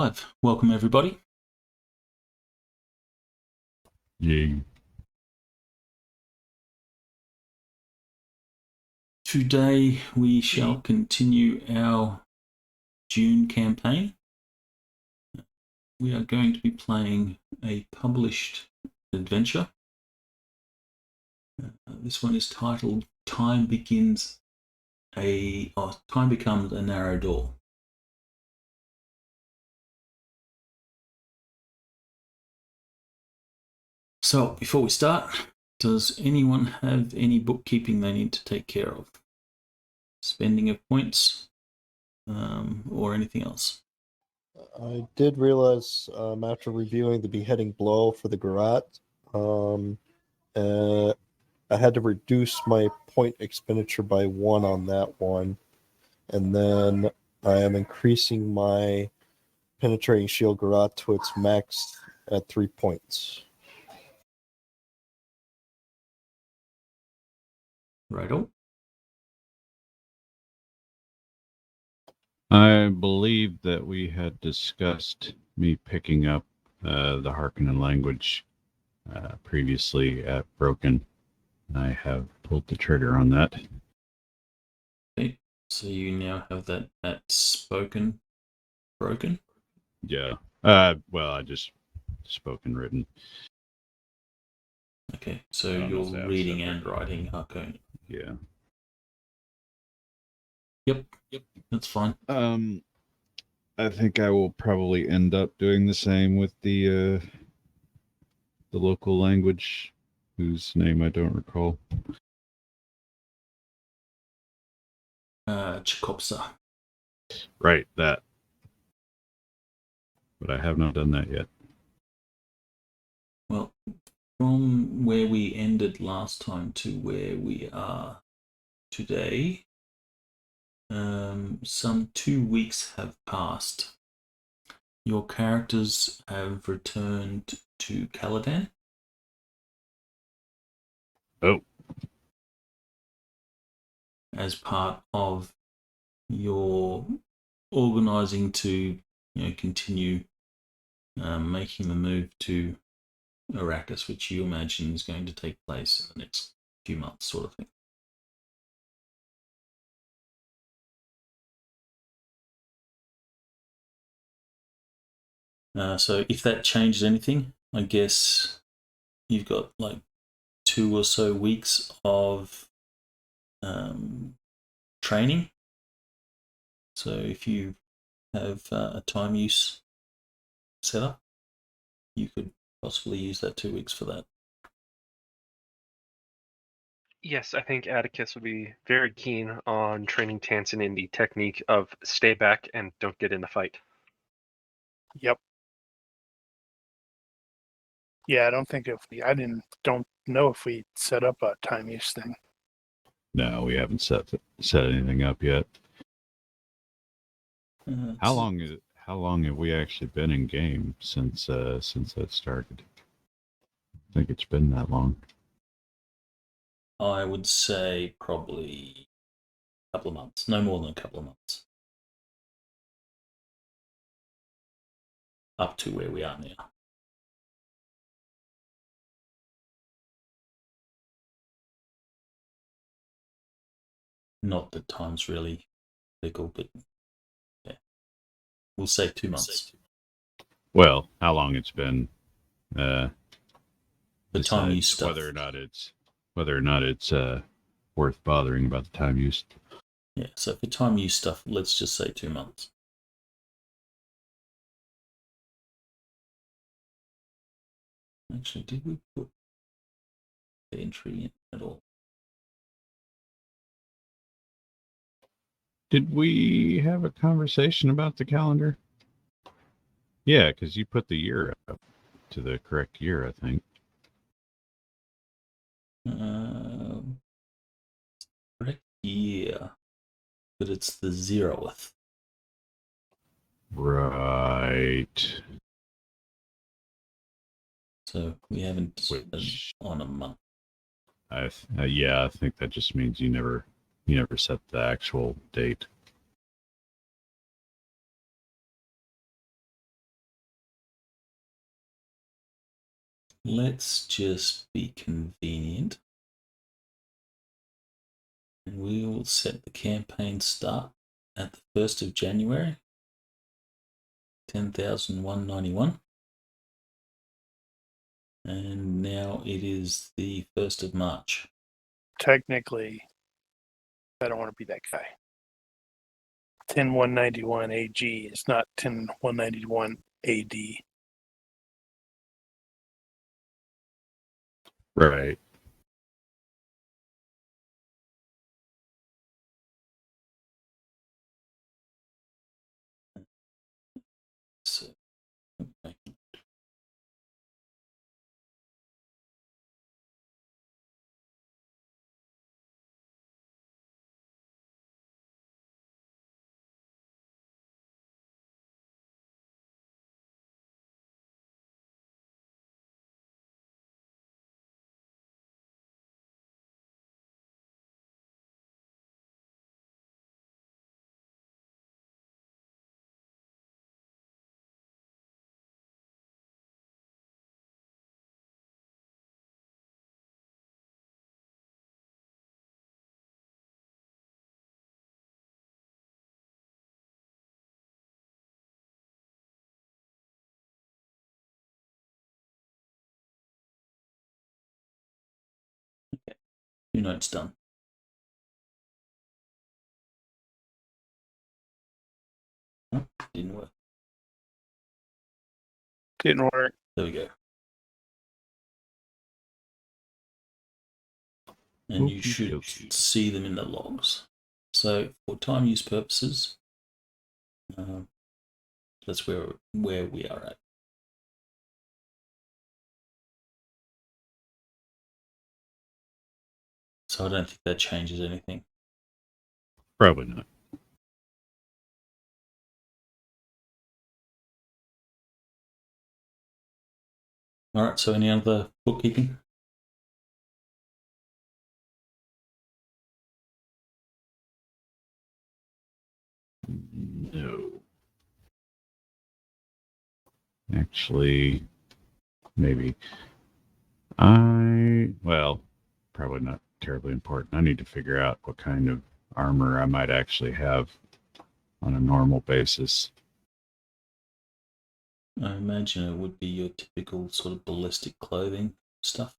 live. Welcome, everybody. Yay. Today we shall continue our Dune campaign. We are going to be playing a published adventure. This one is titled Time Becomes a Narrow Door. So, before we start, does anyone have any bookkeeping they need to take care of? Spending of points, or anything else? I did realize after reviewing the beheading blow for the garrote, I had to reduce my point expenditure by 1 on that one. And then I am increasing my penetrating shield garrote to its max at 3 points. Righto. I believe that we had discussed me picking up the Harkonnen language previously at Broken. I have pulled the trigger on that. Okay, so you now have that at Broken? Yeah. Well, I just spoken written. Okay, so you're reading and writing Harkonnen. Yeah. Yep, that's fine. I think I will probably end up doing the same with the local language, whose name I don't recall. Chekopsa. Right, that. But I have not done that yet. Well, from where we ended last time to where we are today, some 2 weeks have passed. Your characters have returned to Caladan. Oh. As part of your organising to, continue making the move to Arrakis, which you imagine is going to take place in the next few months, sort of thing. So if that changes anything, I guess you've got like 2 or so weeks of training. So if you have a time use set up, you could possibly use that 2 weeks for that. Yes, I think Atticus would be very keen on training Tansin in the technique of stay back and don't get in the fight. Yep. Yeah, I don't know if we set up a time use thing. No, we haven't set anything up yet. How long have we actually been in game since that started? I think it's been that long. I would say probably a couple of months, no more than a couple of months. Up to where we are now. Not that time's really fickle, but yeah. We'll say 2 months. Well, how long it's been The time use stuff. whether or not it's worth bothering about the time use. Yeah, so for time use stuff, let's just say 2 months. Actually, did we put the entry in at all? Did we have a conversation about the calendar? Yeah, because you put the year up to the correct year, I think. Correct year, but it's the 0th. Right. So we haven't on a month. I think that just means you never set the actual date. let's just be convenient. And we will set the campaign start at the 1st of January, 10,191. And now it is the 1st of March. Technically, I don't want to be that guy. 10191 AG is not 10191 AD. Right. So, okay. Two notes done. Oh, didn't work. Didn't work. There we go. And you should see them in the logs. So for time use purposes, that's where we are at. So I don't think that changes anything. Probably not. All right, so any other bookkeeping? No. Actually, maybe. Well, probably not terribly important. I need to figure out what kind of armor I might actually have on a normal basis. I imagine it would be your typical sort of ballistic clothing stuff.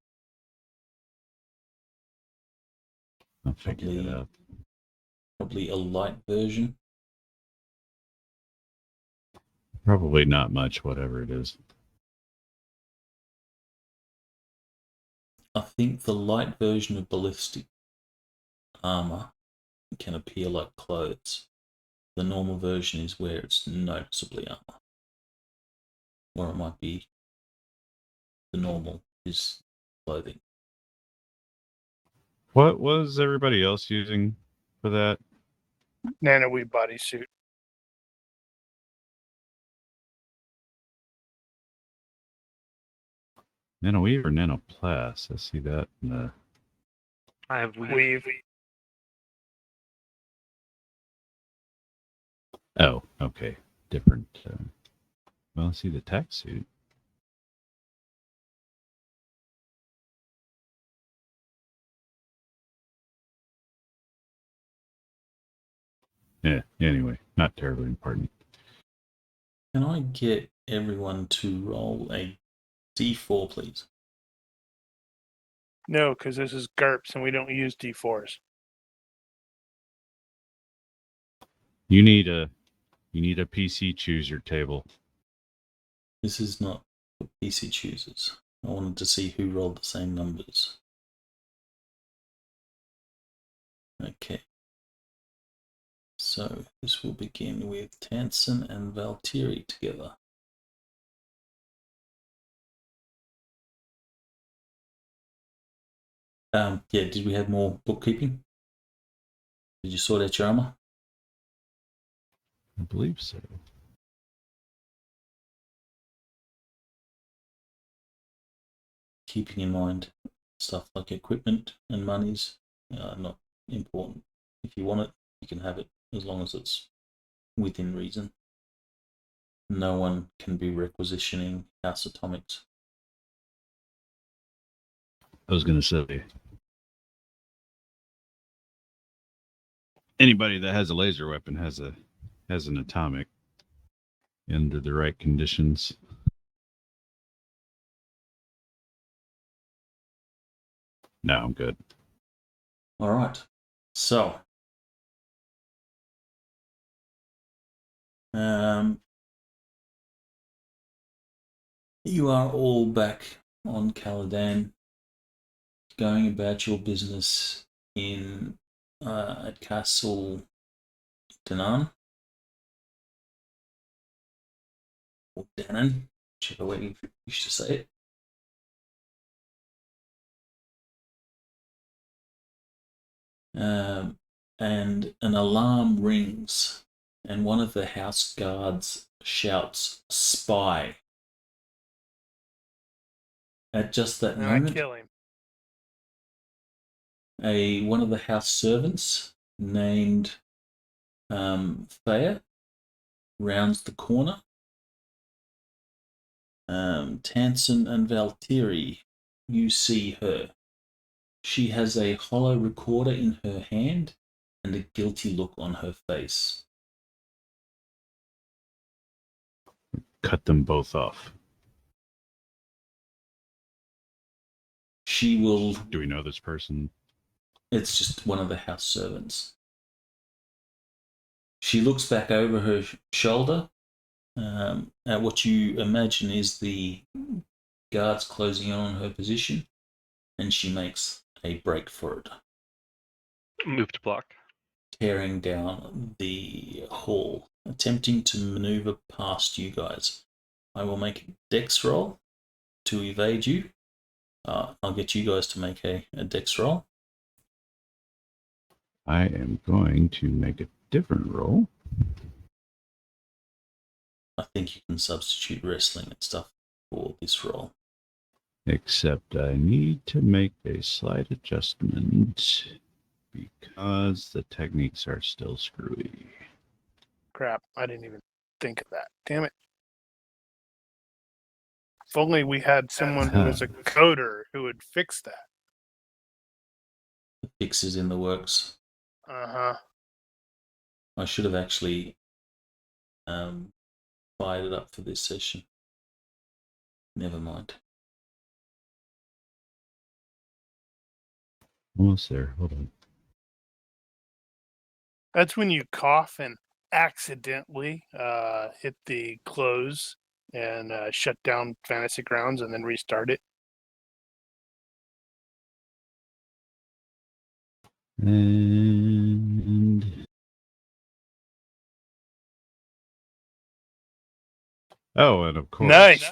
I'll figure that out. Probably a light version. Probably not much, whatever it is. I think the light version of ballistic armor can appear like clothes. The normal version is where it's noticeably armor. Or it might be the normal is clothing. What was everybody else using for that? Nanoweave bodysuit. Nanoweave or nanoplast? I see that in the... I have Weave. Oh, okay. Different. Well, I see the tech suit. Yeah, anyway, not terribly important. Can I get everyone to roll a d4, please? No, because this is GURPS and we don't use D4s. You need a PC chooser table. This is not for PC choosers. I wanted to see who rolled the same numbers. Okay. So this will begin with Tansen and Valtteri together. Yeah, did we have more bookkeeping? Did you sort out your armor? I believe so. Keeping in mind stuff like equipment and monies are not important. If you want it, you can have it as long as it's within reason. No one can be requisitioning House Atomics. I was going to say, anybody that has a laser weapon has an atomic under the right conditions. No, I'm good. All right. So, you are all back on Caladan, going about your business in at Castle Danann, or Danann, whichever way you wish to say it. And an alarm rings, and one of the house guards shouts, "Spy!" At just that And I moment, kill him. one of the house servants named Heir rounds the corner. Tansen and Valtteri, you see her. She has a hollow recorder in her hand and a guilty look on her face. Cut them both off. She will. Do we know this person? It's just one of the house servants. She looks back over her shoulder at what you imagine is the guards closing in on her position, and she makes a break for it, Move to block. tearing down the hall, attempting to maneuver past you guys. I will make a dex roll to evade you. I'll get you guys to make a dex roll. I am going to make a different roll. I think you can substitute wrestling and stuff for this roll. Except I need to make a slight adjustment because the techniques are still screwy. Crap, I didn't even think of that. Damn it. If only we had someone who was a coder who would fix that. The fix is in the works. Uh-huh. I should have actually fired it up for this session. Never mind. Almost there. Hold on. That's when you cough and accidentally hit the close and shut down Fantasy Grounds and then restart it. And and of course. Nice.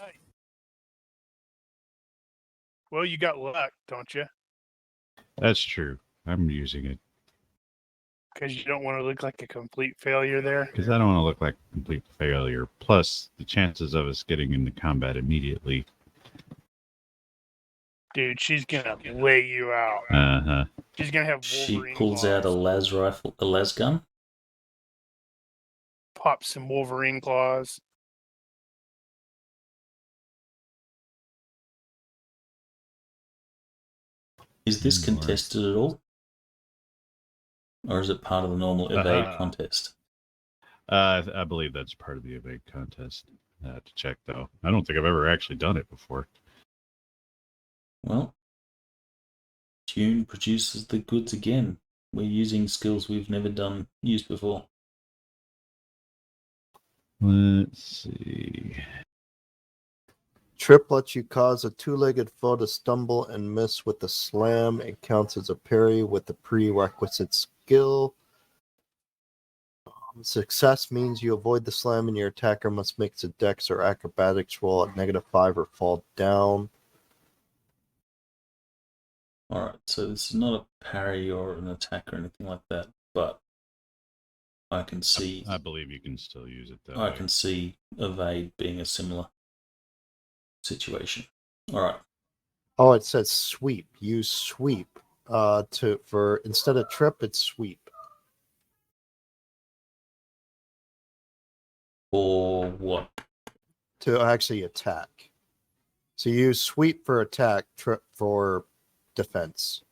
Well, you got luck, don't you? That's true. I'm using it Because you don't want to look like a complete failure there. because I don't want to look like a complete failure. Plus, the chances of us getting into combat immediately. Dude, she's gonna lay you out. Uh-huh. She's gonna have She Wolverine pulls out a las rifle, a las gun. Pop some Wolverine claws. Is this contested at all? Or is it part of the normal evade contest? I believe that's part of the evade contest. I have to check, though. I don't think I've ever actually done it before. Well, Dune produces the goods again. We're using skills we've never used before. Let's see. Trip lets you cause a two-legged foe to stumble and miss with a slam. It counts as a parry with the prerequisite skill. Success means you avoid the slam and your attacker must make a dex or acrobatics roll at -5 or fall down. Alright, so this is not a parry or an attack or anything like that, but I can see... I believe you can still use it, though. I can see evade being a similar situation. Alright. Oh, it says sweep. Use sweep. For instead of trip, it's sweep. For what? To actually attack. So you use sweep for attack, trip for defense.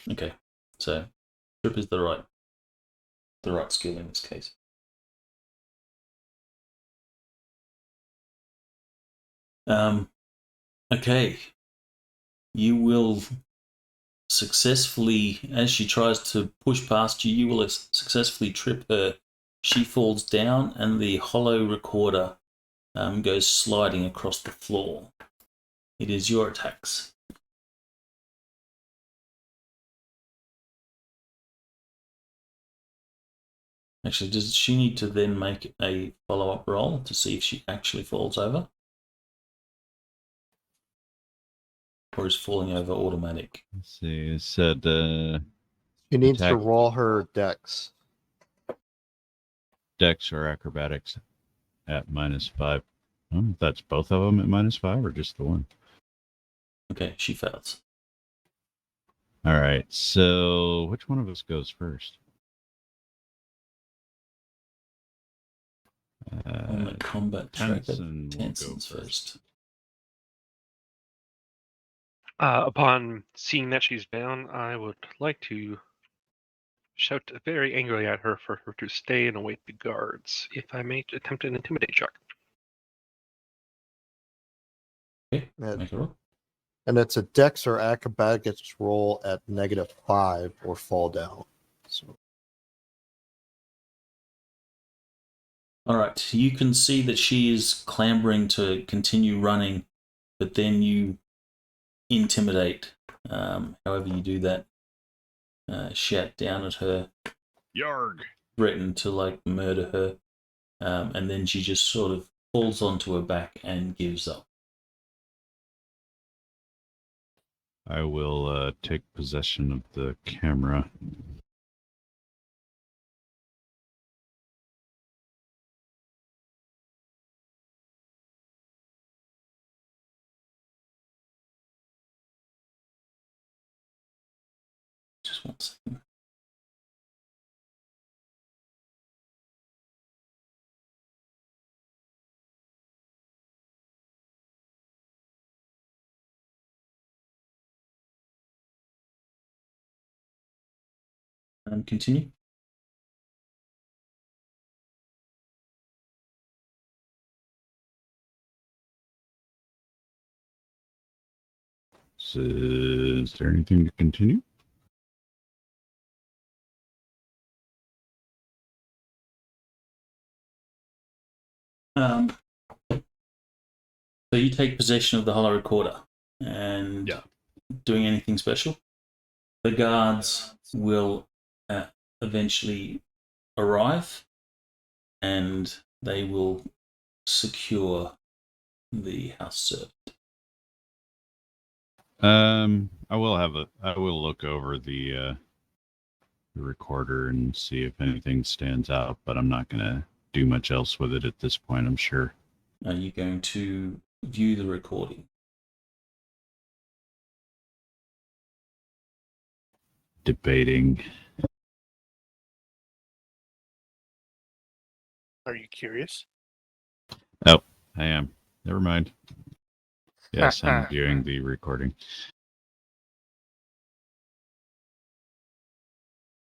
Okay, so trip is the right skill in this case. Okay, you will successfully, as she tries to push past you, you will successfully trip her. She falls down, and the hollow recorder goes sliding across the floor. It is your attacks. Actually, does she need to then make a follow-up roll to see if she actually falls over? Or is falling over automatic? Let's see. It said She needs to Attack. roll her dex. Dex or acrobatics at -5. That's both of them at -5 or just the one? Okay, she fails. All right. So which one of us goes first? On the combat tracker, Tenson will go Tenson's first. Upon seeing that she's down, I would like to shout very angrily at her for her to stay and await the guards. If I may attempt an intimidate check. Okay, make a roll. And it's a dex or acrobatics roll at -5 or fall down. So All right, you can see that she is clambering to continue running, but then you intimidate. However you do that, shout down at her, Yarg. threaten to like murder her, and then she just sort of falls onto her back and gives up. I will take possession of the camera. Just 1 second. Continue. So, is there anything to continue? So you take possession of the hollow recorder and doing anything special? The guards will eventually arrive and they will secure the house servant. I will look over the recorder and see if anything stands out, but I'm not gonna do much else with it at this point, I'm sure. Are you going to view the recording? Debating. Are you curious? Oh, I am. Never mind. Yes, I'm viewing the recording.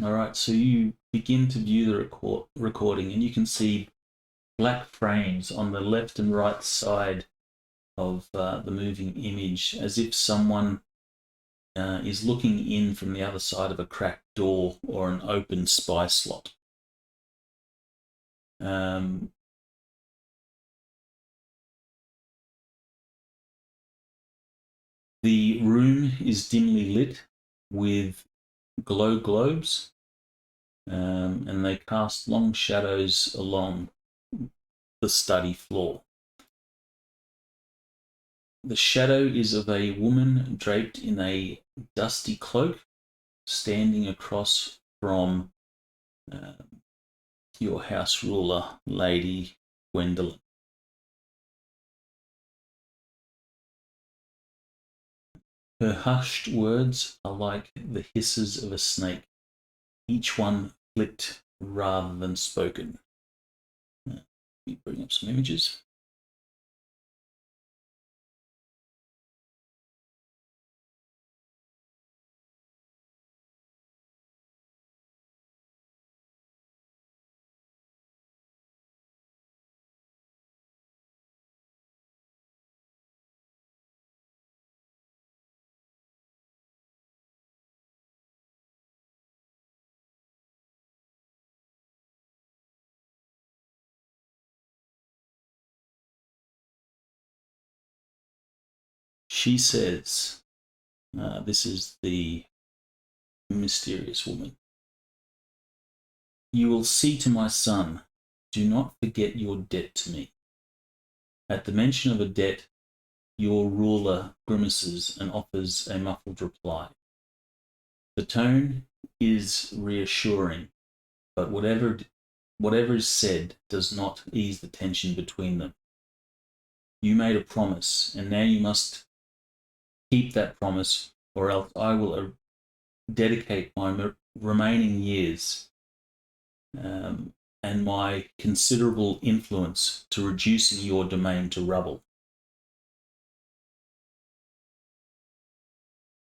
All right, so you begin to view the recording, and you can see black frames on the left and right side of the moving image, as if someone is looking in from the other side of a cracked door or an open spy slot. The room is dimly lit with glow globes, and they cast long shadows along the study floor. The shadow is of a woman draped in a dusty cloak, standing across from your house ruler, Lady Gwendolyn. Her hushed words are like the hisses of a snake, each one flicked rather than spoken. Let me bring up some images. she says, this is the mysterious woman. You will see to my son, do not forget your debt to me. At the mention of a debt, your ruler grimaces and offers a muffled reply. The tone is reassuring, but whatever is said does not ease the tension between them. You made a promise, and now you must keep that promise, or else I will dedicate my remaining years and my considerable influence to reducing your domain to rubble.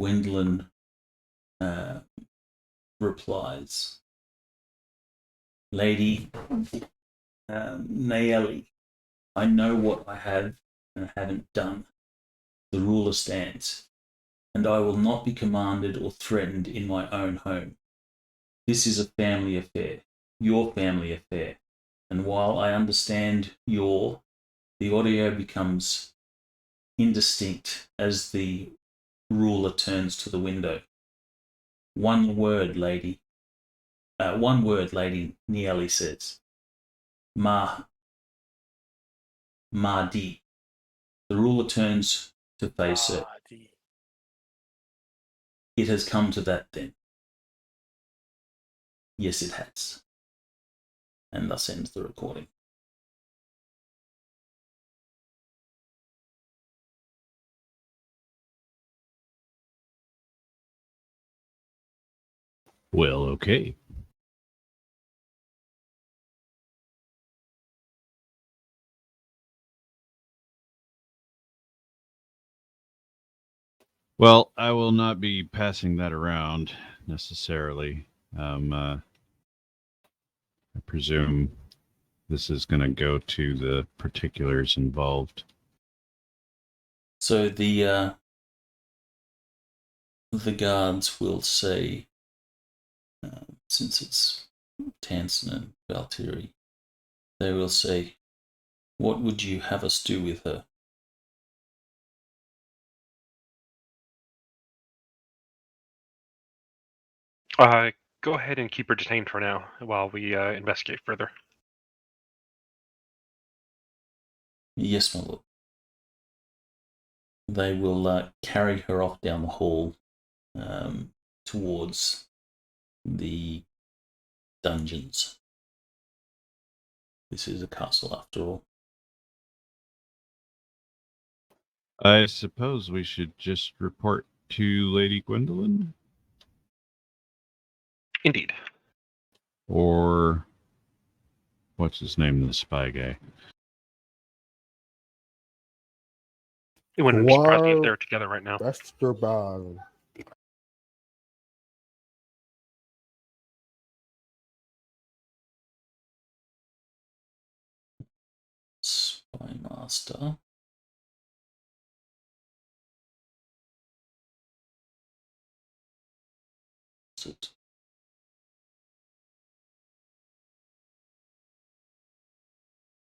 Gwendolyn replies, Lady Naeli, I know what I have and haven't done. The ruler stands, and I will not be commanded or threatened in my own home. This is a family affair, your family affair, and while I understand the audio becomes indistinct as the ruler turns to the window. One word, Lady Nieli says. Mahdi. The ruler turns to face her. It has come to that then. Yes, it has. And thus ends the recording. Well, okay. Well, I will not be passing that around necessarily. I presume this is going to go to the particulars involved. So the guards will say, since it's Tansen and Valtteri, they will say, what would you have us do with her? Go ahead and keep her detained for now while we investigate further. Yes, my lord. They will carry her off down the hall towards the dungeons. This is a castle after all. I suppose we should just report to Lady Gwendolyn? Indeed. Or what's his name, the spy guy? It wouldn't surprise me if they're together right now. Vesterban. Spy master. Is it?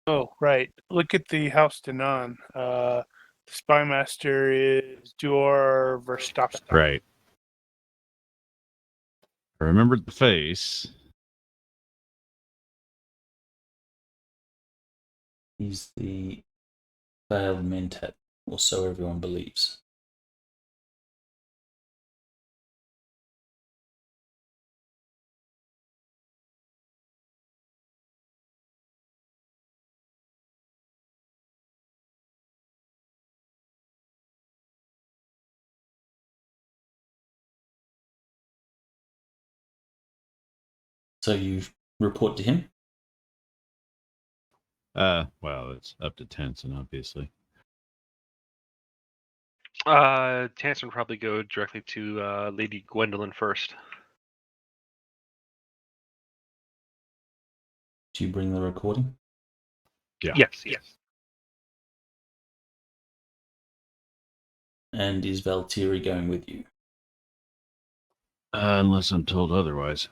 Oh, right. Look at the House Danann. The spy master is Duar Verstappen. Right. I remembered the face. He's the failed mentat, or so everyone believes. So you report to him? Well, it's up to Tenson, obviously. Tansen would probably go directly to Lady Gwendolyn first. Do you bring the recording? Yeah. Yes. And is Valtteri going with you? Unless I'm told otherwise.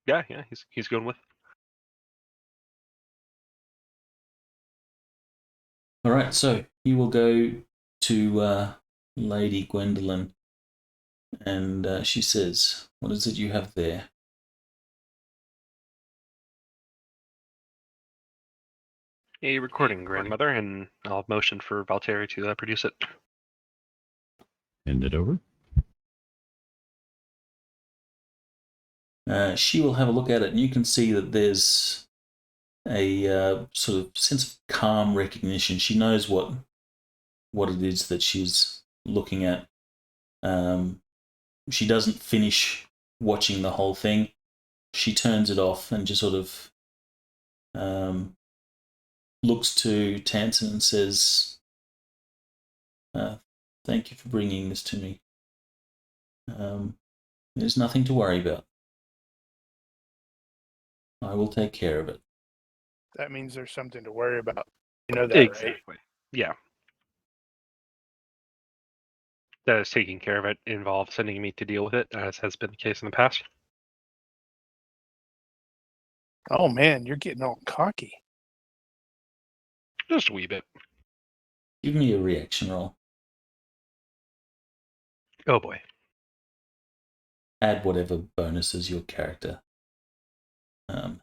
Yeah, he's going with. All right, so you will go to Lady Gwendolyn, and she says, "What is it you have there?" A recording, grandmother, and I'll motion for Valtteri to produce it. Hand it over. She will have a look at it, and you can see that there's a sort of sense of calm recognition. She knows what it is that she's looking at. She doesn't finish watching the whole thing. She turns it off and just sort of looks to Tansen and says, "Thank you for bringing this to me. There's nothing to worry about. I will take care of it." That means there's something to worry about. You know that, Exactly. right? Yeah. That is taking care of it involves sending me to deal with it, as has been the case in the past. Oh man, you're getting all cocky. Just a wee bit. Give me a reaction roll. Oh boy. Add whatever bonuses your character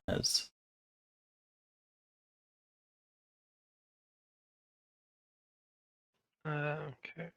has. Okay.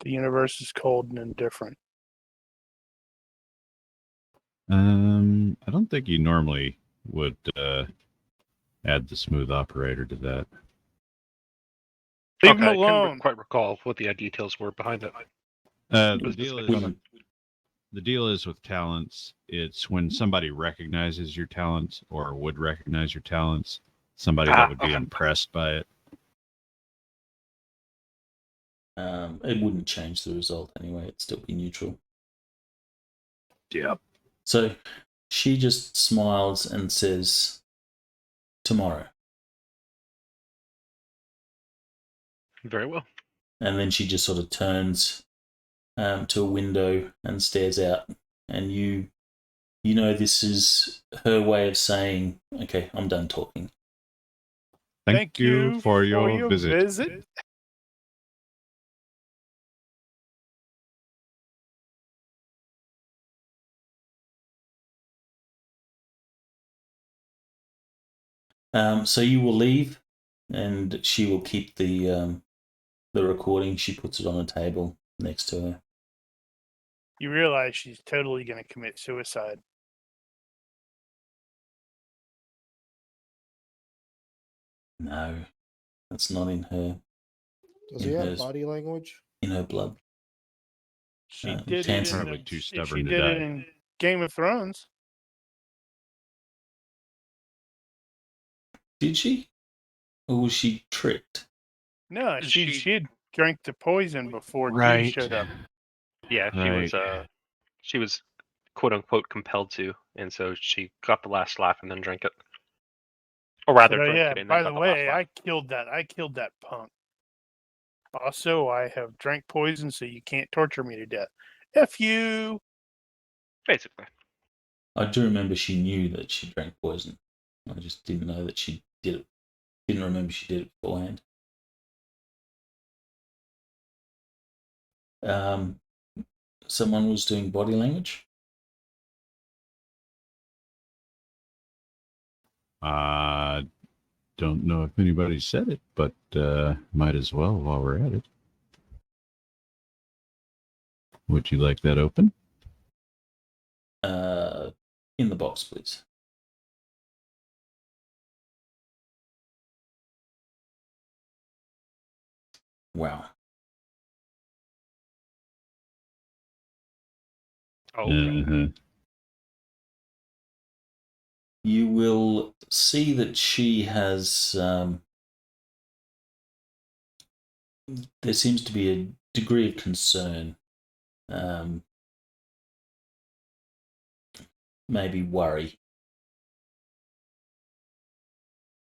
The universe is cold and indifferent. I don't think you normally would add the smooth operator to that. Leave Okay, him I couldn't alone. quite recall what the details were behind it. The Was deal this is like- the deal is with talents. It's when somebody recognizes your talents or would recognize your talents. Somebody that would be impressed by it. It wouldn't change the result anyway. It'd still be neutral. Yep. So she just smiles and says, "Tomorrow." Very well. And then she just sort of turns to a window and stares out. And you know this is her way of saying, "Okay, I'm done talking." Thank you for your visit. So you will leave, and she will keep the recording. She puts it on a table next to her. You realize she's totally going to commit suicide. No, that's not in her. Does he have body language? In her blood. She did it. Probably too stubborn she to did die. it in Game of Thrones. Did she? Or was she tricked? No, she had drank the poison before Dune showed up. Yeah, she was quote unquote compelled to, and so she got the last laugh and then drank it. Or rather, But, drank yeah, it and by then the got the last way, laugh. I killed that punk. Also, I have drank poison, so you can't torture me to death. F you. Basically. I do remember she knew that she drank poison. I just didn't know that she did it. Didn't remember she did it beforehand. Someone was doing body language. Don't know if anybody said it, but might as well while we're at it. Would you like that open? In the box, please. Wow. Oh, Uh-huh. You will see that she has there seems to be a degree of concern, maybe worry.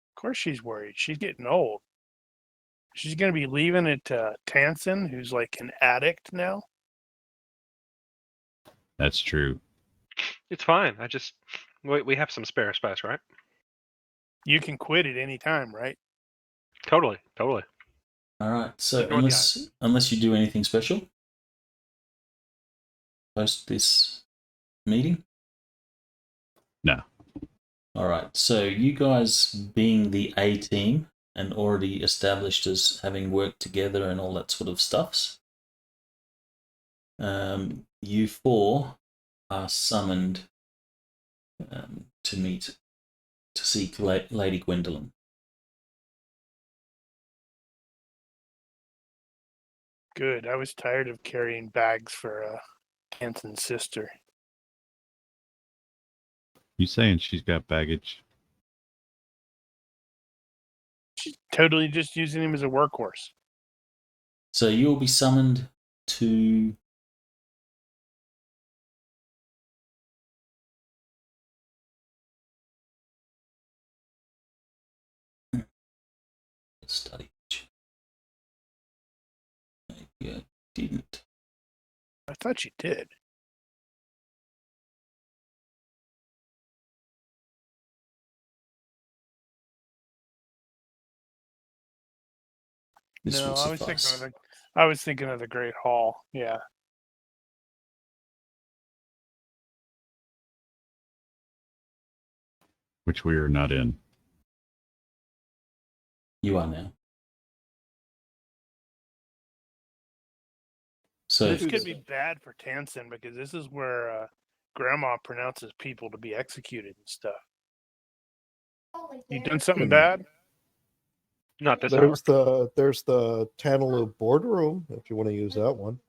Of course she's worried. She's getting old. She's going to be leaving it to Tansen, who's like an addict now. That's true. It's fine. We have some spare space, right? You can quit at any time, right? Totally. All right. So Ignore the unless you do anything special post this meeting. No. All right. So you guys, being the A team and already established as having worked together and all that sort of stuffs, you four are summoned to seek Lady Gwendolyn. Good. I was tired of carrying bags for Tansen's sister. You saying she's got baggage? She's totally just using him as a workhorse. So you will be summoned to study. Maybe I didn't. I thought you did. This No, will I suffice. was thinking of the Great Hall. Yeah. Which we are not in. You are now. So This could be bad for Tansen because this is where Grandma pronounces people to be executed and stuff. You done something bad? Not this hour. There's the Tantaloo boardroom if you want to use that one.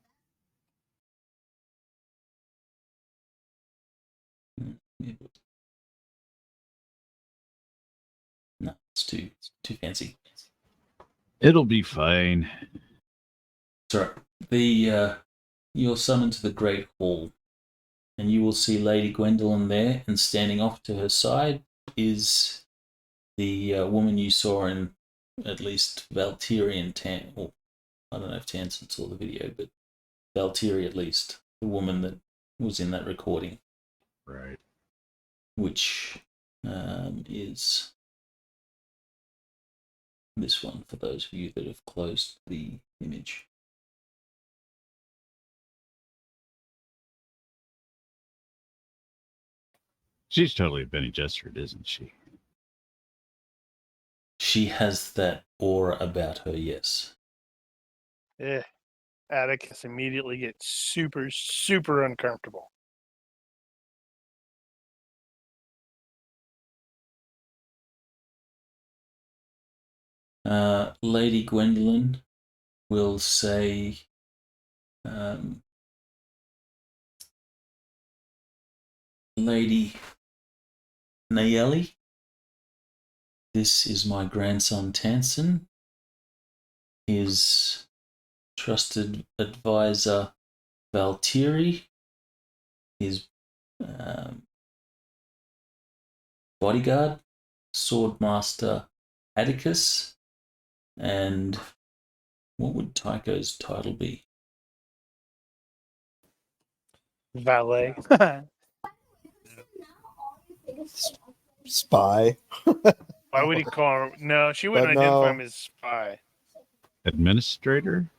No, it's too fancy. It'll be fine. Sorry. You're summoned to the Great Hall, and you will see Lady Gwendolyn there, and standing off to her side is the woman you saw in at least Valtteri and Tan. Or I don't know if Tansen saw the video, but Valtteri at least, the woman that was in that recording. Right. Which is this one for those of you that have closed the image. She's totally a Benny Gesserit, isn't she? She has that aura about her, yes. Atticus immediately gets super, super uncomfortable. Lady Gwendolyn will say, Lady Nayeli, this is my grandson Tansen, his trusted advisor Valtteri, his bodyguard, swordmaster Atticus, and what would Tycho's title be? Valet. Spy. Why would he call her? No, she wouldn't But identify no. him as spy. Administrator?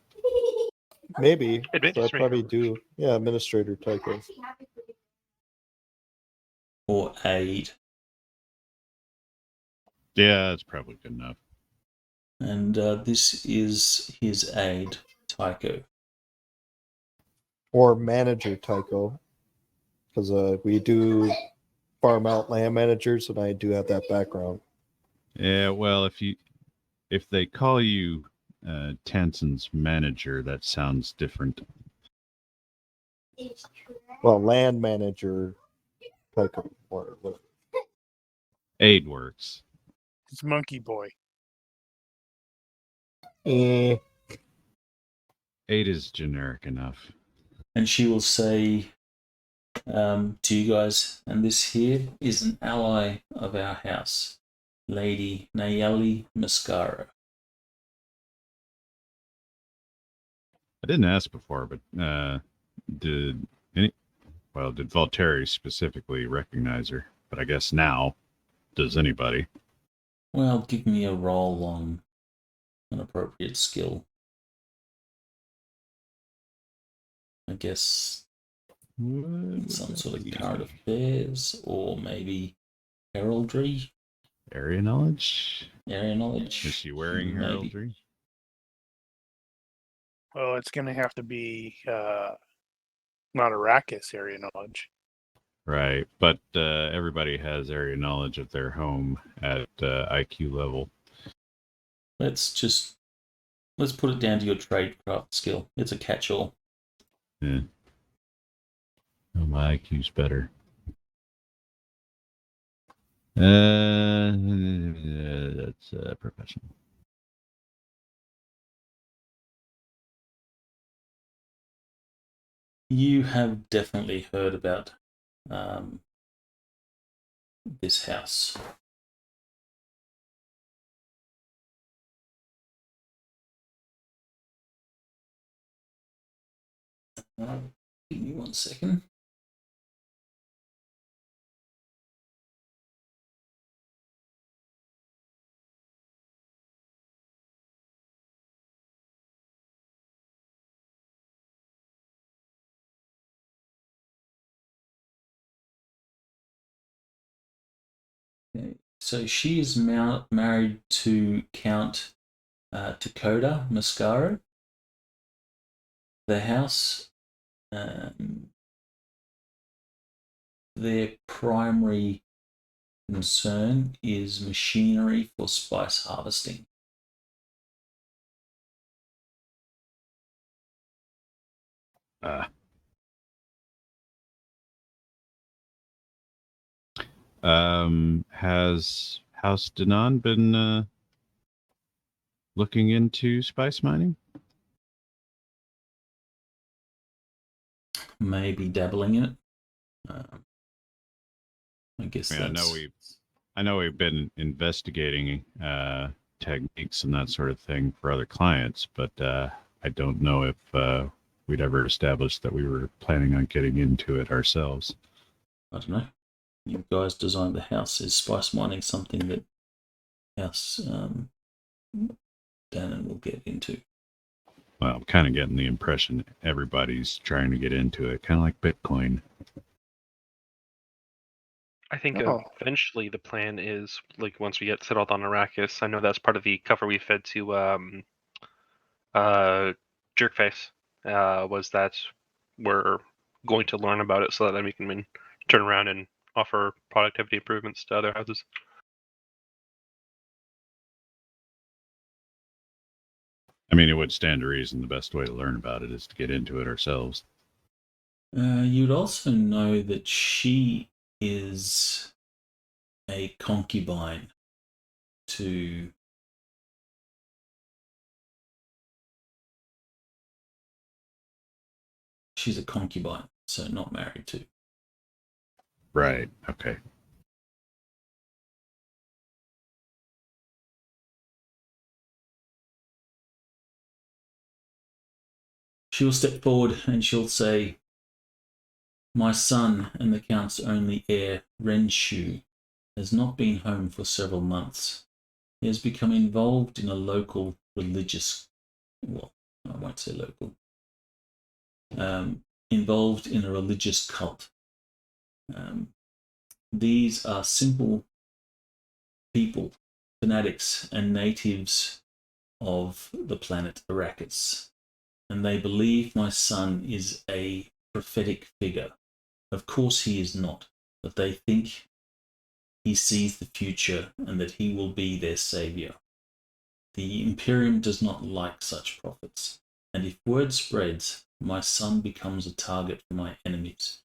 Maybe. So I Administrator. probably do. Yeah, Administrator Tycho. Or aide? Yeah, that's probably good enough. And this is his aide, Tycho. Or Manager Tycho. Because we do farm out land managers, and I do have that background. Yeah, well, if they call you Tansen's manager, that sounds different. Well, Land Manager Tycho. Or whatever. Aid works. It's Monkey Boy. Eh. 8 is generic enough. And she will say to you guys, and this here is an ally of our house, Lady Nayeli Mascara. I didn't ask before, but did Voltaire specifically recognize her? But I guess now, does anybody? Well, give me a roll on an appropriate skill. I guess some sort of current affairs, or maybe heraldry. Area knowledge? Area knowledge. Is she wearing Maybe. heraldry? Well, it's going to have to be not Arrakis area knowledge. Right, but everybody has area knowledge of their home at IQ level. Let's put it down to your tradecraft skill. It's a catch-all. Yeah. Oh, my IQ's better. That's professional. You have definitely heard about this house. Give me 1 second. Okay. So she is married to Count Takoda Mascaro. The house, their primary concern is machinery for spice harvesting. Has House Danann been looking into spice mining? Maybe dabbling in it. I guess I know we've been investigating techniques and that sort of thing for other clients, but I don't know if we'd ever established that we were planning on getting into it ourselves. I don't know. You guys designed the house. Is spice mining something that House Danann will get into? Well, I'm kind of getting the impression everybody's trying to get into it, kind of like Bitcoin. I think eventually the plan is, like, once we get settled on Arrakis, I know that's part of the cover we fed to Jerkface, was that we're going to learn about it so that then we can turn around and offer productivity improvements to other houses. I mean, it would stand to reason the best way to learn about it is to get into it ourselves. You'd also know that she is a concubine to she's a concubine, so not married to. Right. Okay. She will step forward and she'll say, "My son and the Count's only heir, Renshu, has not been home for several months. He has become involved in a local religious, well, I won't say local, involved in a religious cult. These are simple people, fanatics, and natives of the planet Arrakis, and they believe my son is a prophetic figure. Of course he is not, but they think he sees the future and that he will be their savior. The Imperium does not like such prophets, and if word spreads, my son becomes a target for my enemies.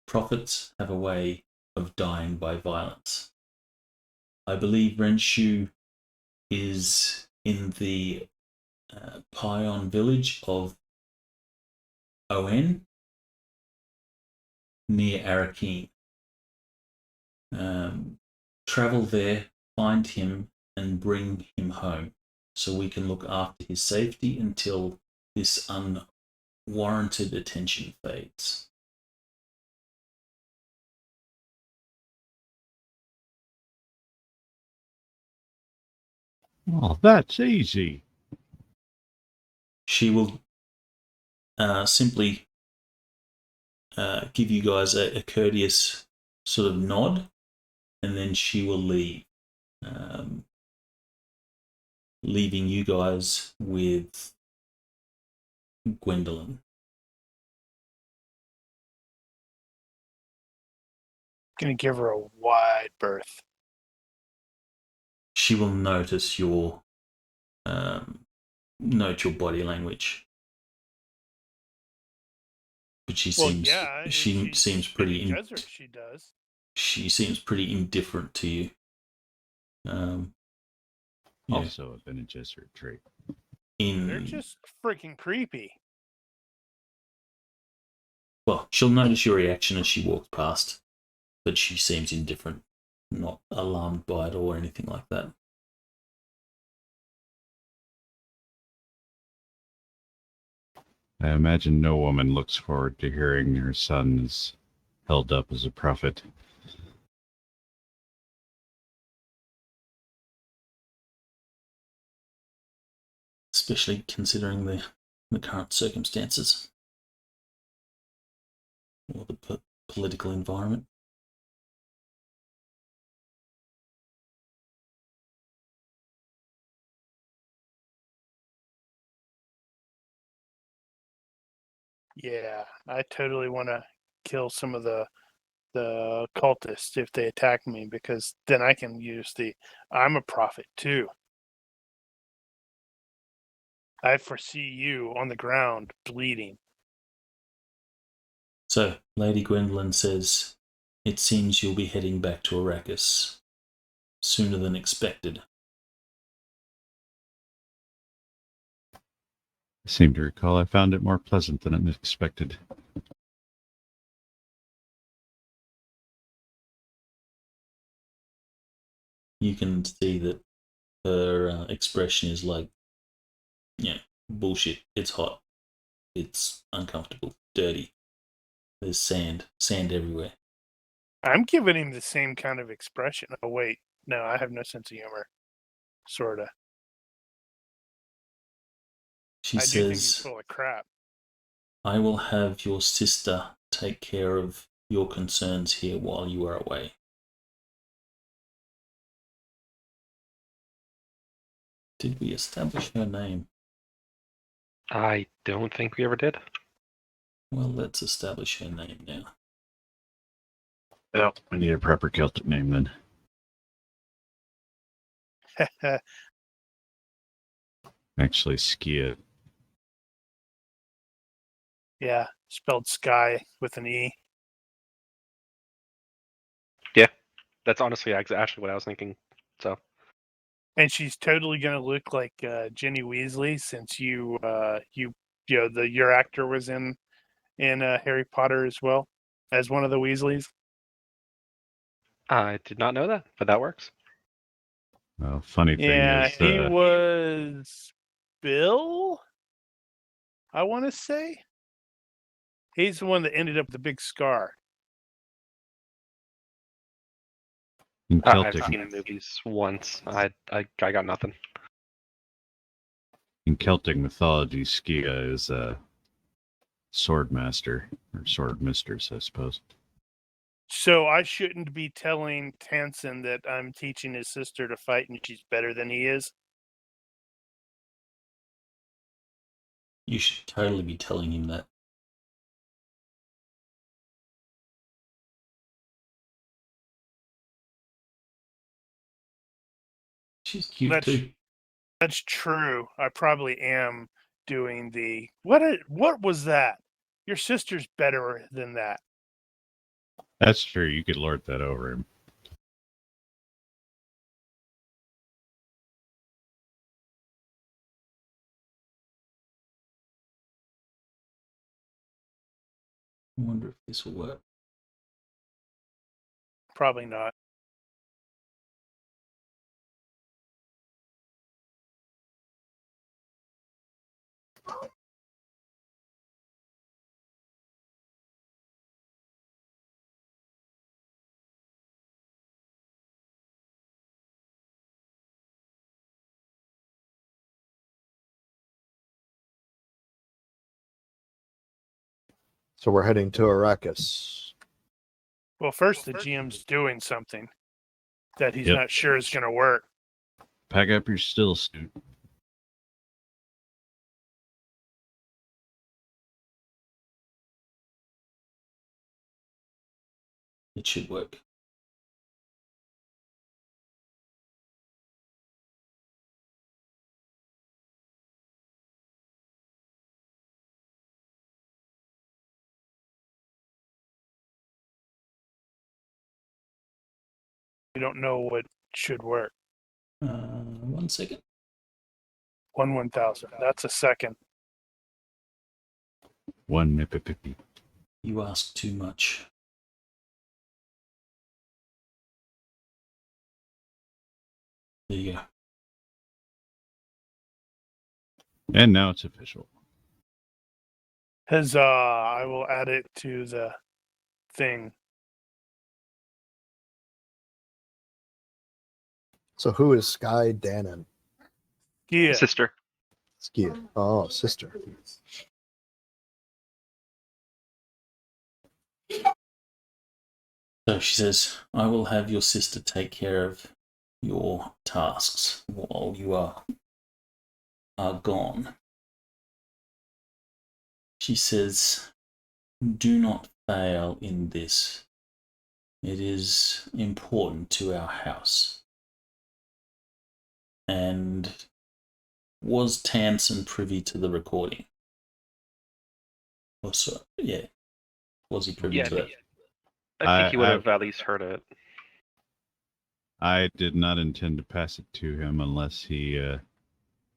Prophets have a way of dying by violence. I believe Renshu is in the Pion village of On near Arrakis. Travel there, find him, and bring him home so we can look after his safety until this unwarranted attention fades. Oh, that's easy. She will simply give you guys a courteous sort of nod, and then she will leave, leaving you guys with Gwendolyn. Gonna give her a wide berth. She will notice your note your body language, but she Well, seems yeah, if she she's seems in pretty the desert, she does. she seems pretty indifferent to you. Yeah, Also a Bene Gesserit trait. They're in just freaking creepy. well, she'll notice your reaction as she walks past, but she seems indifferent, not alarmed by it or anything like that. I imagine no woman looks forward to hearing her son is held up as a prophet. Especially considering the current circumstances or the political environment. Yeah, I totally want to kill some of the cultists if they attack me, because then I can use the I'm a prophet too. I foresee you on the ground bleeding. So, Lady Gwendolyn says, "It seems you'll be heading back to Arrakis sooner than expected." I seem to recall I found it more pleasant than unexpected. You can see that her expression is like, yeah, bullshit. It's hot. It's uncomfortable. Dirty. There's sand everywhere. I'm giving him the same kind of expression. Oh wait, no, I have no sense of humor. Sorta. She I do think he's says, full of crap. "I will have your sister take care of your concerns here while you are away." Did we establish her name? I don't think we ever did. Well, let's establish her name now. Oh, we need a proper Celtic name then. Actually, Skia. Yeah, spelled sky with an E. That's honestly actually what I was thinking. So And she's totally gonna look like Ginny Weasley, since you your actor was in Harry Potter as well as one of the Weasleys. I did not know that, but that works. Well, funny thing Yeah, is, he was Bill, I want to say. He's the one that ended up with the big scar. in I've Celtic, seen movies once. I got nothing. in Celtic mythology, Skia is a sword master or sword mistress, I suppose. So I shouldn't be telling Tansen that I'm teaching his sister to fight and she's better than he is. You should totally be telling him that. She's cute too. That's true. I probably am doing the what was that? Your sister's better than that. That's true. You could lord that over him. I wonder if this will work. Probably not. So we're heading to Arrakis. Well, first the GM's doing something that he's Yep. not sure is going to work. Pack up your still suit. It should work. You don't know what should work. 1 second. 1/1000. That's a second. One Mississippi. You ask too much. There you go. And now it's official. Huzzah! I will add it to the thing. So who is Sky Danann? Yeah. Sister. Skia. Oh, sister. So she says, I will have your sister take care of your tasks while you are gone. She says, do not fail in this. It is important to our house. And was Tamsin privy to the recording? Or so, yeah. Was he privy Yeah, to it? I think he would I- have at least heard it. I did not intend to pass it to him unless he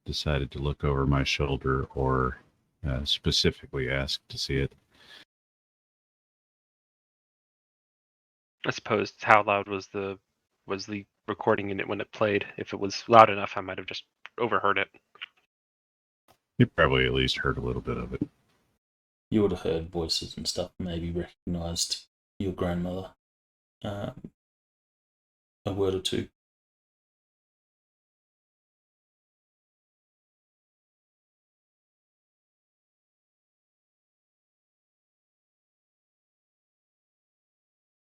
decided to look over my shoulder or specifically asked to see it. I suppose how loud was the recording unit when it played? If it was loud enough, I might have just overheard it. He probably at least heard a little bit of it. You would have heard voices and stuff, maybe recognised your grandmother. A word or two.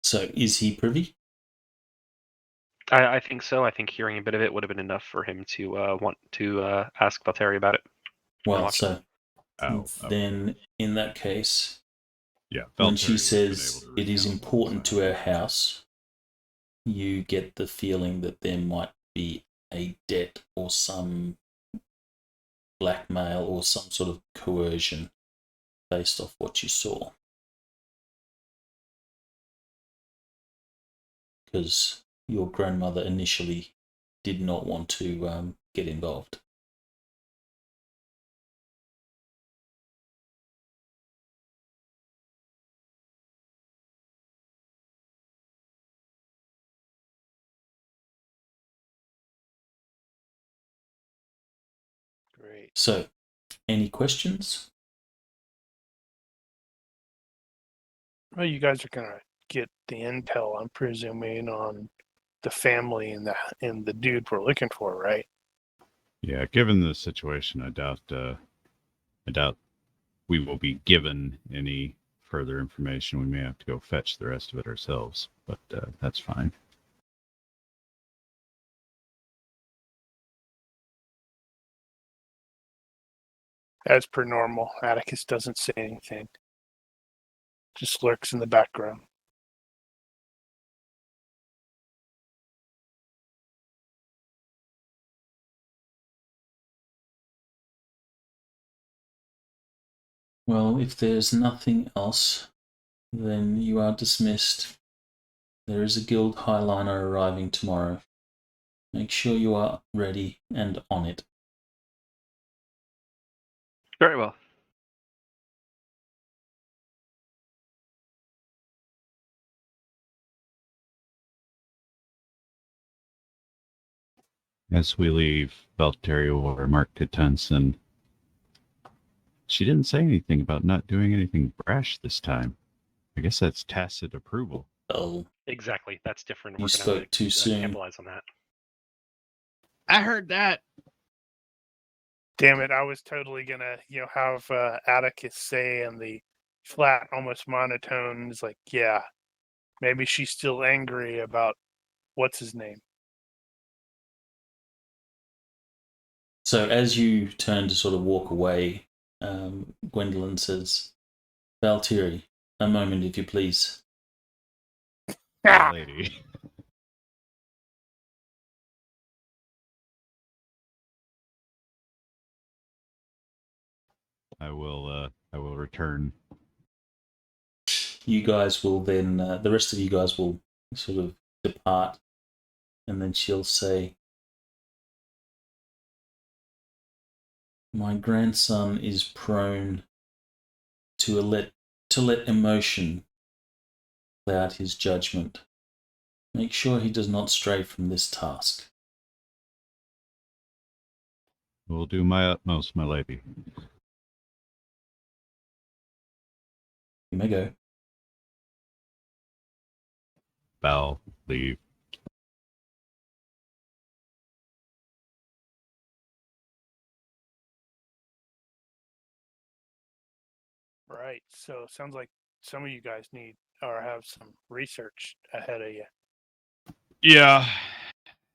So, is he privy? I think so. I think hearing a bit of it would have been enough for him to want to ask Valtteri about it. Well, watch so Oh, then in that case, yeah. when Valtteri she would have been says able to it is recount important all to that. our house, you get the feeling that there might be a debt or some blackmail or some sort of coercion based off what you saw. Because your grandmother initially did not want to get involved. Great. So, any questions? Well, you guys are gonna get the intel, I'm presuming, on the family and the dude we're looking for, right? Yeah, given the situation, I doubt we will be given any further information. We may have to go fetch the rest of it ourselves, but that's fine. As per normal, Atticus doesn't say anything. Just lurks in the background. Well, if there's nothing else, then you are dismissed. There is a guild highliner arriving tomorrow. Make sure you are ready and on it. Very well. As we leave, Valtteri will remark to Tenson, she didn't say anything about not doing anything brash this time. I guess that's tacit approval. Oh, Exactly. That's different. you We're going to have spoke too to soon. capitalize on that. I heard that. Damn it! I was totally gonna, have Atticus say in the flat, almost monotone, is like, yeah, maybe she's still angry about what's his name. So as you turn to sort of walk away, Gwendolyn says, Valtteri, a moment if you please. My lady. I will return. You guys will then, the rest of you guys will sort of depart, and then she'll say, my grandson is prone to let emotion cloud his judgment. Make sure he does not stray from this task. Will do my utmost, my lady. You may go. Bow, leave. Right. So it sounds like some of you guys need or have some research ahead of you. Yeah.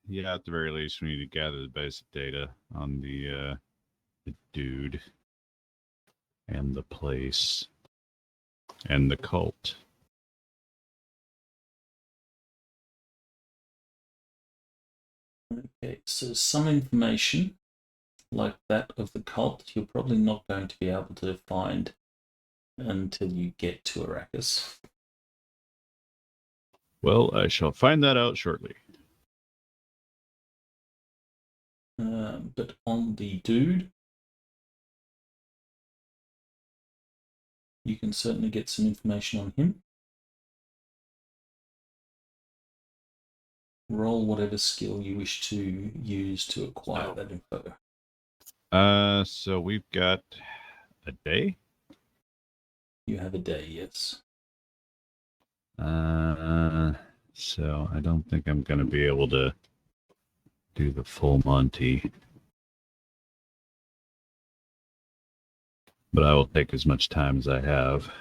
Yeah, at the very least, we need to gather the basic data on the dude and the place and the cult. Okay, so some information like that of the cult you're probably not going to be able to find until you get to Arrakis. Well, I shall find that out shortly. But on the dude, you can certainly get some information on him. Roll whatever skill you wish to use to acquire that info. So we've got a day. You have a day, yes. So I don't think I'm going to be able to do the full Monty. But I will take as much time as I have.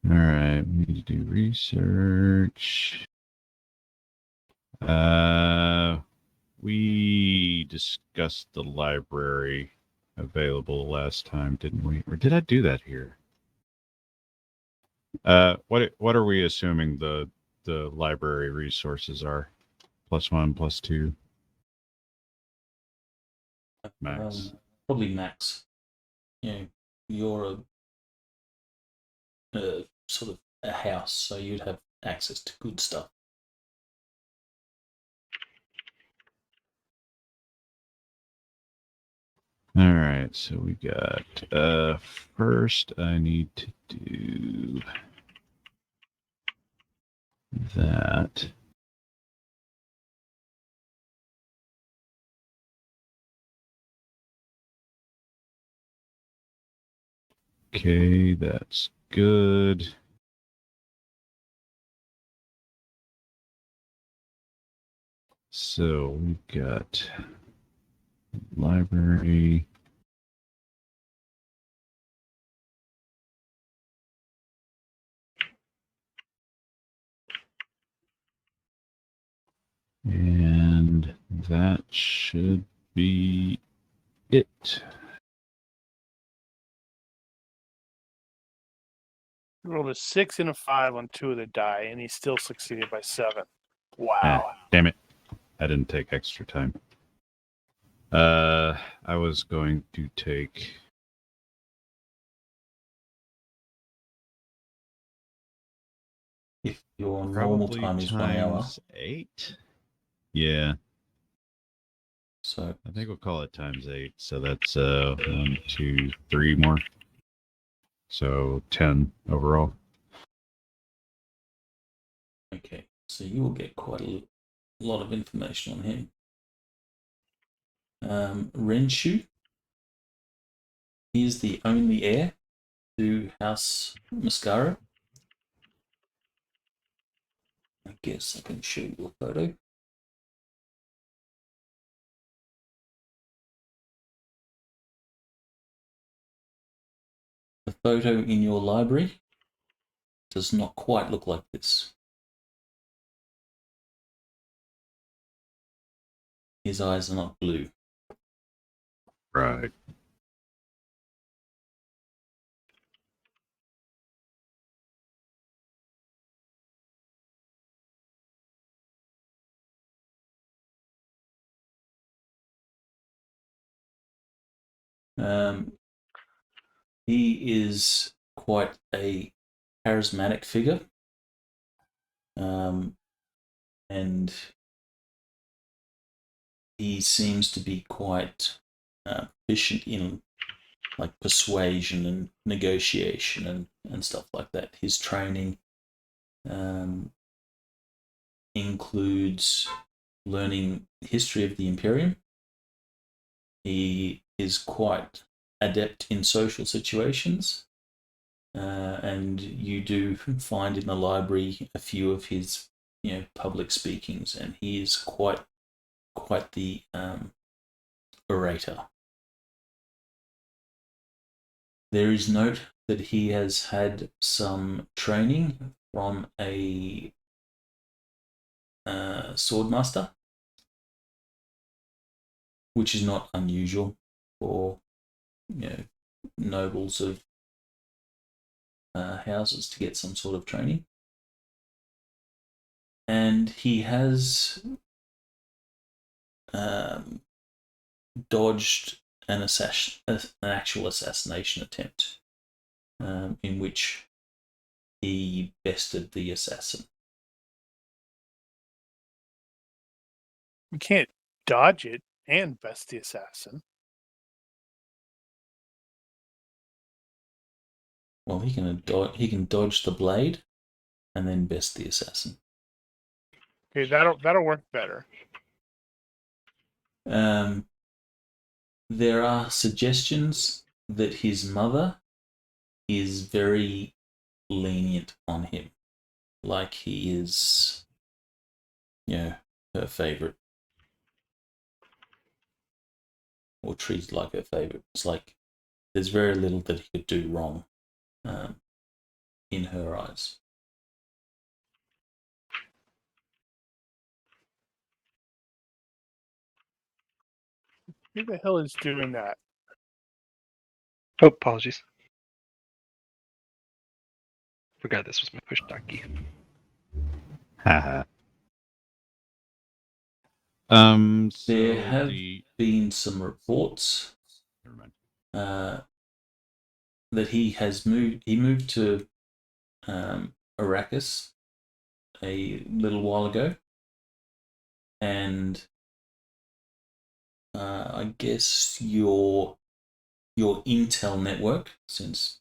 All right, we need to do research. We discussed the library available last time, didn't we? Or did I do that here? What are we assuming the library resources are? +1, +2. Max. Probably max. You know, you're a sort of a house, so you'd have access to good stuff. All right, so we got first I need to do that. Okay, that's good. So we've got library. And that should be it. He rolled a 6 and a 5 on 2 of the die, and he still succeeded by 7. Wow. Ah, damn it. I didn't take extra time. I was going to take... If your normal time is 1 hour. times 8? Yeah. So I think we'll call it times 8. So that's 1, 2, 3 more. So 10 overall. Okay, so you will get quite a lot of information on him. Renshu, he is the only heir to House Mascara. I guess I can show you a photo. The photo in your library does not quite look like this. His eyes are not blue. Right. He is quite a charismatic figure, and he seems to be quite efficient in like persuasion and negotiation and stuff like that. His training includes learning history of the Imperium. He is quite adept in social situations, and you do find in the library a few of his, public speakings, and he is quite the orator. There is note that he has had some training from a swordmaster, which is not unusual for nobles of houses to get some sort of training. And he has dodged an actual assassination attempt, in which he bested the assassin. We can't dodge it and best the assassin. Well, he can dodge the blade and then best the assassin. Okay, that'll work better. There are suggestions that his mother is very lenient on him, like he is, her favorite, or treated like her favorite. It's like there's very little that he could do wrong, in her eyes. Who the hell is doing that? Oh, apologies. Forgot this was my push donkey. Haha. So There have been some reports Never mind. that he has moved. He moved to Arrakis a little while ago, and I guess your intel network, since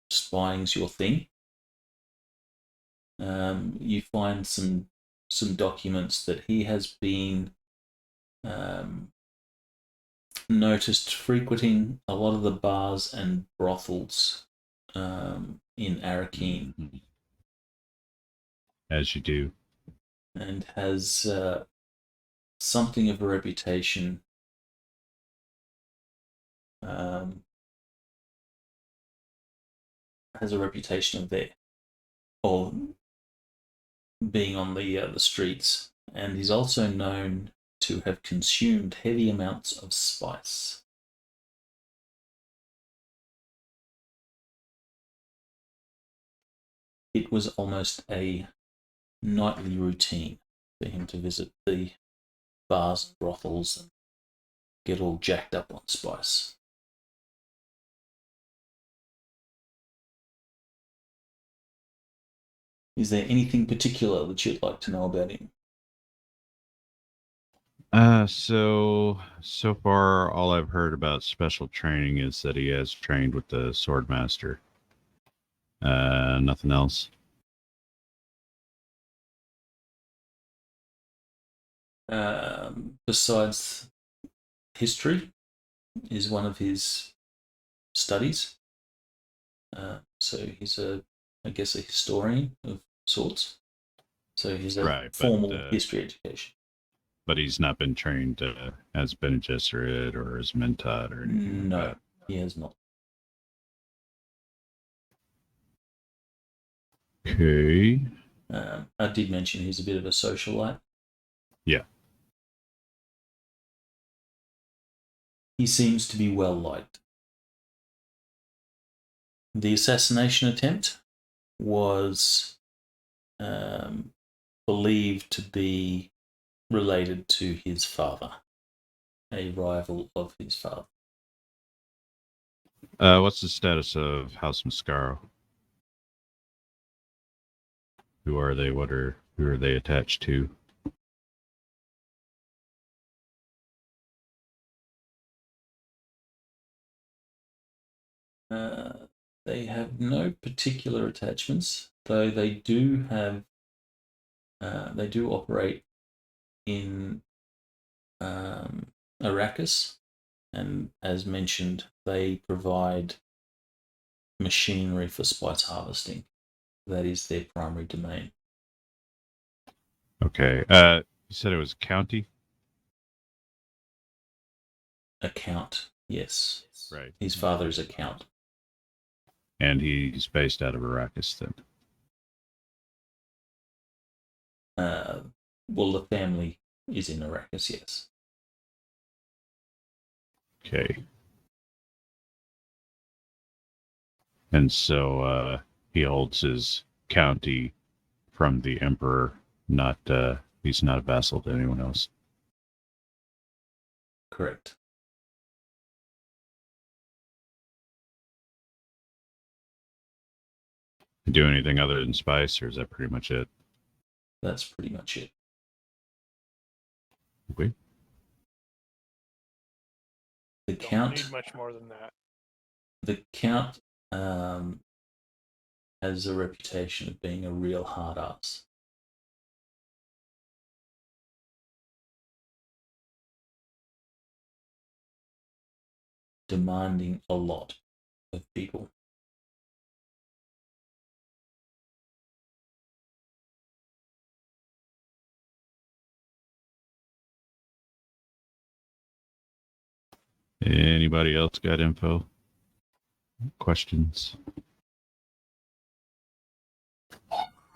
spying's your thing, you find some documents that he has been noticed frequenting a lot of the bars and brothels in Arrakis, Mhm. As you do. and has something of a reputation of there, or being on the streets, and he's also known to have consumed heavy amounts of spice. It was almost a nightly routine for him to visit the bars and brothels and get all jacked up on spice. Is there anything particular that you'd like to know about him? So far, all I've heard about special training is that he has trained with the swordmaster. Nothing else. besides history, is one of his studies. So he's I guess, a historian of sorts. So he's a Right, but, formal history education. But he's not been trained as Bene Gesserit or as Mentat or anything No, like that. he has not. Okay. I did mention he's a bit of a socialite. Yeah. He seems to be well liked. The assassination attempt was believed to be related to his father, a rival of his father. What's the status of House Mascaro? Who are they? Who are they attached to? They have no particular attachments, though they do have. They do operate in Arrakis, and as mentioned, they provide machinery for spice harvesting. That is their primary domain. Okay. You said it was county? A count, yes. Right. His father is a count. And he's based out of Arrakis then. Well, the family is in Arrakis, yes. Okay. And so he holds his county from the Emperor, not he's not a vassal to anyone else. Correct. Do anything other than spice, or is that pretty much it? That's pretty much it. Okay. The Don't count. need much more than that. The count has a reputation of being a real hard ass. Demanding a lot of people. Anybody else got info? Questions?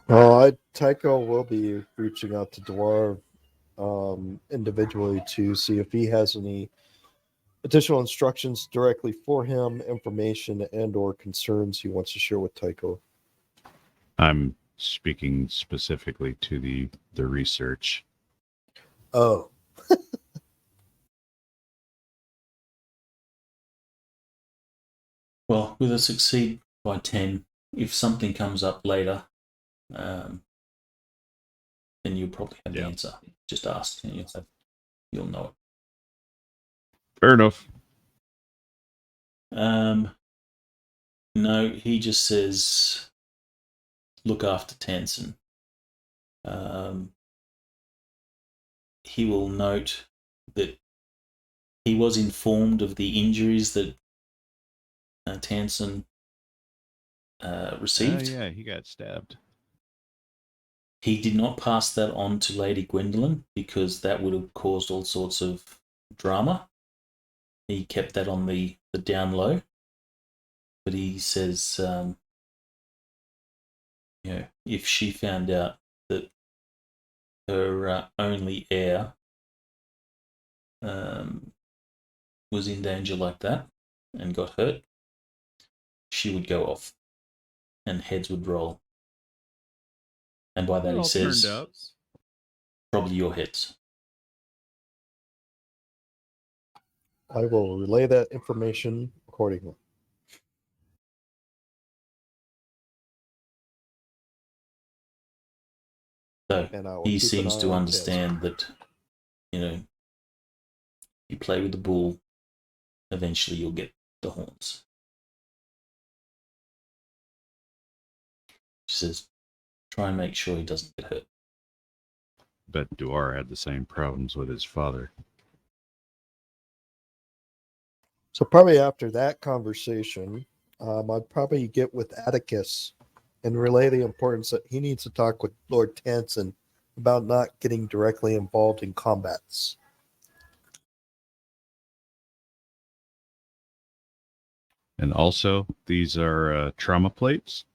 Tycho will be reaching out to Dwarf individually to see if he has any additional instructions directly for him, information and or concerns he wants to share with Tycho. I'm speaking specifically to the research. Oh. Well, with a succeed by 10, if something comes up later, then you'll probably have the answer. Just ask and you'll know it. Fair enough. No, he just says, look after Tansen. He will note that he was informed of the injuries that Tansen received. Yeah, he got stabbed. He did not pass that on to Lady Gwendolyn because that would have caused all sorts of drama. He kept that on the down low. But he says, if she found out that her only heir was in danger like that and got hurt, she would go off and heads would roll. And by that he says, probably your heads. I will relay that information accordingly. So he keep seems an eye to on understand that, you play with the bull, eventually you'll get the horns. She says, try and make sure he doesn't get hurt. bet Duar had the same problems with his father. So probably after that conversation, I'd probably get with Atticus and relay the importance that he needs to talk with Lord Tanson about not getting directly involved in combats. And also, these are trauma plates.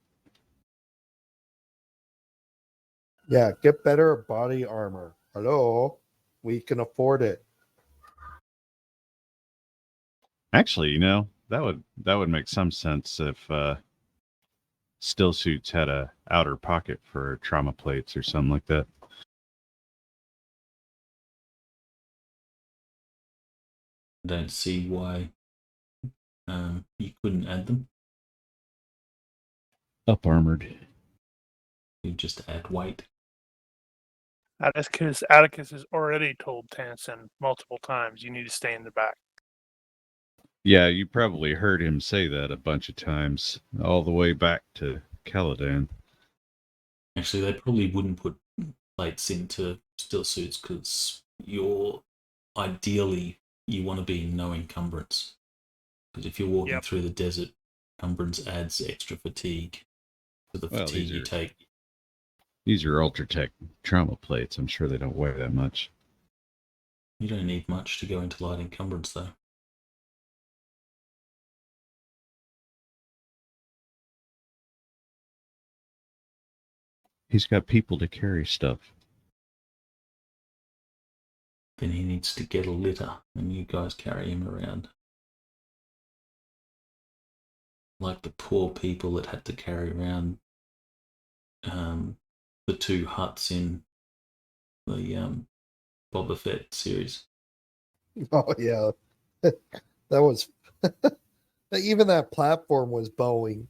Yeah, get better body armor. Hello, we can afford it. Actually, that would make some sense if still suits had a outer pocket for trauma plates or something like that. Don't see why you couldn't add them. Up armored. You just add weight. That's because Atticus has already told Tanson multiple times, you need to stay in the back. Yeah, you probably heard him say that a bunch of times, all the way back to Caladan. Actually, they probably wouldn't put plates into still suits because ideally you want to be in no encumbrance. Because if you're walking through the desert, encumbrance adds extra fatigue for the fatigue you take. These are Ultratech trauma plates. I'm sure they don't weigh that much. You don't need much to go into light encumbrance, though. He's got people to carry stuff. Then he needs to get a litter, and you guys carry him around. Like the poor people that had to carry around the 2 huts in the Boba Fett series. Oh yeah, that was even that platform was bowing.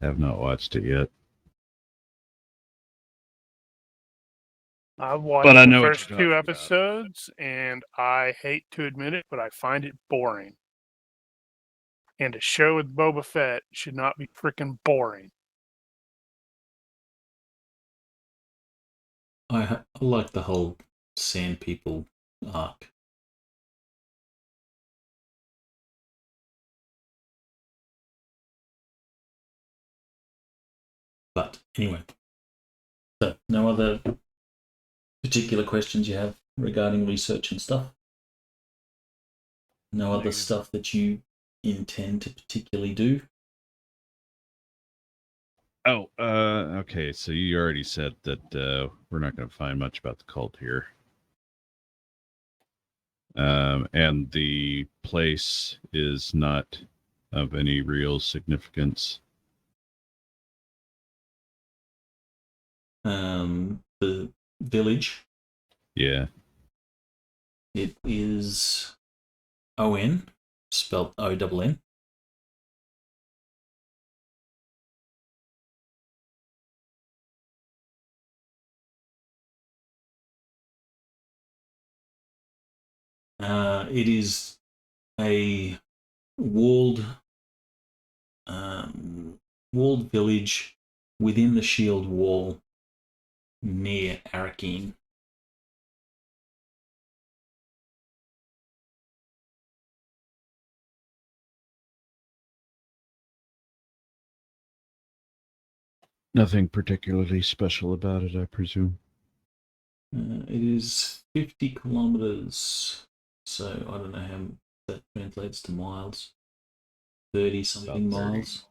Have not watched it yet. I've watched But I the know what first you're 2 talking about. episodes, and I hate to admit it, but I find it boring. And a show with Boba Fett should not be freaking boring. I like the whole Sand People arc. But anyway, so no other particular questions you have regarding research and stuff? No other stuff that you intend to particularly do? Oh, okay. So you already said that we're not going to find much about the cult here. And the place is not of any real significance. The village. Yeah. It is ON, spelled ONN. It is a walled village within the shield wall near Arrakis. Nothing particularly special about it, I presume. It is 50 kilometers, so I don't know how that translates to miles. 30 something miles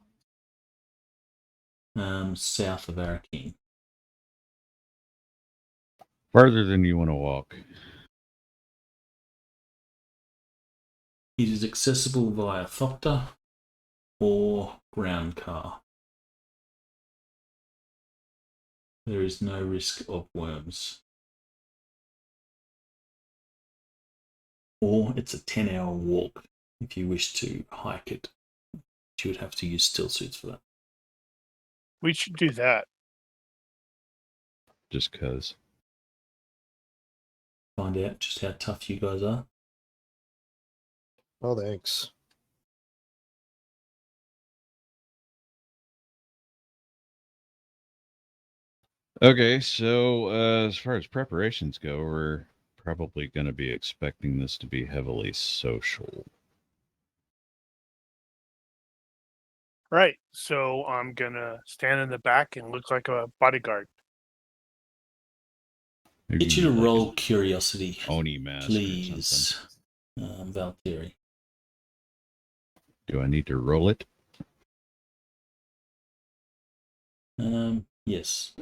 south of Arrakis. Farther than you want to walk. It is accessible via Thopter or ground car. There is no risk of worms. Or it's a 10-hour walk if you wish to hike it. You would have to use still suits for that. We should do that. Just because. Find out just how tough you guys are. Oh, thanks. Okay, so as far as preparations go, we're probably going to be expecting this to be heavily social. Right. So I'm gonna stand in the back and look like a bodyguard. Maybe Get you to like roll an curiosity, Oni mask or please, something. Valkyrie. Do I need to roll it? Yes.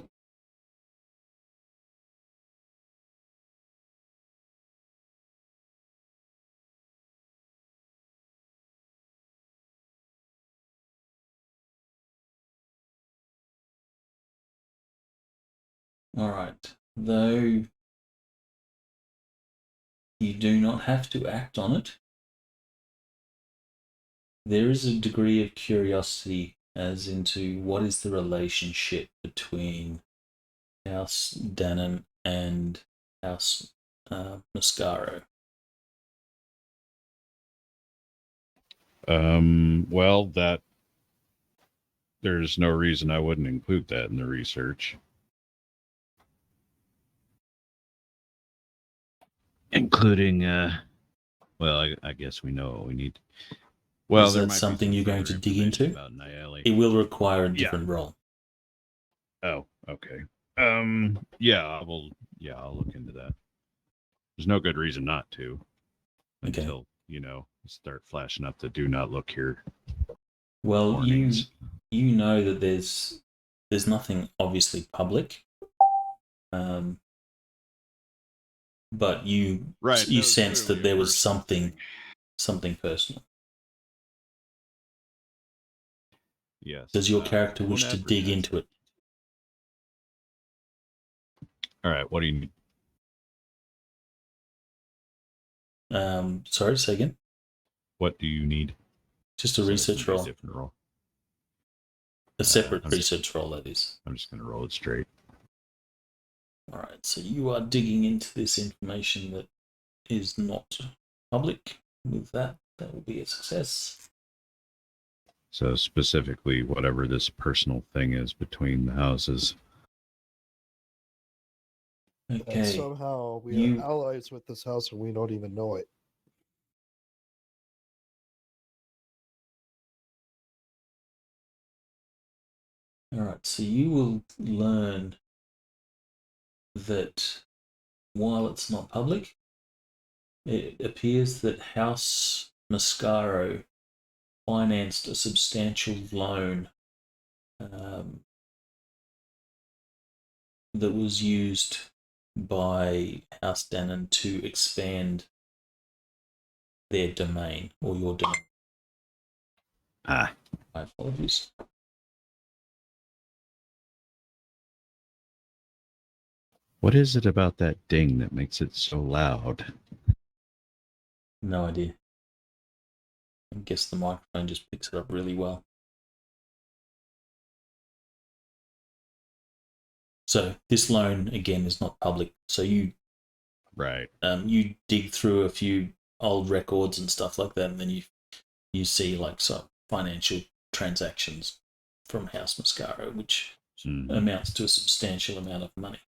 All right. Though you do not have to act on it, there is a degree of curiosity as into what is the relationship between House Danann and House Mascaro. Well, that there's no reason I wouldn't include that in the research. Including, well, I guess we know what we need. Well, Is there that might something be you're some going further to dig information into? about Nayeli. It will require a Yeah. different role. Oh, okay. Yeah, I'll look into that. There's no good reason not to Okay. until, start flashing up the do not look here Well, warnings. you know that there's nothing obviously public, but you Right, you that was sense clearly that a there was personal thing. something personal. Yes. Does your character won't wish to dig advertise into it? All right, what do you need? Sorry, say again. What do you need? Just a So it's research gonna be roll. a different roll. A separate I'm research roll, that is. I'm just gonna roll it straight. All right, so you are digging into this information that is not public. With that will be a success. So specifically, whatever this personal thing is between the houses. And Okay. somehow we are allies with this house and we don't even know it. All right, so you will learn that while it's not public, it appears that House Mascaro financed a substantial loan that was used by House Danann to expand their domain or your domain. Ah, My apologies. what is it about that ding that makes it so loud? No idea. I guess the microphone just picks it up really well. So this loan again is not public. So you Right. you dig through a few old records and stuff like that, and then you see like some financial transactions from House Mascaro, which amounts to a substantial amount of money.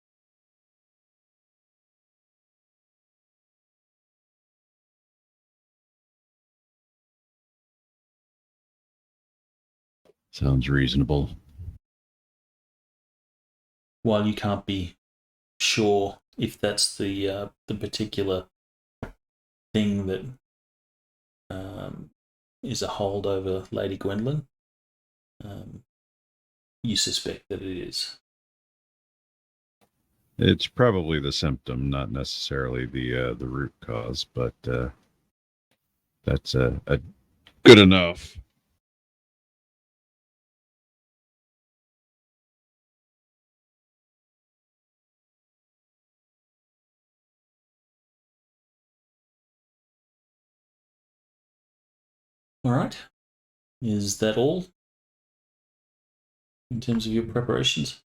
Sounds reasonable. While you can't be sure if that's the particular thing that is a hold over Lady Gwendolyn, you suspect that it is. It's probably the symptom, not necessarily the root cause, but that's a good enough. All right. Is that all in terms of your preparations?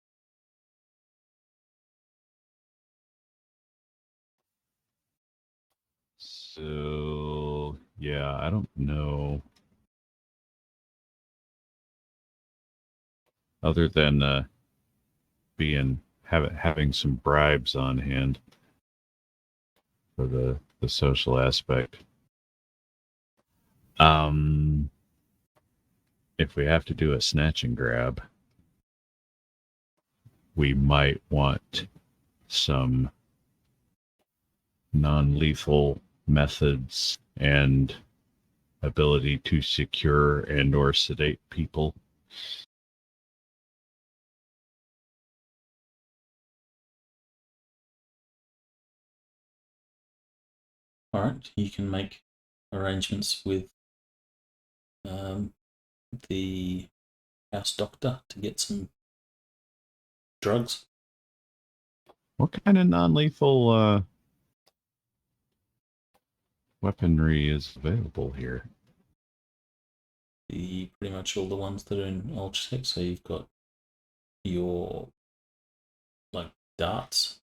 So, yeah, I don't know. Other than being having some bribes on hand for the social aspect. If we have to do a snatch and grab, we might want some non-lethal methods and ability to secure and or sedate people. All right, you can make arrangements with the house doctor to get some drugs. What kind of non-lethal weaponry is available here? Pretty much all the ones that are in Ultratech. So you've got your darts.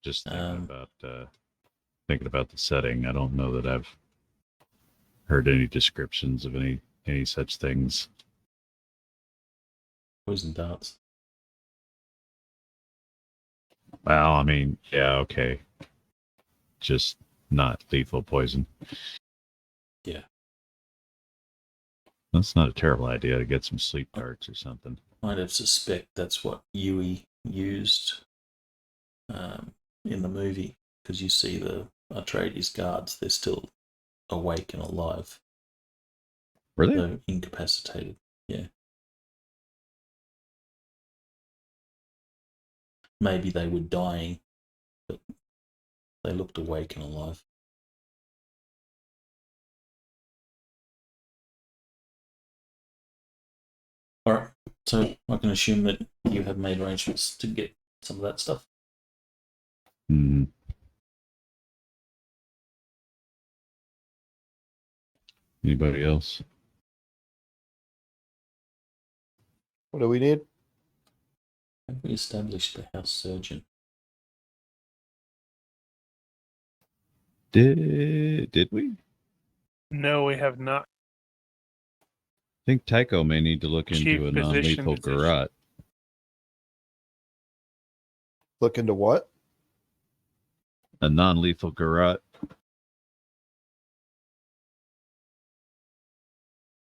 Just thinking about the setting. I don't know that I've heard any descriptions of any such things. Poison darts. Well, I mean, yeah, okay. Just not lethal poison. Yeah. That's not a terrible idea to get some sleep darts or something. I'd have suspect that's what Yui used in the movie, because you see the Atreides guards, they're still awake and alive. Were they? They're incapacitated, yeah. Maybe they were dying, but they looked awake and alive. Alright, so I can assume that you have made arrangements to get some of that stuff. Hmm. Anybody else? What do we need? Have we established the house surgeon? Did we? No, we have not. I think Tycho may need to look Chief into a physician non-lethal physician. garrote. Look into what? A non-lethal garrote.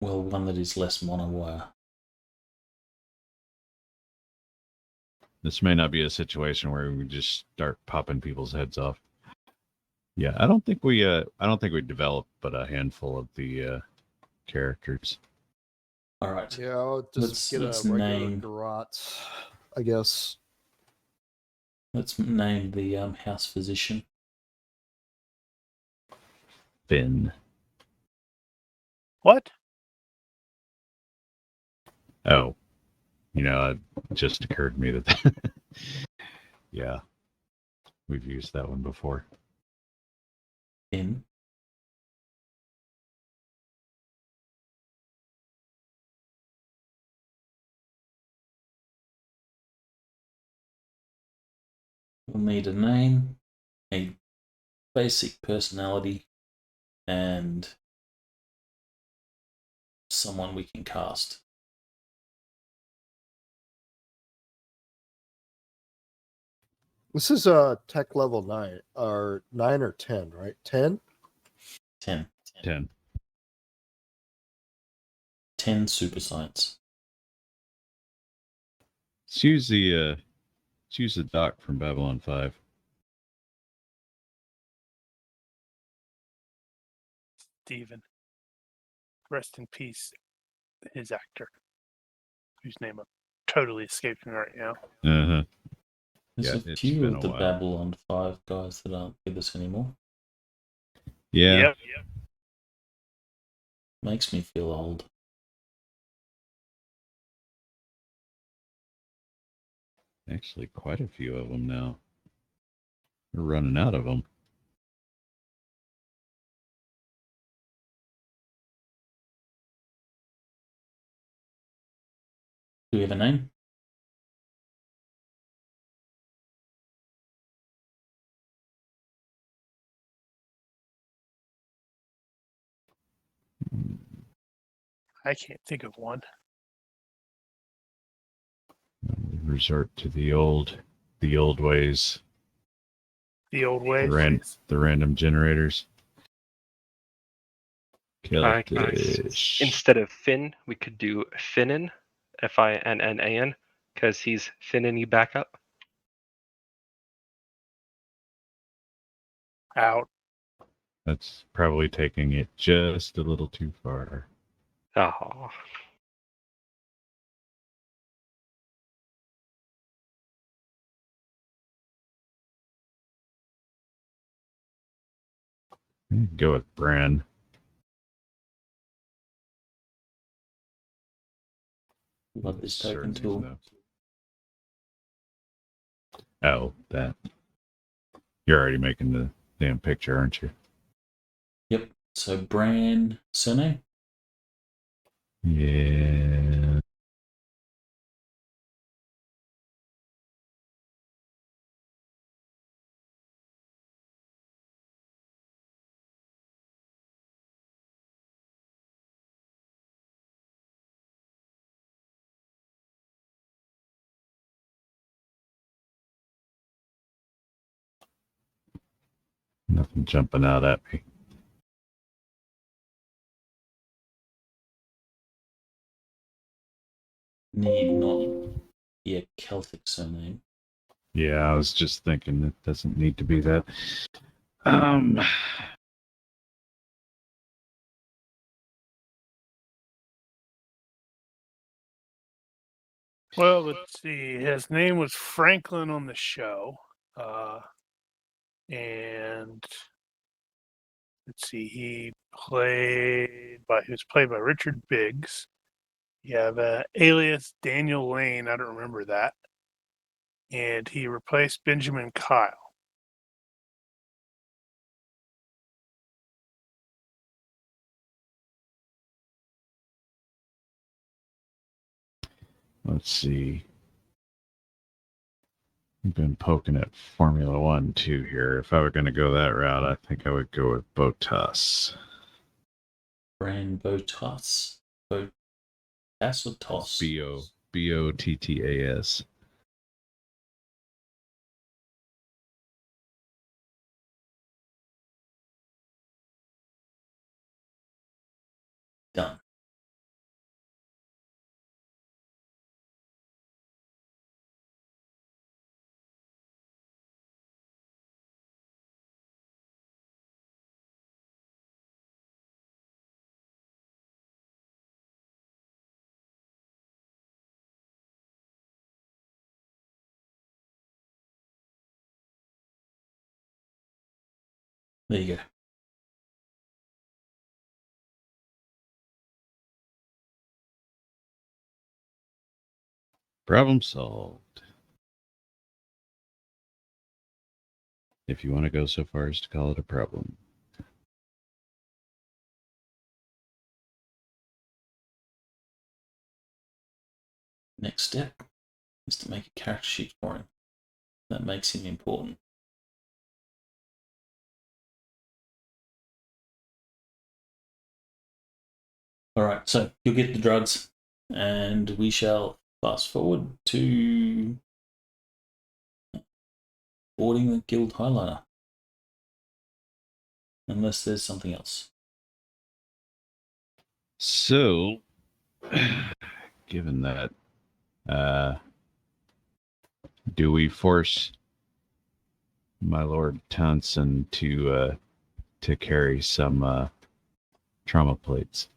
Well, one that is less monowire. This may not be a situation where we just start popping people's heads off. Yeah, I don't think we developed but a handful of the characters. All right. Yeah, I'll just get let's a regular name. garrote, I guess. Let's name the house physician. Finn. What? Oh, it just occurred to me that yeah, we've used that one before. Finn. We'll need a name, a basic personality, and someone we can cast. This is tech level 9 or 9 or 10, right? 10? 10. 10. 10 super science. Let's use the doc from Babylon 5. Steven. Rest in peace, his actor, whose name totally escaped me right now. Uh-huh. There's Yeah, a it's few been of a the while. Babylon 5 guys that aren't with us anymore. Yeah. Yep. Makes me feel old. Actually, quite a few of them now. We're running out of them. Do we have a name? I can't think of one. resort to the old ways. The old way. The random generators. Kill I this. Instead of Finn, we could do Finnan, Finnan, because he's Finnan backup. Out. That's probably taking it just a little too far. Oh, Go with Bran. Love this token Certain, tool. Oh, that. You're already making the damn picture, aren't you? Yep. So Bran surname. Yeah. Nothing jumping out at me. Need not be a Celtic surname. Yeah, I was just thinking it doesn't need to be that. Well, let's see. His name was Franklin on the show. And let's see, he was played by Richard Biggs. You have alias Daniel Lane, I don't remember that. And he replaced Benjamin Kyle. Let's see. I've been poking at Formula One too here. If I were going to go that route, I think I would go with Bottas. Bran Bottas. Bottas or Toss? Bottas. Done. There you go. Problem solved. If you want to go so far as to call it a problem. Next step is to make a character sheet for him. That makes him important. All right, so you'll get the drugs, and we shall fast forward to boarding the guild highliner. Unless there's something else. So, given that, do we force my Lord Townsend to carry some trauma plates?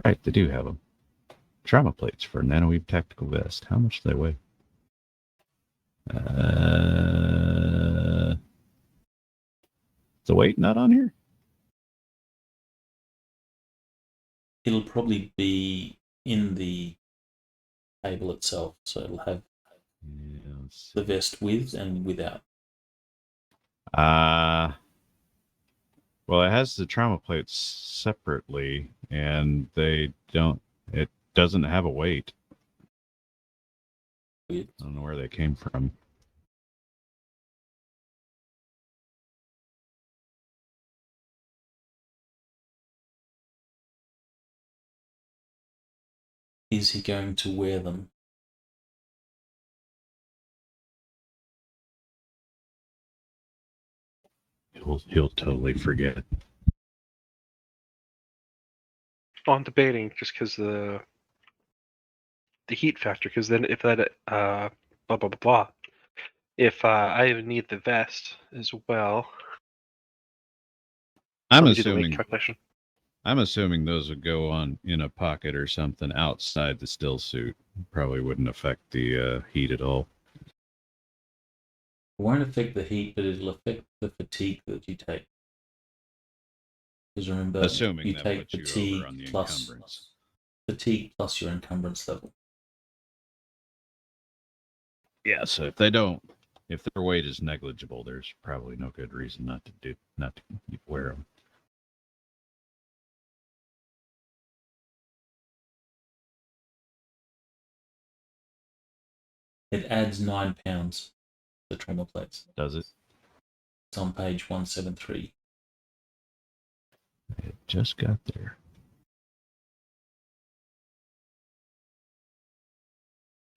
Right, they do have them. Trauma plates for nanoweave tactical vest. How much do they weigh? The weight not on here? It'll probably be in the table itself, so it'll have the vest with and without. Well, it has the trauma plates separately, and it doesn't have a weight. Weird. I don't know where they came from. is he going to wear them? He'll totally forget. Well, I'm debating just because the heat factor. Because then if that blah blah blah blah, if I need the vest as well. I'm Let me do the weight assuming calculation. those would go on in a pocket or something outside the still suit. Probably wouldn't affect the heat at all. It won't affect the heat, but it'll affect the fatigue that you take. Because remember, Assuming you that take puts you fatigue over on the plus encumbrance. fatigue plus your encumbrance level. Yeah, so if their weight is negligible, there's probably no good reason not to wear them. It adds 9 pounds, the trauma plates. Does it? It's on page 173. It just got there.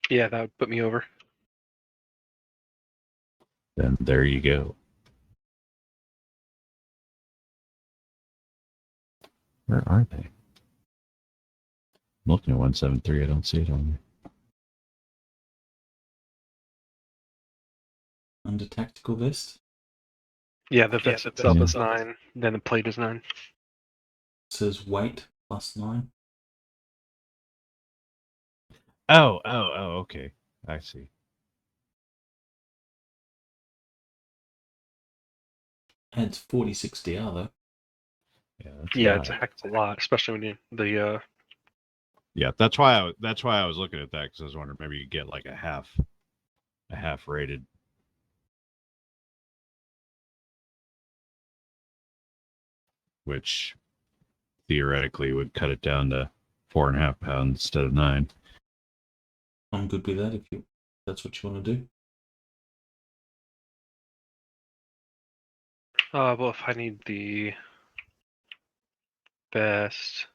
Yeah, that would put me over. Then there you go. Where are they? I'm looking at 173. I don't see it on there. Under tactical vest, Yeah, the vest itself is 9. Then the plate is 9. it says weight plus 9. Oh, okay. I see. Adds 46 DR though. Yeah, that's Yeah, it's a high. heck of a lot, especially when you Yeah, that's why I was looking at that, because I was wondering maybe you get like a half rated. Which theoretically would cut it down to 4.5 pounds instead of 9. I'm good with that if that's what you want to do. well, if I need the vest,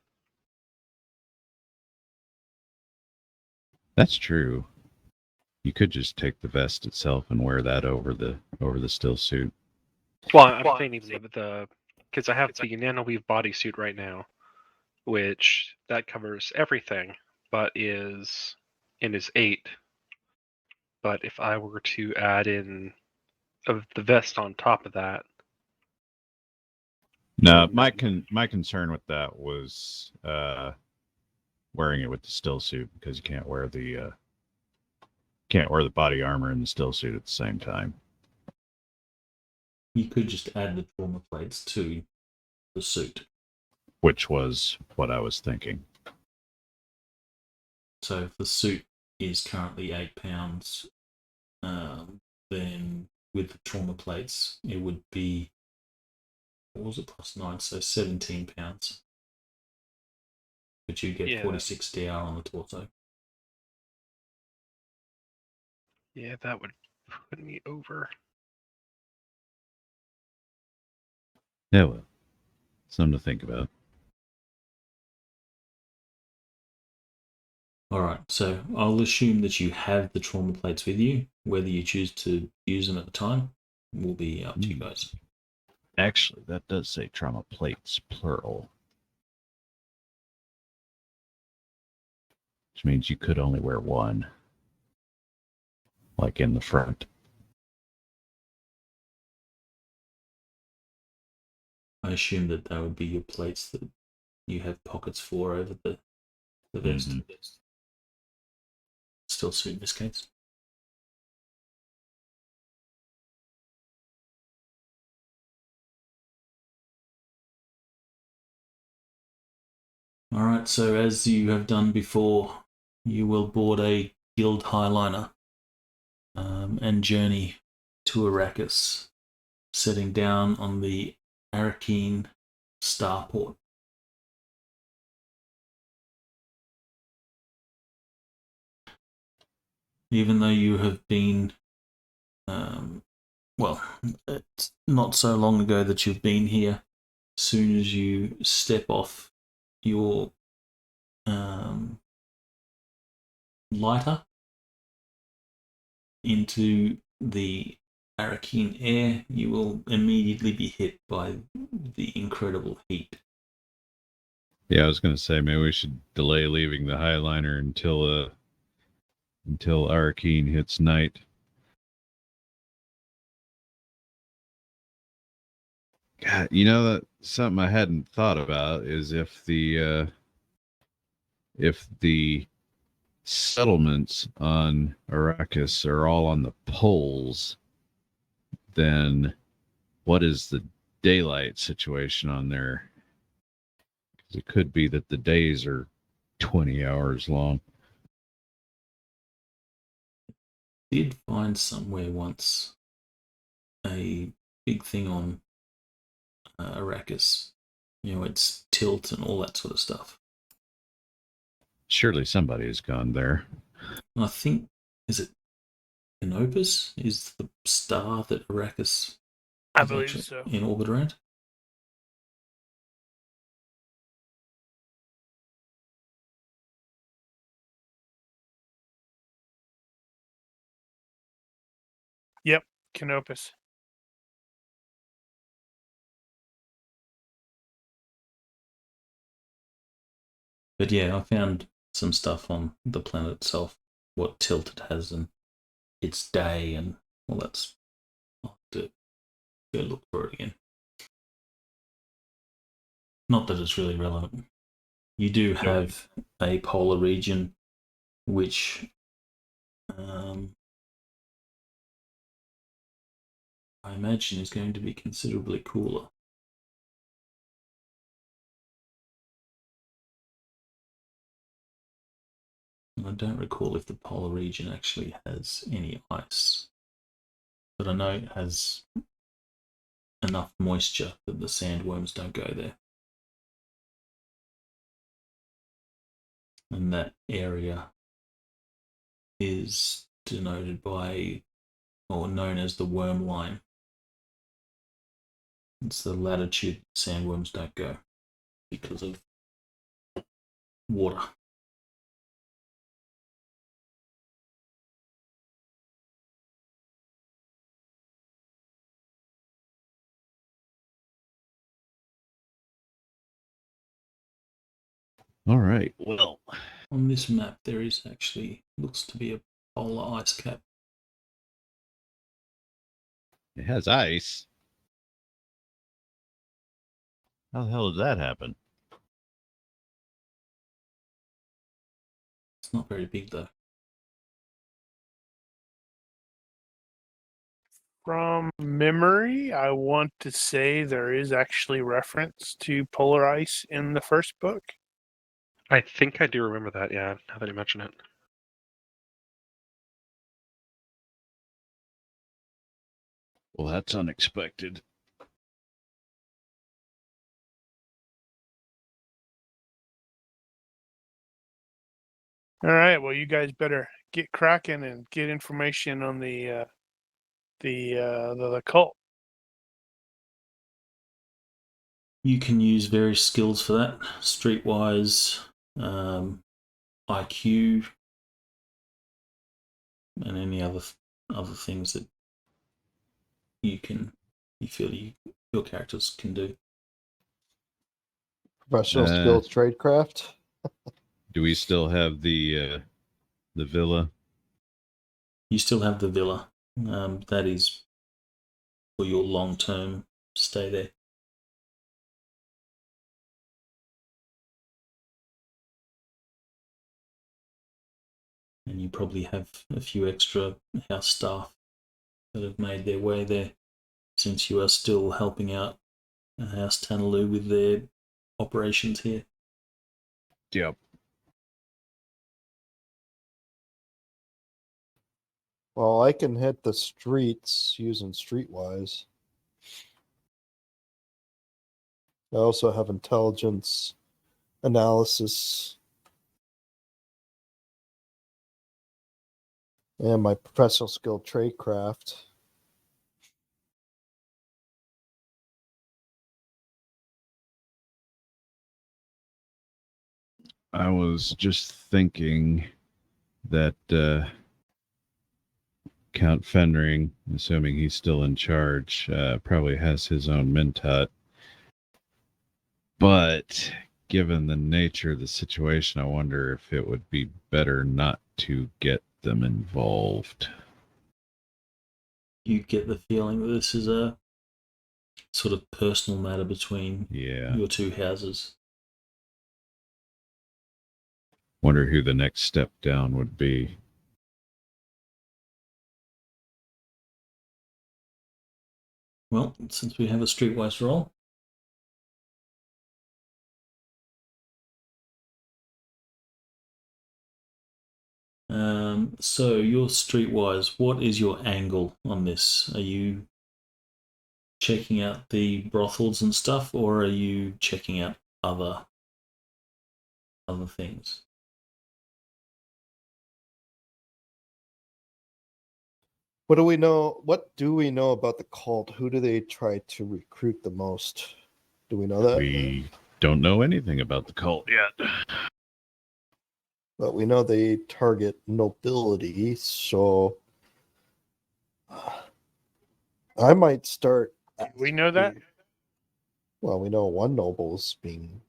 That's true. You could just take the vest itself and wear that over the still suit. well, I'm saying even the because I have the nanoweave bodysuit right now, which that covers everything, but is 8. But if I were to add in of the vest on top of that, No, my concern with that was wearing it with the still suit, because you can't wear the body armor and the still suit at the same time. You could just add the trauma plates to the suit. Which was what I was thinking. So if the suit is currently 8 pounds, then with the trauma plates, it would be, what was it, plus 9, so 17 pounds. But you get 46 DR on the torso. yeah, that would put me over. Yeah, well, something to think about. Alright, so I'll assume that you have the trauma plates with you. Whether you choose to use them at the time will be up to you guys. Actually, that does say trauma plates, plural. Which means you could only wear one. Like in the front. I assume that would be your plates that you have pockets for over the vest. Mm-hmm. Still suit in this case. Alright, so as you have done before, you will board a guild highliner and journey to Arrakis, setting down on the Arrakeen starport. Even though you have been, well, it's not so long ago that you've been here, as soon as you step off your lighter into the Arakian air, you will immediately be hit by the incredible heat. Yeah, I was going to say maybe we should delay leaving the Highliner until Arrakeen hits night. God, that something I hadn't thought about is if the settlements on Arrakis are all on the poles, then what is the daylight situation on there? Because it could be that the days are 20 hours long. Did find somewhere once a big thing on Arrakis. It's tilt and all that sort of stuff. Surely somebody has gone there. And I think, is it Canopus? Is the star that Arrakis I is believe actually so. in orbit around? Yep, Canopus. But yeah, I found some stuff on the planet itself, what tilt it has and its day and all that. I'll have to go look for it again. Not that it's really relevant. You do have a polar region which I imagine is going to be considerably cooler. And I don't recall if the polar region actually has any ice, but I know it has enough moisture that the sandworms don't go there. And that area is denoted by, or known as, the worm line. It's the latitude sandworms don't go because of water. All right. Well, On this map, there is actually, looks to be a polar ice cap. it has ice. How the hell did that happen? It's not very big though. From memory, I want to say there is actually reference to polar ice in the first book. I think I do remember that, yeah, now that you mention it. Well, that's unexpected. All right, well, you guys better get cracking and get information on the cult. You can use various skills for that, streetwise, IQ, and any other things that you feel your characters can do. Professional skills, tradecraft. Do we still have the villa? You still have the villa. That is for your long-term stay there. And you probably have a few extra house staff that have made their way there, since you are still helping out House Danann with their operations here. Yep. Well, I can hit the streets using streetwise. I also have intelligence analysis. And my professional skill tradecraft. I was just thinking that Count Fenring, assuming he's still in charge, probably has his own mentat. But given the nature of the situation, I wonder if it would be better not to get them involved. You get the feeling that this is a sort of personal matter between your two houses. Wonder who the next step down would be. Well, since we have a streetwise roll, so your streetwise, what is your angle on this? Are you checking out the brothels and stuff, or are you checking out other things? What do we know? What do we know about the cult? Who do they try to recruit the most? Do we know that? We don't know anything about the cult yet. But we know they target nobility, so I might start. We know that? Well, we know one noble is being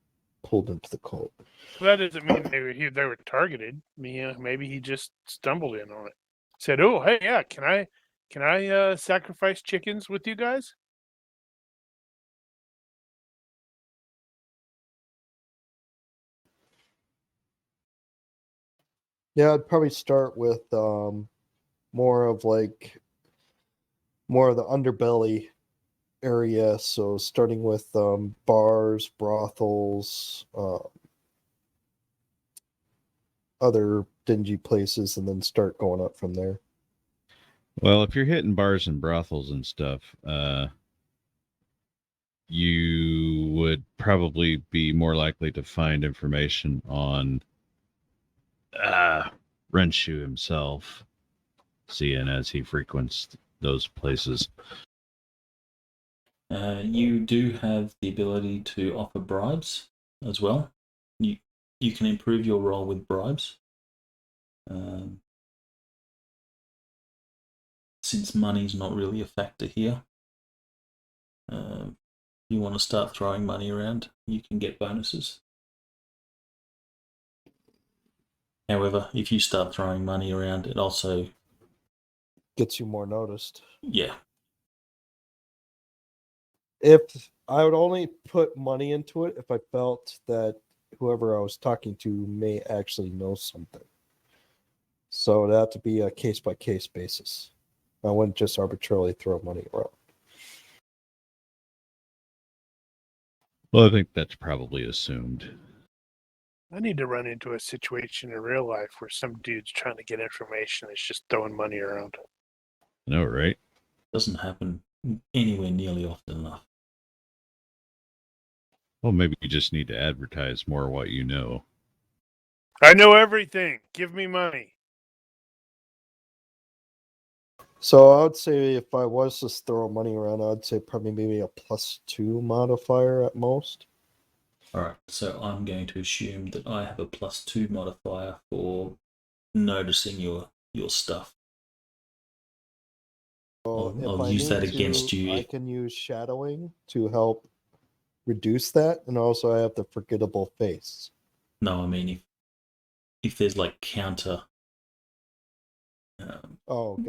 pulled into the cult. Well, that doesn't mean they were targeted. Maybe he just stumbled in on it. Said, "Oh, hey, yeah, can I sacrifice chickens with you guys?" Yeah, I'd probably start with more of the underbelly area. So starting with bars, brothels, other dingy places, and then start going up from there. Well, if you're hitting bars and brothels and stuff, you would probably be more likely to find information on Renshu himself, seeing as he frequents those places. You do have the ability to offer bribes as well. You can improve your role with bribes. Since money's not really a factor here, you want to start throwing money around, you can get bonuses. However, if you start throwing money around, it also gets you more noticed. Yeah. If I would only put money into it if I felt that whoever I was talking to may actually know something. So it'd have to be a case-by-case basis. I wouldn't just arbitrarily throw money around. Well, I think that's probably assumed. I need to run into a situation in real life where some dude's trying to get information that's just throwing money around. No, right? Doesn't happen anywhere nearly often enough. Well, maybe you just need to advertise more what you know. I know everything. Give me money. So I would say if I was to throw money around, I'd say probably maybe a +2 modifier at most. Alright, so I'm going to assume that I have a +2 modifier for noticing your stuff. So I'll use that against you. I can use shadowing to help reduce that, and also I have the forgettable face. No, I mean if there's like counter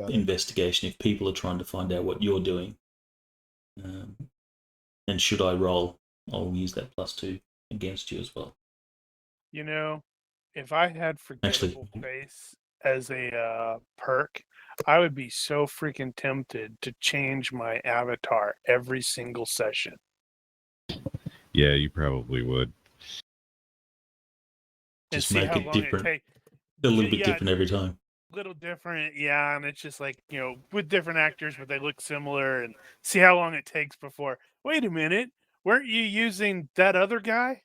investigation, if people are trying to find out what you're doing, and should I roll, I'll use that +2 against you as well. You know, if I had forgettable face as a perk, I would be so freaking tempted to change my avatar every single session. Yeah, you probably would. Just make it different. A little bit different every time. Little different, yeah, and it's just like, with different actors, but they look similar, and see how long it takes before. Wait a minute, weren't you using that other guy?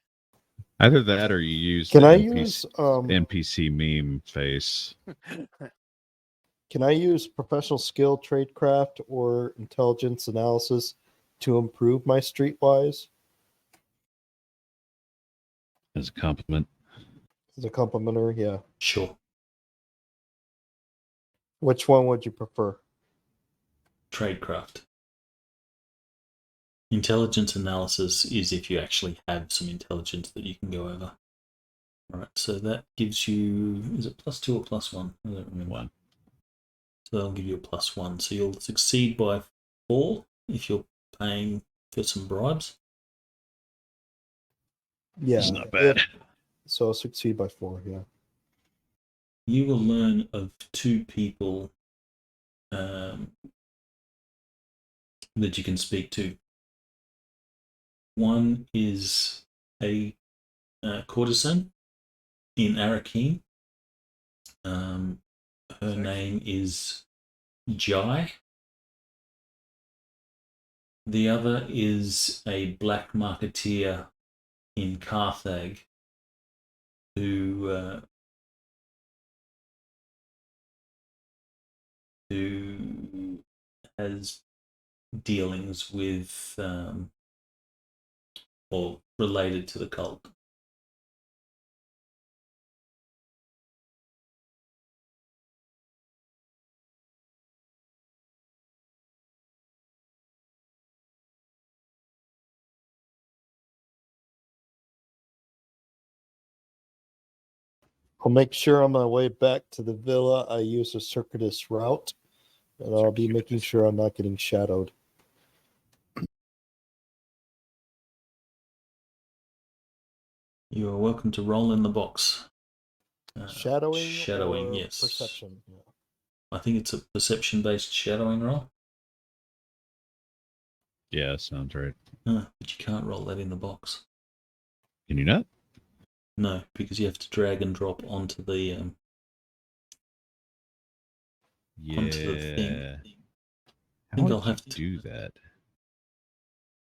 Either that or you use NPC meme face. Can I use professional skill, tradecraft, or intelligence analysis to improve my streetwise? As a compliment. As a complimenter, yeah. Sure. Which one would you prefer? Tradecraft. Intelligence analysis is if you actually have some intelligence that you can go over. All right, so that gives you, is it +2 or +1? I don't remember. 1. So that'll give you a +1. So you'll succeed by 4 if you're paying for some bribes. Yeah. It's not bad. So I'll succeed by 4, yeah. You will learn of 2 people that you can speak to. One is a courtesan in Arrakis. Her name is Jai. The other is a black marketeer in Carthage who has dealings with or related to the cult. I'll make sure on my way back to the villa I use a circuitous route, and I'll be making sure I'm not getting shadowed. You are welcome to roll in the box. Shadowing or yes. perception? Yeah. I think it's a perception-based shadowing roll. Yeah, sounds right. But you can't roll that in the box. Can you not? No, because you have to drag and drop onto the onto the thing. I think I'll have to do that.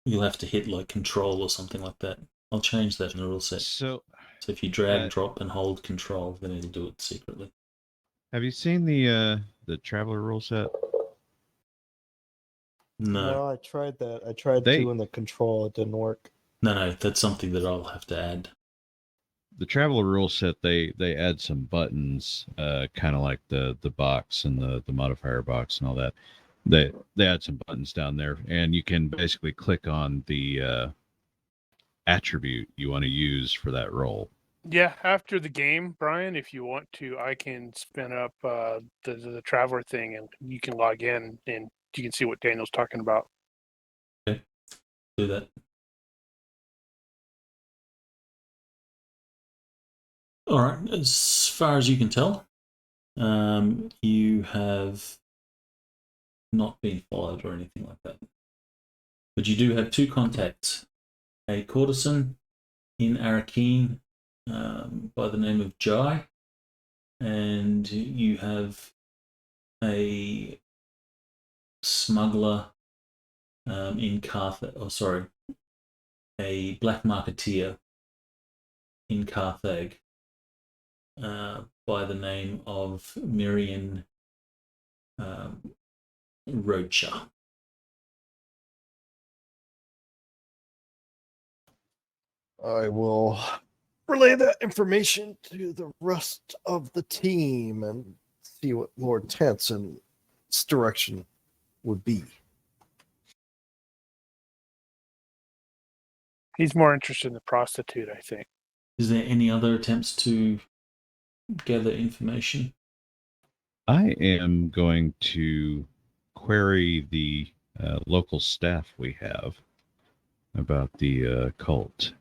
You'll have to hit like control or something like that. I'll change that in the rule set. So if you drag, drop, and hold control, then it'll do it secretly. have you seen the traveler rule set? No, I tried that. I tried to in the control. It didn't work. No, that's something that I'll have to add. The traveler rule set, they add some buttons, kind of like the box and the modifier box and all that. They add some buttons down there, and you can basically click on the attribute you want to use for that role. Yeah, after the game, Brian, if you want to, I can spin up the traveler thing, and you can log in and you can see what Daniel's talking about. Okay, do that. All right, as far as you can tell, you have not been followed or anything like that. But you do have 2 contacts. A courtesan in Arrakis by the name of Jai, and you have a smuggler in Carthage, a black marketeer in Carthage by the name of Miriam Rocha. I will relay that information to the rest of the team and see what Lord Tanson's direction would be. He's more interested in the prostitute, I think. Is there any other attempts to gather information? I am going to query the local staff we have about the cult.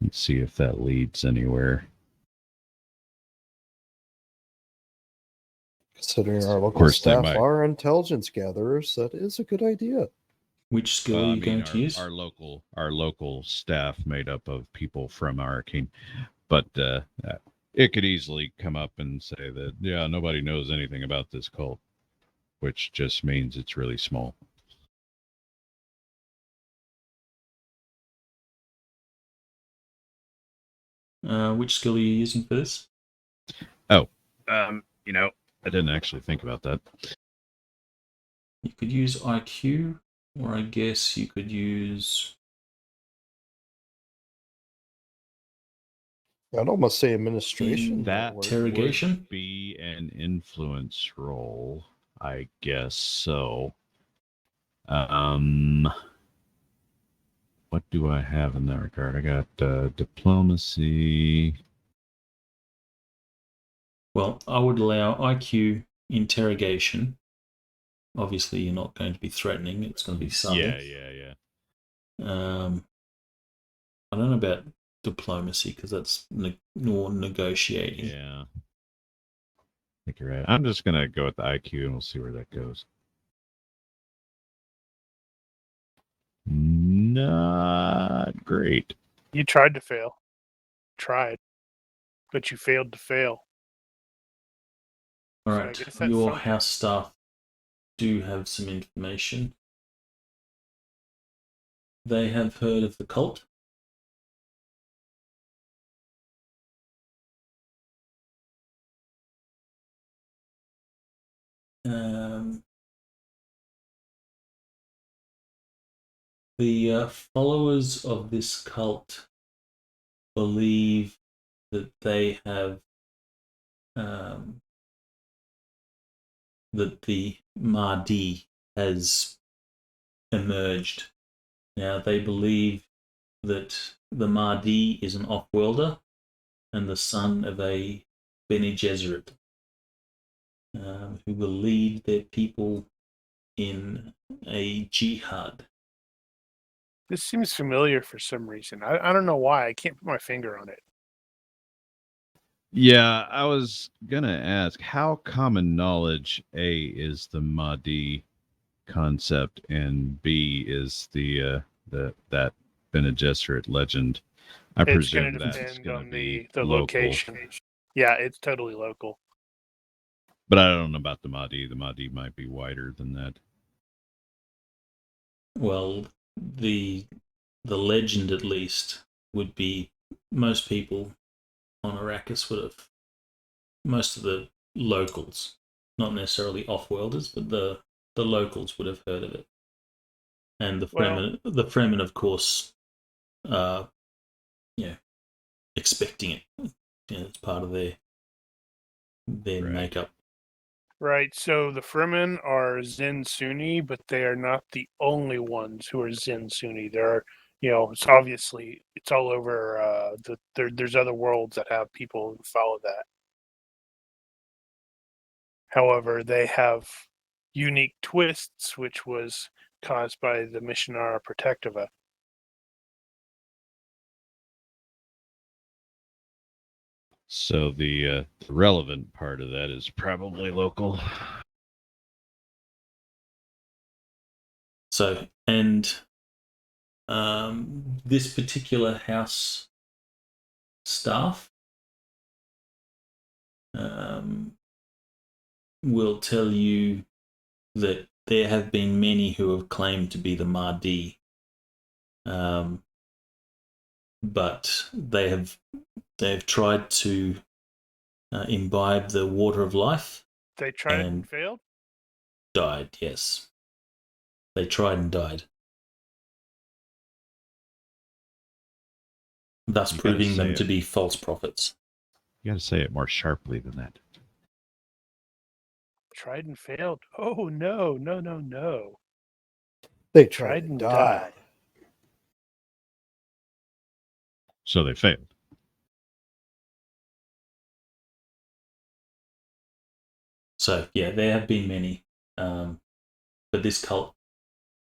Let's see if that leads anywhere. Considering our local staff are intelligence gatherers, that is a good idea. Which skill are you going to use? Our local staff made up of people from Arrakis, but it could easily come up and say that nobody knows anything about this cult, which just means it's really small. Which skill are you using for this? Oh, I didn't actually think about that. You could use IQ, or I guess you could use... I'd almost say administration. That work. Interrogation? would be an influence roll, I guess so. What do I have in that regard? I got diplomacy. Well, I would allow IQ interrogation. Obviously, you're not going to be threatening. It's going to be subtle. Yeah. I don't know about diplomacy because that's more negotiating. Yeah. I think you're right. I'm just going to go with the IQ and we'll see where that goes. Not great. You tried to fail. Tried. But you failed to fail. All So I right, guess that's your something. house staff do have some information. They have heard of the cult. The followers of this cult believe that they have that the Mahdi has emerged. Now they believe that the Mahdi is an off-worlder and the son of a Bene Gesserit, who will lead their people in a jihad. This seems familiar for some reason. I don't know why. I can't put my finger on it. Yeah, I was going to ask how common knowledge A is the Mahdi concept and B is the that Bene Gesserit legend. I It's presume going to that's depend going to on be the local. location. Yeah, it's totally local. But I don't know about the Mahdi. The Mahdi might be wider than that. Well, the legend at least would be most people on Arrakis would have, most of the locals, not necessarily off-worlders, but the locals would have heard of it. And the Fremen, of course, expecting it. It's part of their Right. makeup. Right. So the Fremen are Zen Sunni, but they are not the only ones who are Zen Sunni. There are, it's obviously it's all over. There's other worlds that have people who follow that. However, they have unique twists, which was caused by the Missionara Protectiva. So the relevant part of that is probably local. So, and this particular house staff will tell you that there have been many who have claimed to be the Mahdi, but they've tried to imbibe the water of life. They tried and failed? Died, yes. They tried and died. Thus proving them to be false prophets. You got to say it more sharply than that. Tried and failed. Oh, no. They tried and died. So they failed. So, yeah, there have been many. But this cult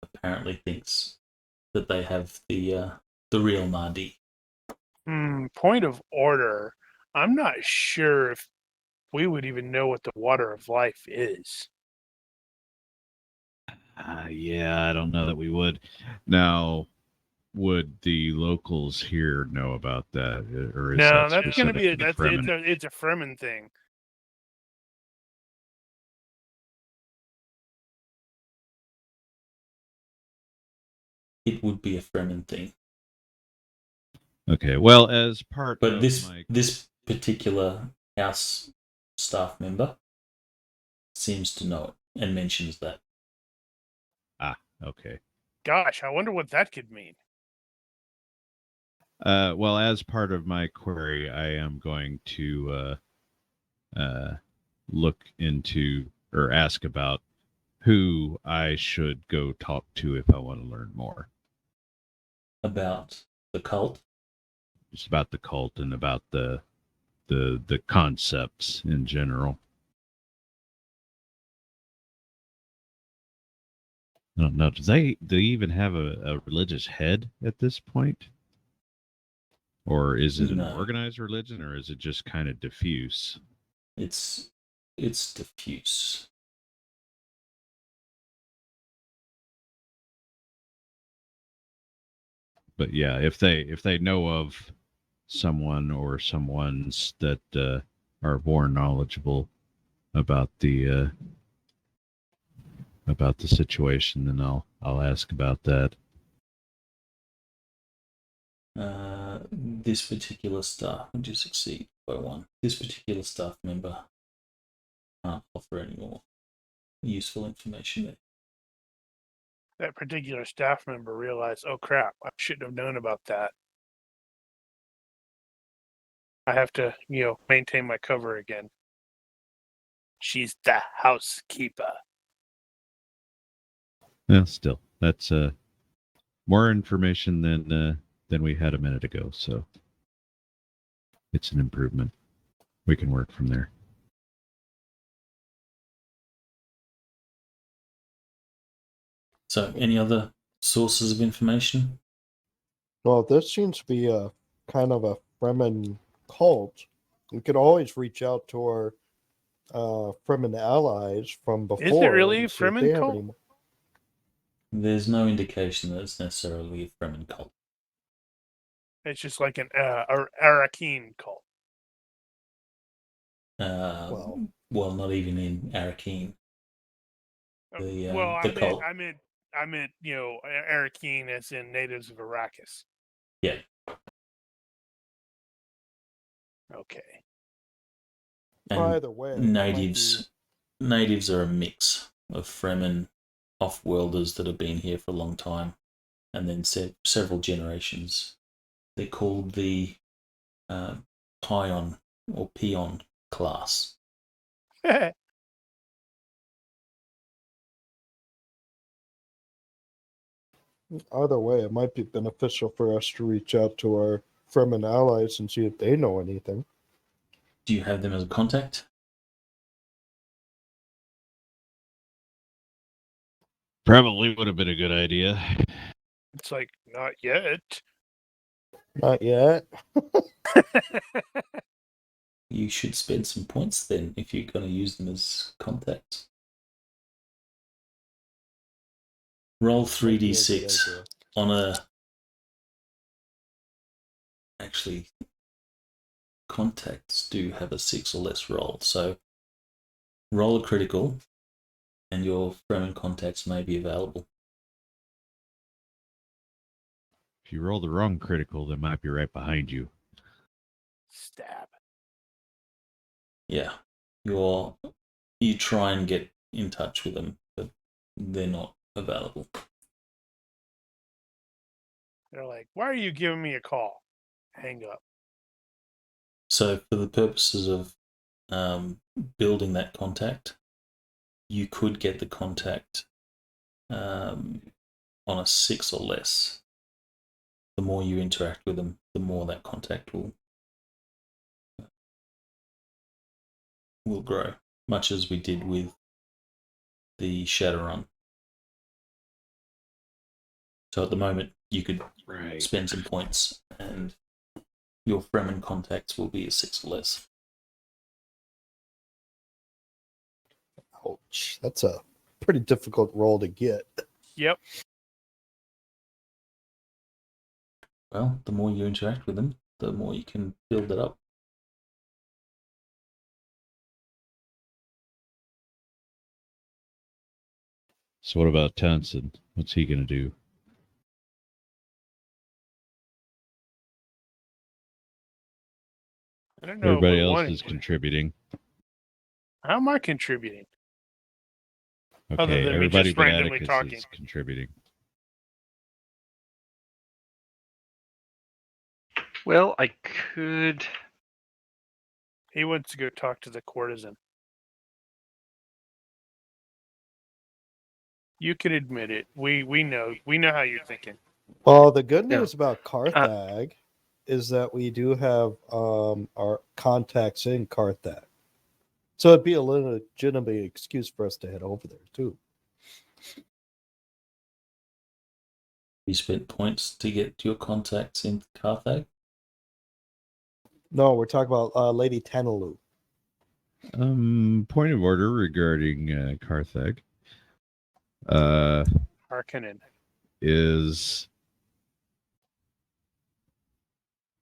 apparently thinks that they have the real Mahdi. Point of order. I'm not sure if we would even know what the water of life is. Yeah, I don't know that we would. Now, would the locals here know about that, or is no? That that's going to be Fremen? It's a Fremen thing. It would be a Fremen thing. Okay, well, as part but of this particular house staff member seems to know it and mentions that. Ah, okay. Gosh, I wonder what that could mean. Well, as part of my query, I am going to look into or ask about who I should go talk to if I want to learn more. About the cult. It's about the cult and about the concepts in general. I don't know. Do they even have a religious head at this point? Or is it an No. organized religion, or is it just kind of diffuse? It's diffuse. But yeah, if they know of someone or someones that are more knowledgeable about the situation, then I'll ask about that. This particular staff, would you succeed by one? This particular staff member can't offer any more useful information there. That particular staff member realized, oh crap, I shouldn't have known about that. I have to, maintain my cover again. She's the housekeeper. Well, still, that's more information than we had a minute ago, so it's an improvement. We can work from there. So, any other sources of information? Well, this seems to be a kind of a Fremen cult. We could always reach out to our Fremen allies from before. Is it really a and see if Fremen they have cult? any more. There's no indication that it's necessarily a Fremen cult. It's just like an Arrakis cult. Well, not even in Arrakis. The cult. I meant, Arrakis as in natives of Arrakis. Yeah. Okay. And Either way, it might natives are a mix of Fremen off-worlders that have been here for a long time, and then several generations. They're called the Pion or Peon class. Either way, it might be beneficial for us to reach out to our Fremen allies and see if they know anything. Do you have them as a contact? Probably would have been a good idea. It's like, not yet. Not yet. You should spend some points then if you're going to use them as contacts. Roll 3d6 on a... Actually, contacts do have a 6 or less roll, so roll a critical and your Fremen contacts may be available. If you roll the wrong critical, they might be right behind you. Stab. Yeah, you try and get in touch with them, but they're not available. They're like, why are you giving me a call? Hang up. So for the purposes of building that contact, you could get the contact on a 6 or less. The more you interact with them, the more that contact will grow, much as we did with the Shadowrun. So at the moment, you could spend some points, and your Fremen contacts will be a 6 or less. Ouch. That's a pretty difficult roll to get. Yep. Well, the more you interact with them, the more you can build it up. So what about Townsend? What's he going to do? I don't know. Everybody else is contributing. How am I contributing? Other Okay, than me everybody just but randomly Atticus talking. is contributing. Well, I could. He wants to go talk to the courtesan. You can admit it. We know how you're thinking. Well, the good Yeah. news about Carthag is that we do have our contacts in Carthag. So it'd be a legitimate excuse for us to head over there, too. You spent points to get your contacts in Carthag? No, we're talking about Lady Tanalu. Point of order regarding Carthag. Harkonnen. Is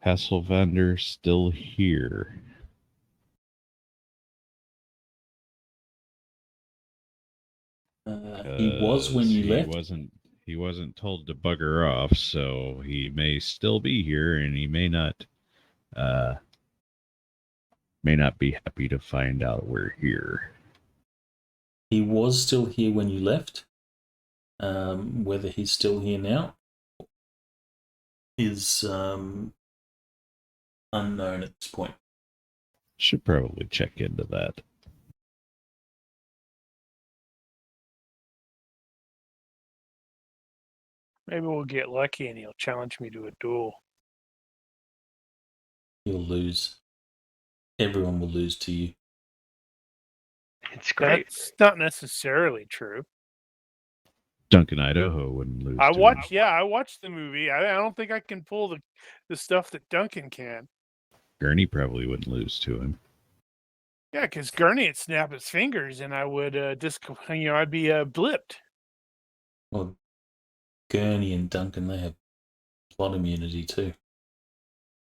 Hasselvander still here? He was when you left. He wasn't told to bugger off, so he may still be here, and he may not be happy to find out we're here. He was still here when you left. Whether he's still here now is unknown at this point. Should probably check into that. Maybe we'll get lucky and he'll challenge me to a duel. You'll lose. Everyone will lose to you. It's great. That's not necessarily true. Duncan Idaho wouldn't lose. I to watched him. the movie. I don't think I can pull the stuff that Duncan can. Gurney probably wouldn't lose to him. Yeah, because Gurney would snap his fingers and I would I'd be blipped. Well, Gurney and Duncan, they have plot immunity too.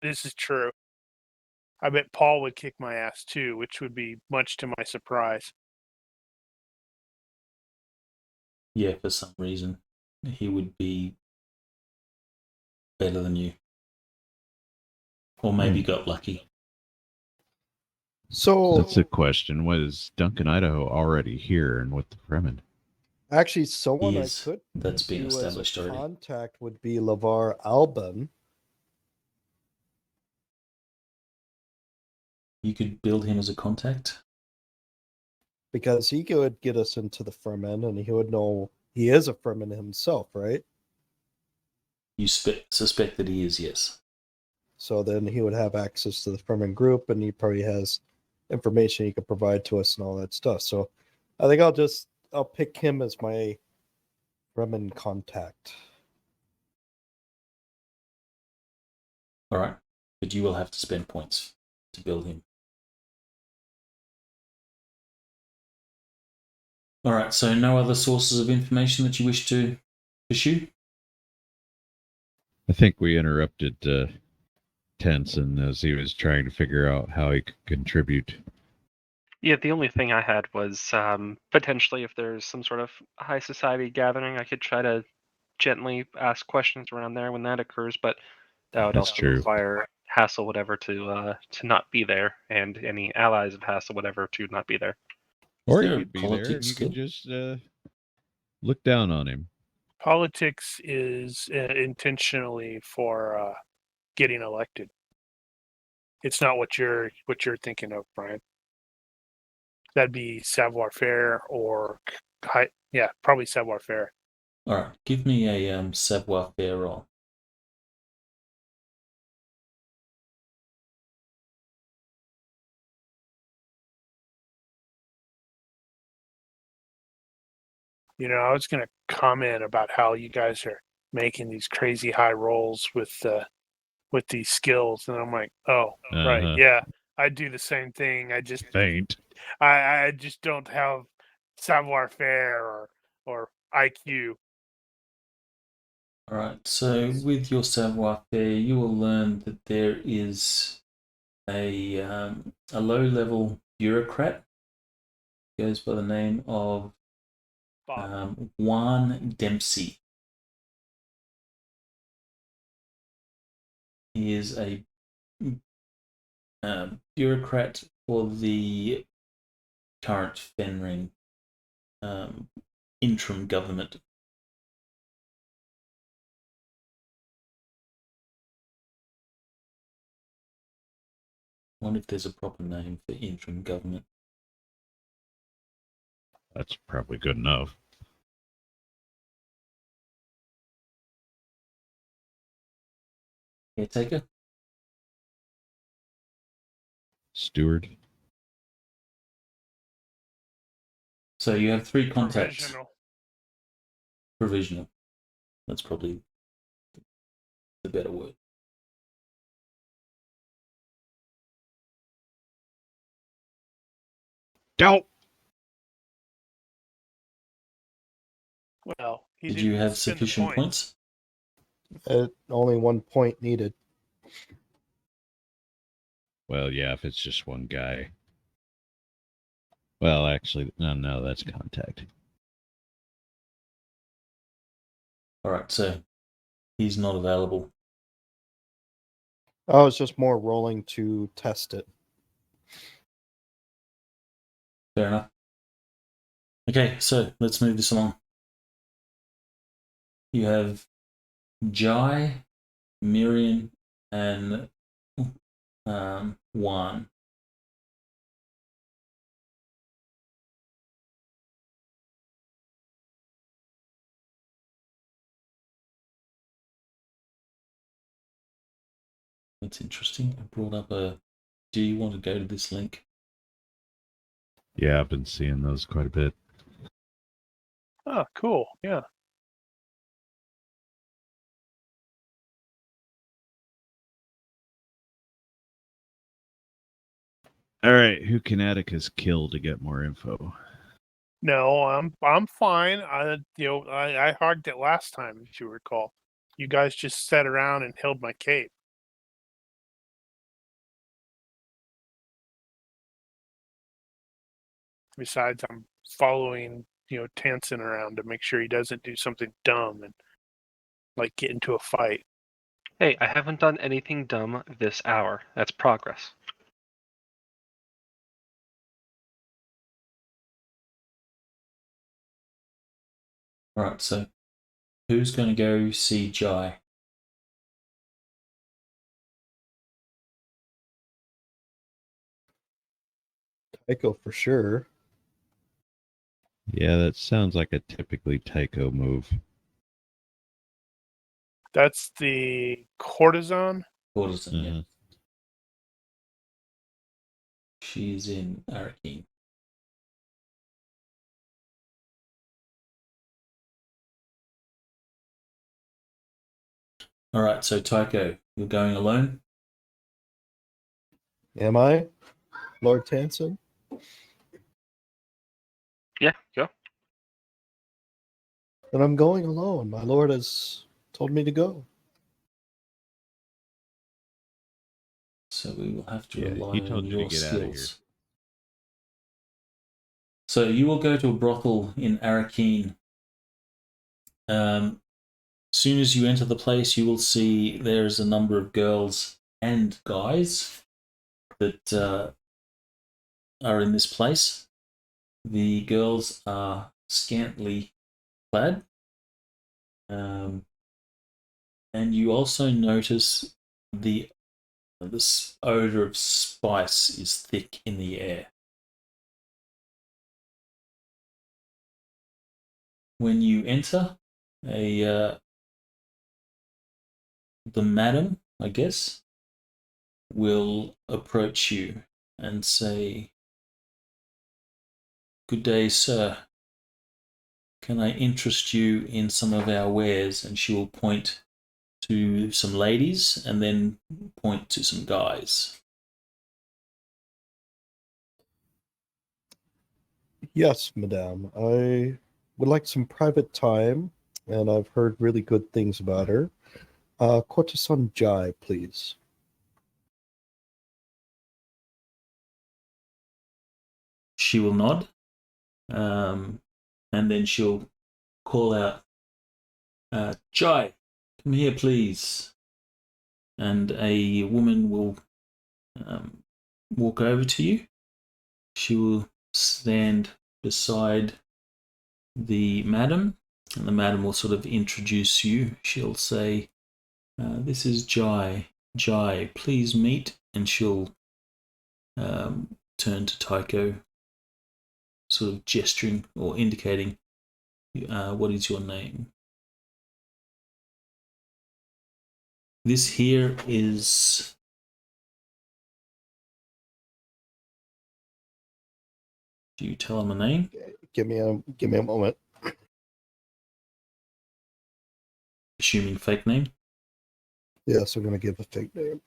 This is true. I bet Paul would kick my ass too, which would be much to my surprise. Yeah, for some reason, he would be better than you. Or maybe got lucky. So That's the question. Was Duncan Idaho already here and with the Fremen? actually, someone He I is. could That's been do as established a already. contact would be LeVar Alban. You could build him as a contact. Because he could get us into the Fremen, and he would know he is a Fremen himself, right? You suspect that he is, yes. So then he would have access to the Fremen group, and he probably has information he could provide to us and all that stuff. So I think I'll pick him as my Fremen contact. All right. But you will have to spend points to build him. All right. So no other sources of information that you wish to pursue? I think we interrupted Tenson as he was trying to figure out how he could contribute. Yeah, the only thing I had was potentially if there's some sort of high society gathering, I could try to gently ask questions around there when that occurs, but that would That's also true. require Hassel whatever to not be there, and any allies of Hassel whatever to not be there. Or Is he there a could be there and politics you skill? could just look down on him. Politics is intentionally for getting elected. It's not what you're thinking of, Brian. That'd be savoir-faire or probably savoir-faire. All right. Give me a savoir-faire roll. I was going to comment about how you guys are making these crazy high rolls with these skills, and I'm like, oh, right, yeah, I do the same thing. I just faint. I just don't have savoir-faire or IQ. All right. So with your savoir-faire, you will learn that there is a low-level bureaucrat. Goes by the name of Juan Dempsey. He is a bureaucrat for the current Fenring interim government. wonder if there's a proper name for interim government. That's probably good enough. Caretaker? Steward. So you have 3 contacts. Provisional. Provisional. That's probably the better word. Doubt. Well, he Did didn't you have spend the sufficient points? Only 1 point needed. Well, yeah, if it's just one guy. Well, actually, no, that's contact. Alright, so he's not available. I was just more rolling to test it. Fair enough. Okay, so let's move this along. You have Jai, Miriam, and Juan. That's interesting. I brought up a... Do you want to go to this link? Yeah, I've been seeing those quite a bit. Oh, cool. Yeah. All right, who can Atticus kill to get more info? No, I'm fine. I hogged it last time, if you recall. You guys just sat around and held my cape. Besides, I'm following, Tansen around to make sure he doesn't do something dumb and like get into a fight. Hey, I haven't done anything dumb this hour. That's progress. Alright, so who's going to go see Jai? Tycho for sure. Yeah, that sounds like a typically Tycho move. That's the courtesan. Courtesan, yeah. Mhm. She's in Arrakis. Alright, so Tycho, you're going alone? Am I, Lord Tansen? Yeah, go. Then I'm going alone. My lord has told me to go. So we will have to Yeah, rely he on told you to your get out of here. skills. So you will go to a brothel in Arrakis. Soon as you enter the place, you will see there's a number of girls and guys that are in this place. The girls are scantily clad. And you also notice this odor of spice is thick in the air. When you enter, the madam, I guess, will approach you and say, "Good day, sir. Can I interest you in some of our wares?" And she will point to some ladies and then point to some guys. Yes, madame. I would like some private time, and I've heard really good things about her. Courtesan Jai, please. She will nod, and then she'll call out, "Jai, come here, please." And a woman will walk over to you. She will stand beside the madam, and the madam will sort of introduce you. She'll say, "This is Jai. Jai, please meet." And she'll turn to Tycho, sort of gesturing or indicating what is your name. This here is... Do you tell him a name? Give me a moment. Assuming fake name? Yes, I'm going to give a fake name.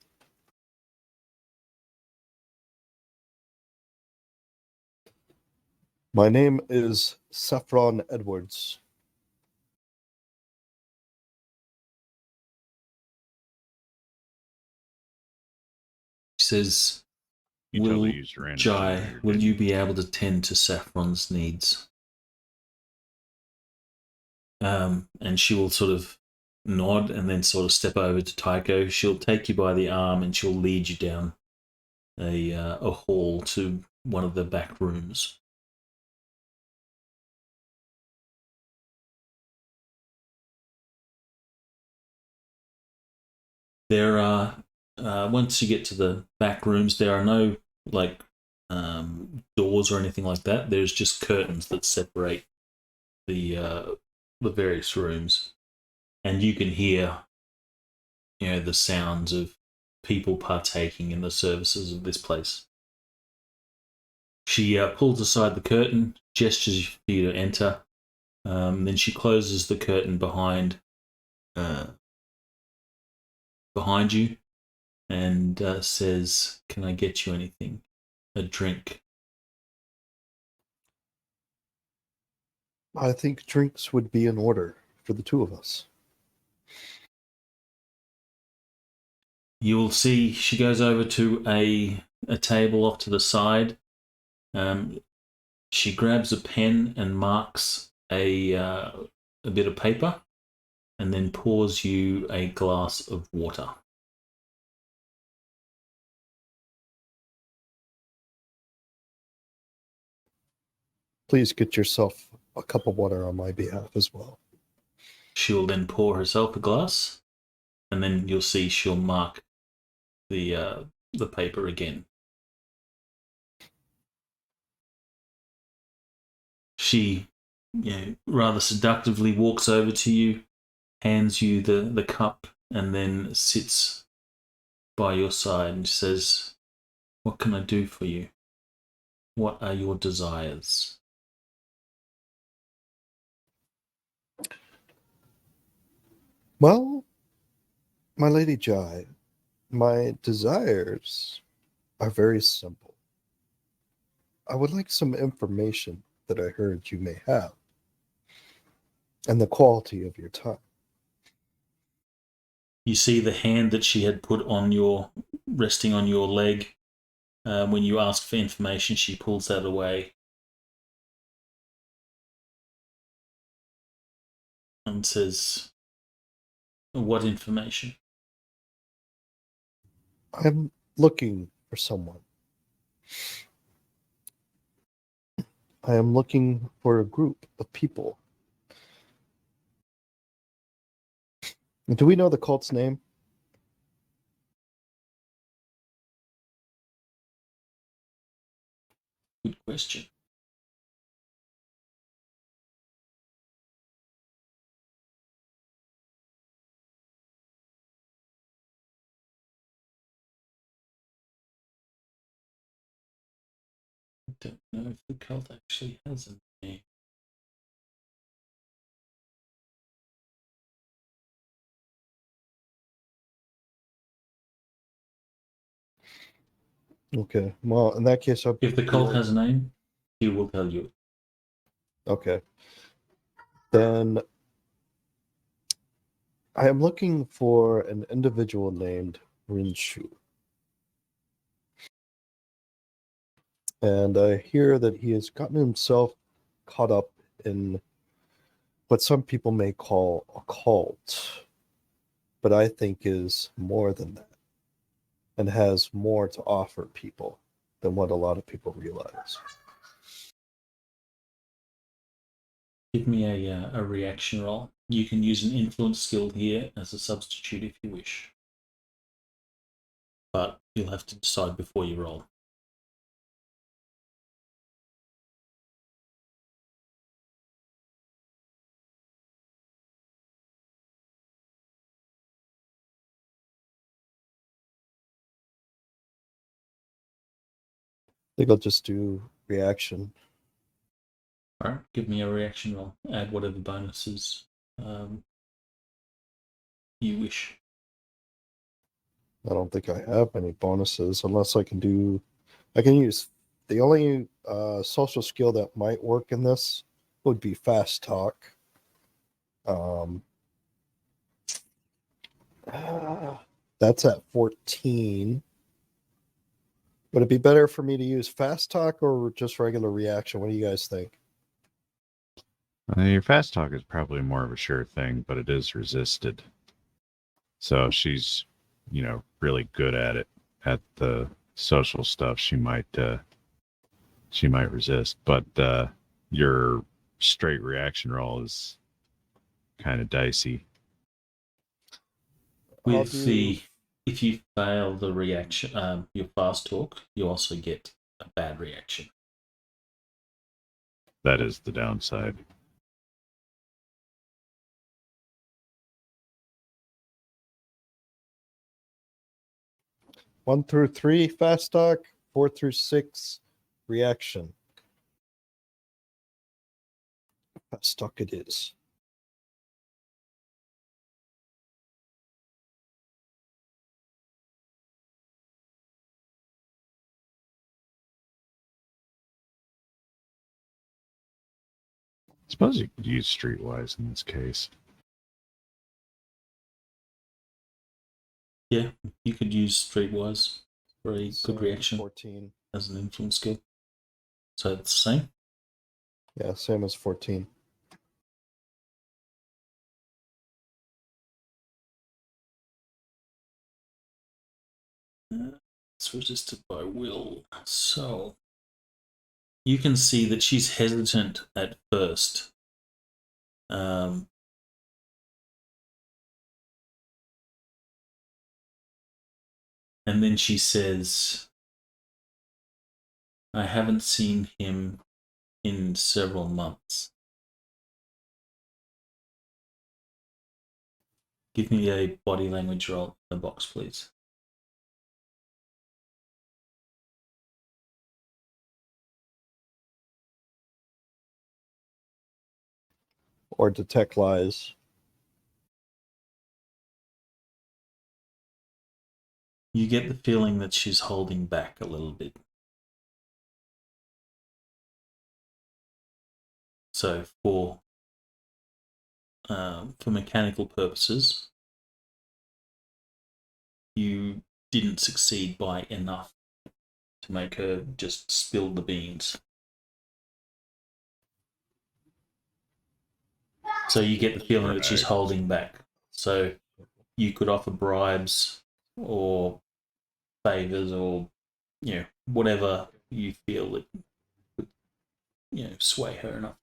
My name is Saffron Edwards. He says, You will totally used random Jai, generator, will didn't you be able to tend to Saffron's needs? And she will sort of nod and then sort of step over to Tycho. She'll take you by the arm and she'll lead you down a hall to one of the back rooms. There are, once you get to the back rooms, there are no doors or anything like that. There's just curtains that separate the various rooms, and you can hear, the sounds of people partaking in the services of this place. She pulls aside the curtain, gestures for you to enter. Then she closes the curtain behind you and says, "Can I get you anything? A drink?" I think drinks would be in order for the two of us. You will see she goes over to a table off to the side. She grabs a pen and marks a bit of paper, and then pours you a glass of water. Please get yourself a cup of water on my behalf as well. She will then pour herself a glass, and then you'll see she'll mark the paper again. She, rather seductively walks over to you, hands you the cup, and then sits by your side and says, "What can I do for you? What are your desires?" Well, my Lady Jai, my desires are very simple. I would like some information that I heard you may have, and the quality of your time. You see the hand that she had put on resting on your leg. When you ask for information, she pulls that away and says, "What information?" I'm looking for someone. I am looking for a group of people. Do we know the cult's name? Good question. I don't know if the cult actually has a name. Okay. Well, in that case, If the cult has a name, he will tell you. Okay. Then I am looking for an individual named Rinshu. And I hear that he has gotten himself caught up in what some people may call a cult, but I think is more than that and has more to offer people than what a lot of people realize. Give me a reaction roll. You can use an influence skill here as a substitute if you wish. But you'll have to decide before you roll. think I'll just do reaction. All right, give me a reaction roll. Add whatever bonuses you wish. I don't think I have any bonuses unless I can use the only social skill that might work in this would be fast talk. That's at 14. Would it be better for me to use fast talk or just regular reaction? What do you guys think? Your fast talk is probably more of a sure thing, but it is resisted. So she's, really good at it. At the social stuff, she might resist. But your straight reaction roll is kind of dicey. If you fail the reaction, your fast talk, you also get a bad reaction. That is the downside. One through 3 fast talk, 4 through 6 reaction. Fast talk it is. I suppose you could use streetwise in this case. Yeah, you could use streetwise for a good reaction 14. as an influence skill. So it's the same. Yeah, same as 14. It's resisted by will. So you can see that she's hesitant at first. And then she says, I haven't seen him in several months. Give me a body language roll in the box, please. Or detect lies. You get the feeling that she's holding back a little bit. So for mechanical purposes, you didn't succeed by enough to make her just spill the beans. So you get the feeling that she's holding back. So you could offer bribes or favors or, whatever you feel that would, sway her enough.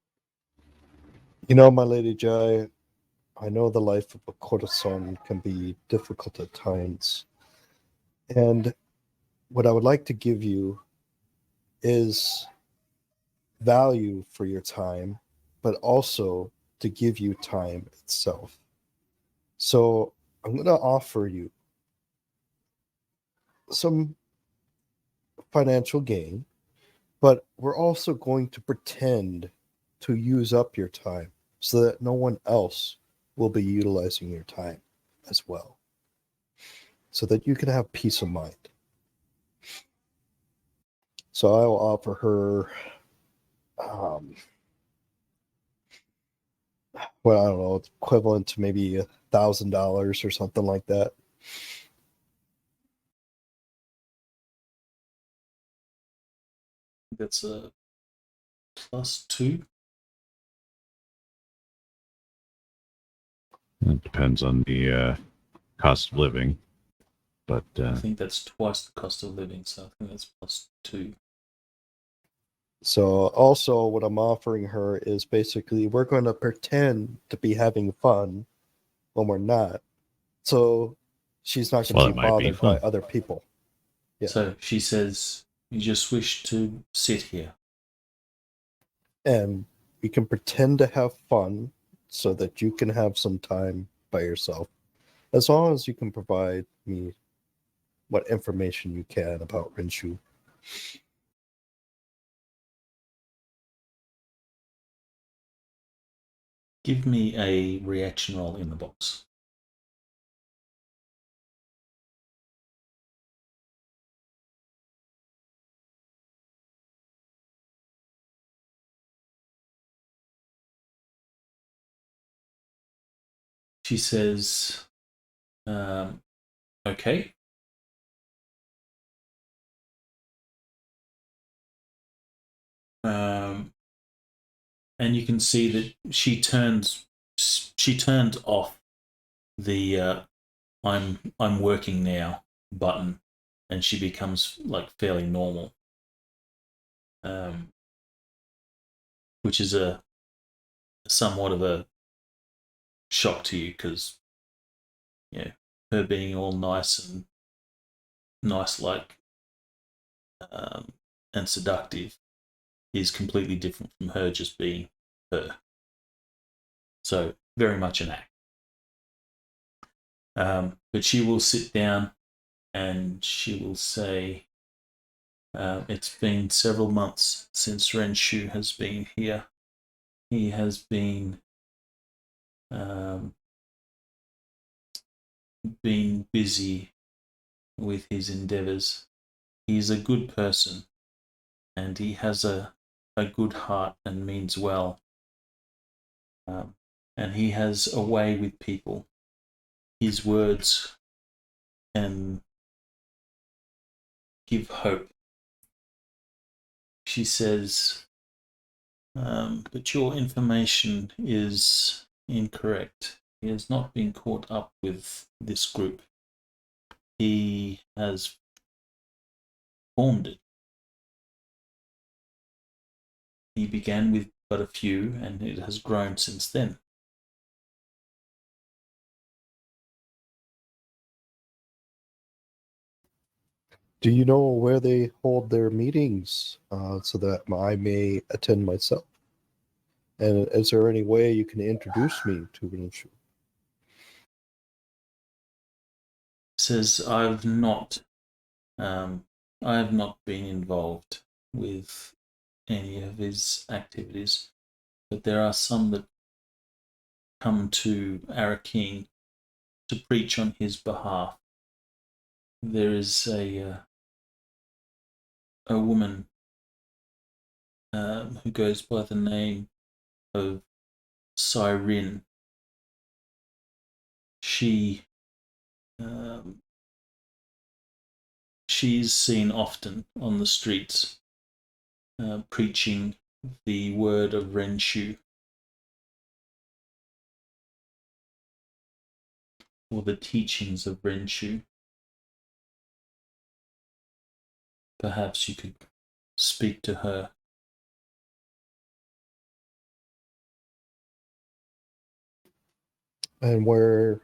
My Lady Jai, I know the life of a courtesan can be difficult at times. And what I would like to give you is value for your time, but also to give you time itself. So I'm going to offer you some financial gain, but we're also going to pretend to use up your time so that no one else will be utilizing your time as well, so that you can have peace of mind. So I will offer her, well, I don't know, it's equivalent to maybe $1,000 or something like that. That's a +2. It depends on the cost of living, but I think that's twice the cost of living, so I think that's +2. So also what I'm offering her is basically we're going to pretend to be having fun when we're not. So she's not going to be bothered by other people. Yeah. So she says, you just wish to sit here. And we can pretend to have fun so that you can have some time by yourself, as long as you can provide me what information you can about Rinshu. Give me a reaction roll in the box. She says, okay. And you can see that she turned off the I'm working now button, and she becomes like fairly normal, which is a somewhat of a shock to you, because her being all nice like and seductive is completely different from her just being her. So very much an act. But she will sit down and she will say, it's been several months since Renshu has been here. He has been busy with his endeavors. He's a good person, and he has a good heart and means well. And he has a way with people. His words can give hope. She says, but your information is incorrect. He has not been caught up with this group. He has formed it. He began with but a few, and it has grown since then. Do you know where they hold their meetings so that I may attend myself? And is there any way you can introduce me to Renshu? Says, I have not been involved with any of his activities, but there are some that come to Arrakis to preach on his behalf. There is a woman who goes by the name of Cyrin. She's seen often on the streets preaching the word of Renshu, or the teachings of Renshu. Perhaps you could speak to her. And where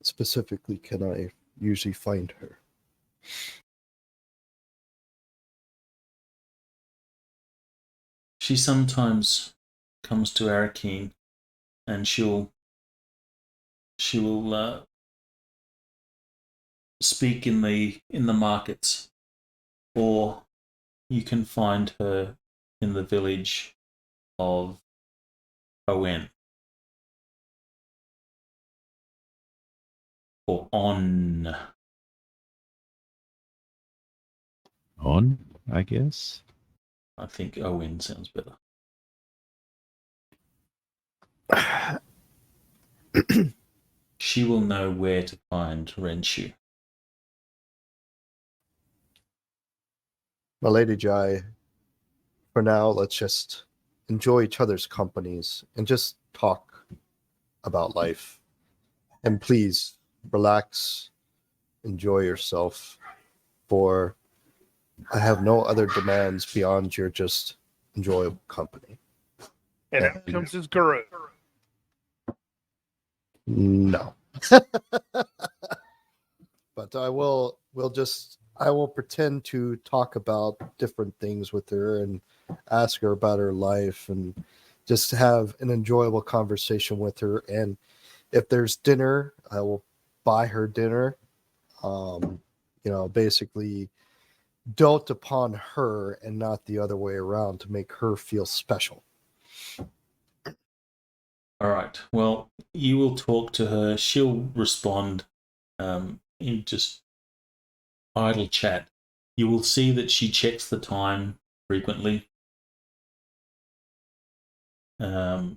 specifically can I usually find her? She sometimes comes to Arrakis, and she will speak in the markets, or you can find her in the village of Owen, or On. On, I guess. I think Owen sounds better. She will know where to find Renshu. My Lady Jai, for now, let's just enjoy each other's companies and just talk about life. And please, relax, enjoy yourself, for I have no other demands beyond your just enjoyable company. And out comes his guru. No. But I will pretend to talk about different things with her and ask her about her life and just have an enjoyable conversation with her. And if there's dinner, I will buy her dinner. Basically dote upon her and not the other way around to make her feel special. All right. Well, you will talk to her. She'll respond in just idle chat. You will see that she checks the time frequently. And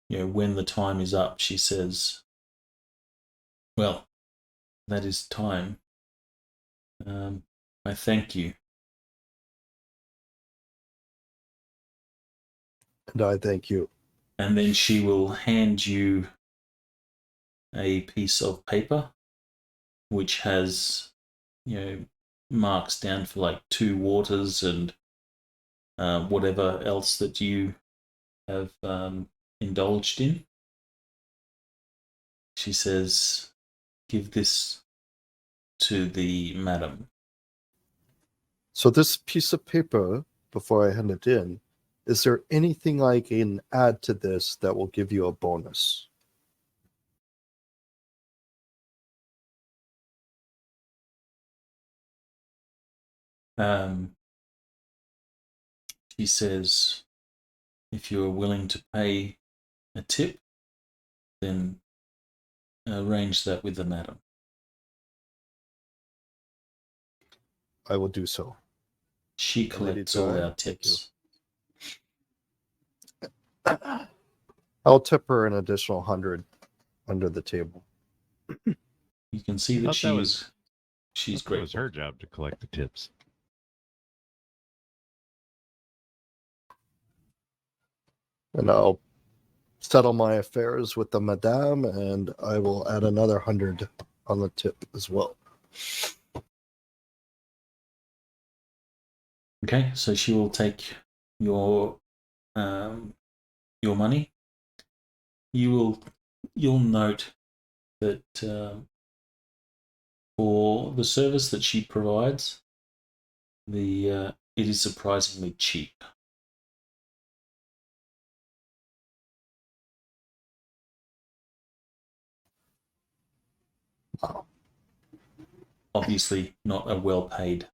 when the time is up, she says, "Well, that is time. I thank you." And I thank you. And then she will hand you a piece of paper which has, marks down for like 2 waters and whatever else that you have indulged in. She says, "Give this to the madam." So this piece of paper, before I hand it in, is there anything I can add to this that will give you a bonus? She says, "If you're willing to pay a tip, then arrange that with the madam." I will do so. She collects all Joy, our thank tips. I'll tip her an additional 100 under the table. You can see that she's It was grateful. her job to collect the tips. And I'll settle my affairs with the madame, and I will add another 100 on the tip as well. Okay, so she will take your money. You'll note that for the service that she provides, it is surprisingly cheap. Wow. Obviously, not a well-paid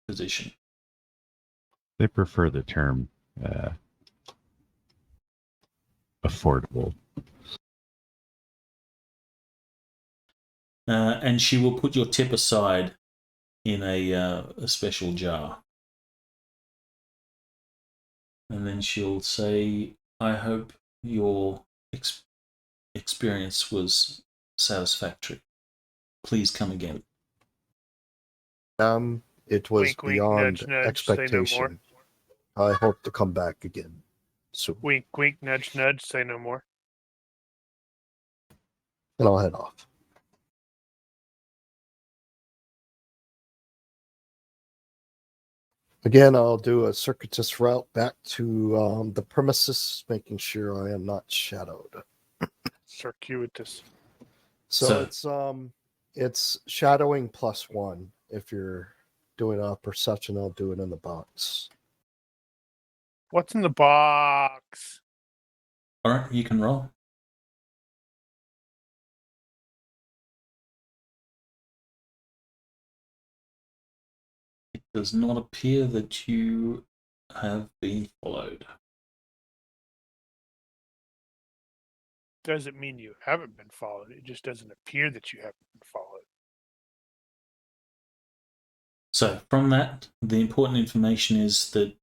position. They prefer the term affordable. And she will put your tip aside in a special jar. And then she'll say, "I hope your experience was satisfactory. Please come again." It was Wink, wink, beyond nudge, nudge, expectation. I hope to come back again soon. Wink, wink, nudge, nudge, say no more. And I'll head off. Again, I'll do a circuitous route back to the premises, making sure I am not shadowed. Circuitous. So it's shadowing +1. If you're doing a perception, I'll do it in the box. What's in the box? All right, you can roll. It does not appear that you have been followed. Doesn't mean you haven't been followed. It just doesn't appear that you haven't been followed. So from that, the important information is that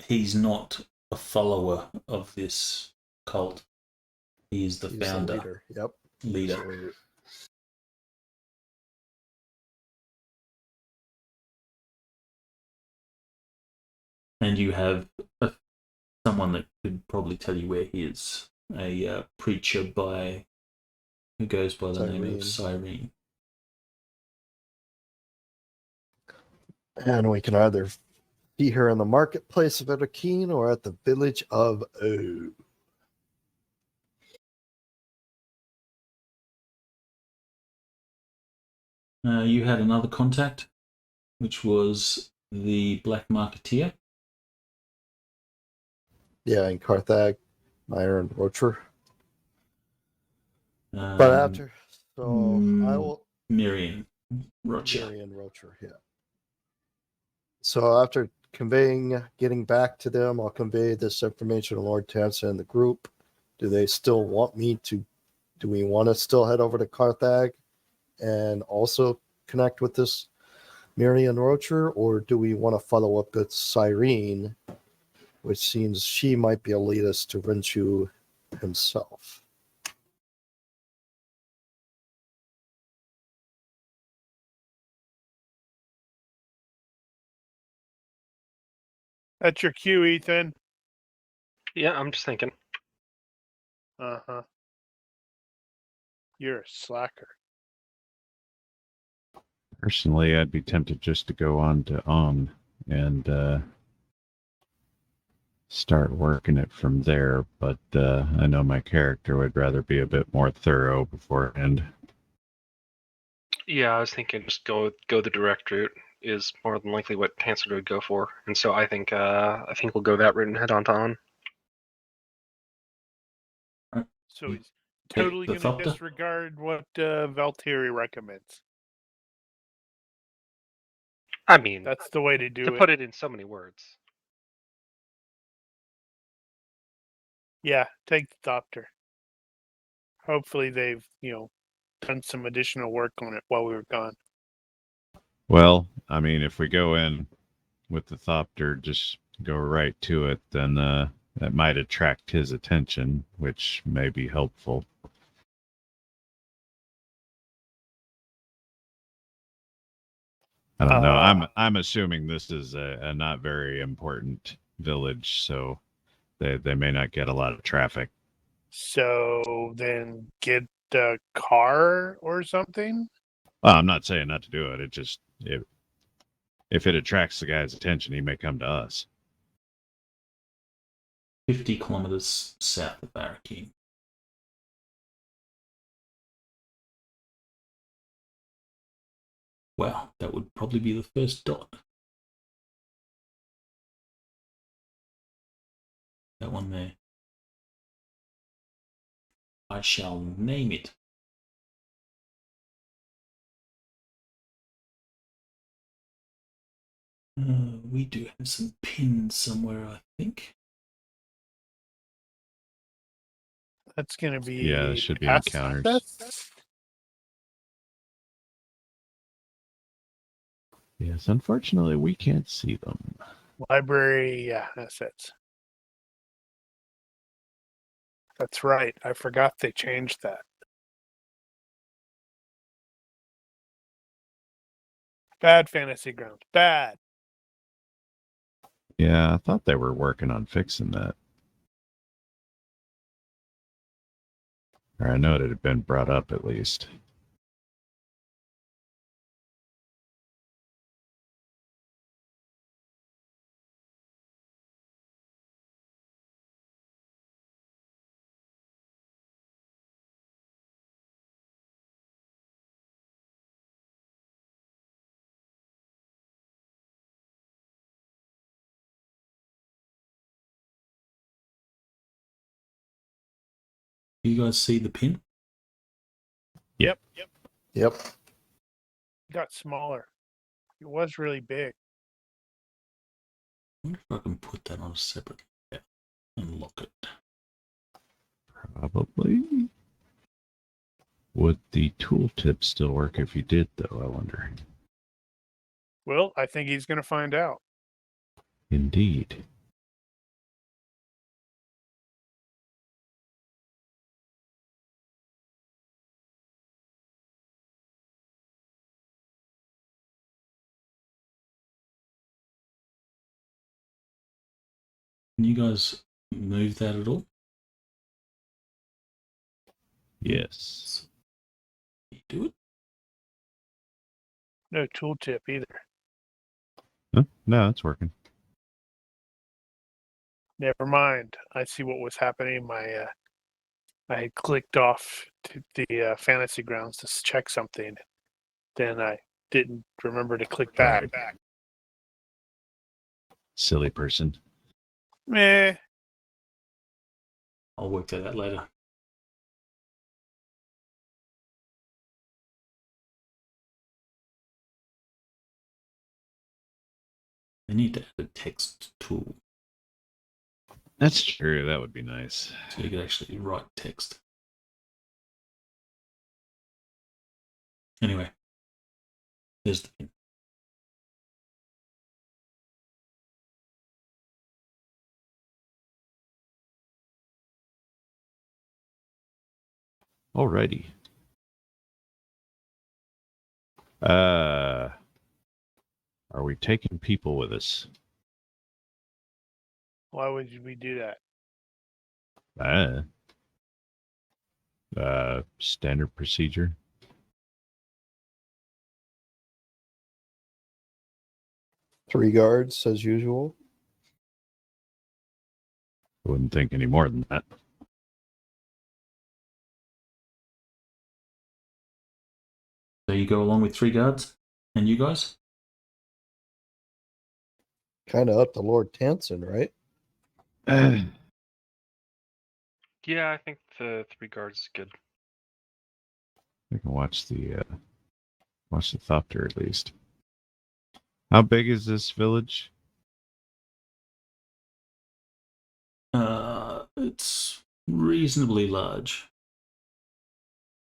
he's not a follower of this cult. He is the He's founder. the leader. Yep. Leader. And you have someone that could probably tell you where he is. A preacher who goes by the name of Cyrin. And we can either see her in the marketplace of Edakeen or at the village of O. You had another contact, which was the Black Marketeer. Yeah, in Carthag, Meyer and Rocher. But after, so I will. Miriam Rocher. Yeah. So after getting back to them, I'll convey this information to Lord Tansa and the group. Do they still want me to? Do we want to still head over to Carthag and also connect with this Miriam Rocher, or do we want to follow up with Cyrin, which seems she might be a lead us to Rinchu himself? That's your cue, Ethan. Yeah, I'm just thinking. Uh-huh. You're a slacker. Personally, I'd be tempted just to go on to and start working it from there, but I know my character would rather be a bit more thorough beforehand. Yeah, I was thinking just go the direct route is more than likely what Hansard would go for, and so I think we'll go that route and head on to on. So he's Hey, totally the going to Thopter? disregard what Valtteri recommends. I mean, That's the way to do to it. put it in so many words. Yeah, take the doctor. Hopefully they've, done some additional work on it while we were gone. Well, I mean, if we go in with the Thopter, just go right to it, then that might attract his attention, which may be helpful. I don't know. I'm assuming this is a not very important village, so they may not get a lot of traffic. So then get a car or something? Well, I'm not saying not to do it. It just if it attracts the guy's attention, he may come to us. 50 kilometers south of Arrakis. Wow, that would probably be the first dot. That one there. I shall name it. We do have some pins somewhere, I think. That's going to be Yeah, there should be encounters. assets? Yes, unfortunately, we can't see them. Library, yeah, assets. That's right. I forgot they changed that. Bad fantasy grounds. Bad. Yeah, I thought they were working on fixing that. Or I know it had been brought up at least. Do you guys see the pin? Yep. Yep. It got smaller. It was really big. I wonder if I can put that on a separate tab and lock it. Probably. Would the tooltip still work if you did, though, I wonder? Well, I think he's going to find out. Indeed. Can you guys move that at all? Yes. You do it? No tooltip either. Huh? No, it's working. Never mind. I see what was happening. I had clicked off to the fantasy grounds to check something. Then I didn't remember to click back. Silly person. Meh. I'll work that out later. They need to add a text tool That's true. That would be nice. so you could actually write text. Anyway, there's the pin. Alrighty. Are we taking people with us? Why would we do that? Standard procedure. Three guards as usual. I wouldn't think any more than that. So you go along with 3 guards, and you guys? Kind of up to Lord Tanson, right? Yeah, I think the 3 guards is good. I can watch the Thopter at least. How big is this village? It's reasonably large.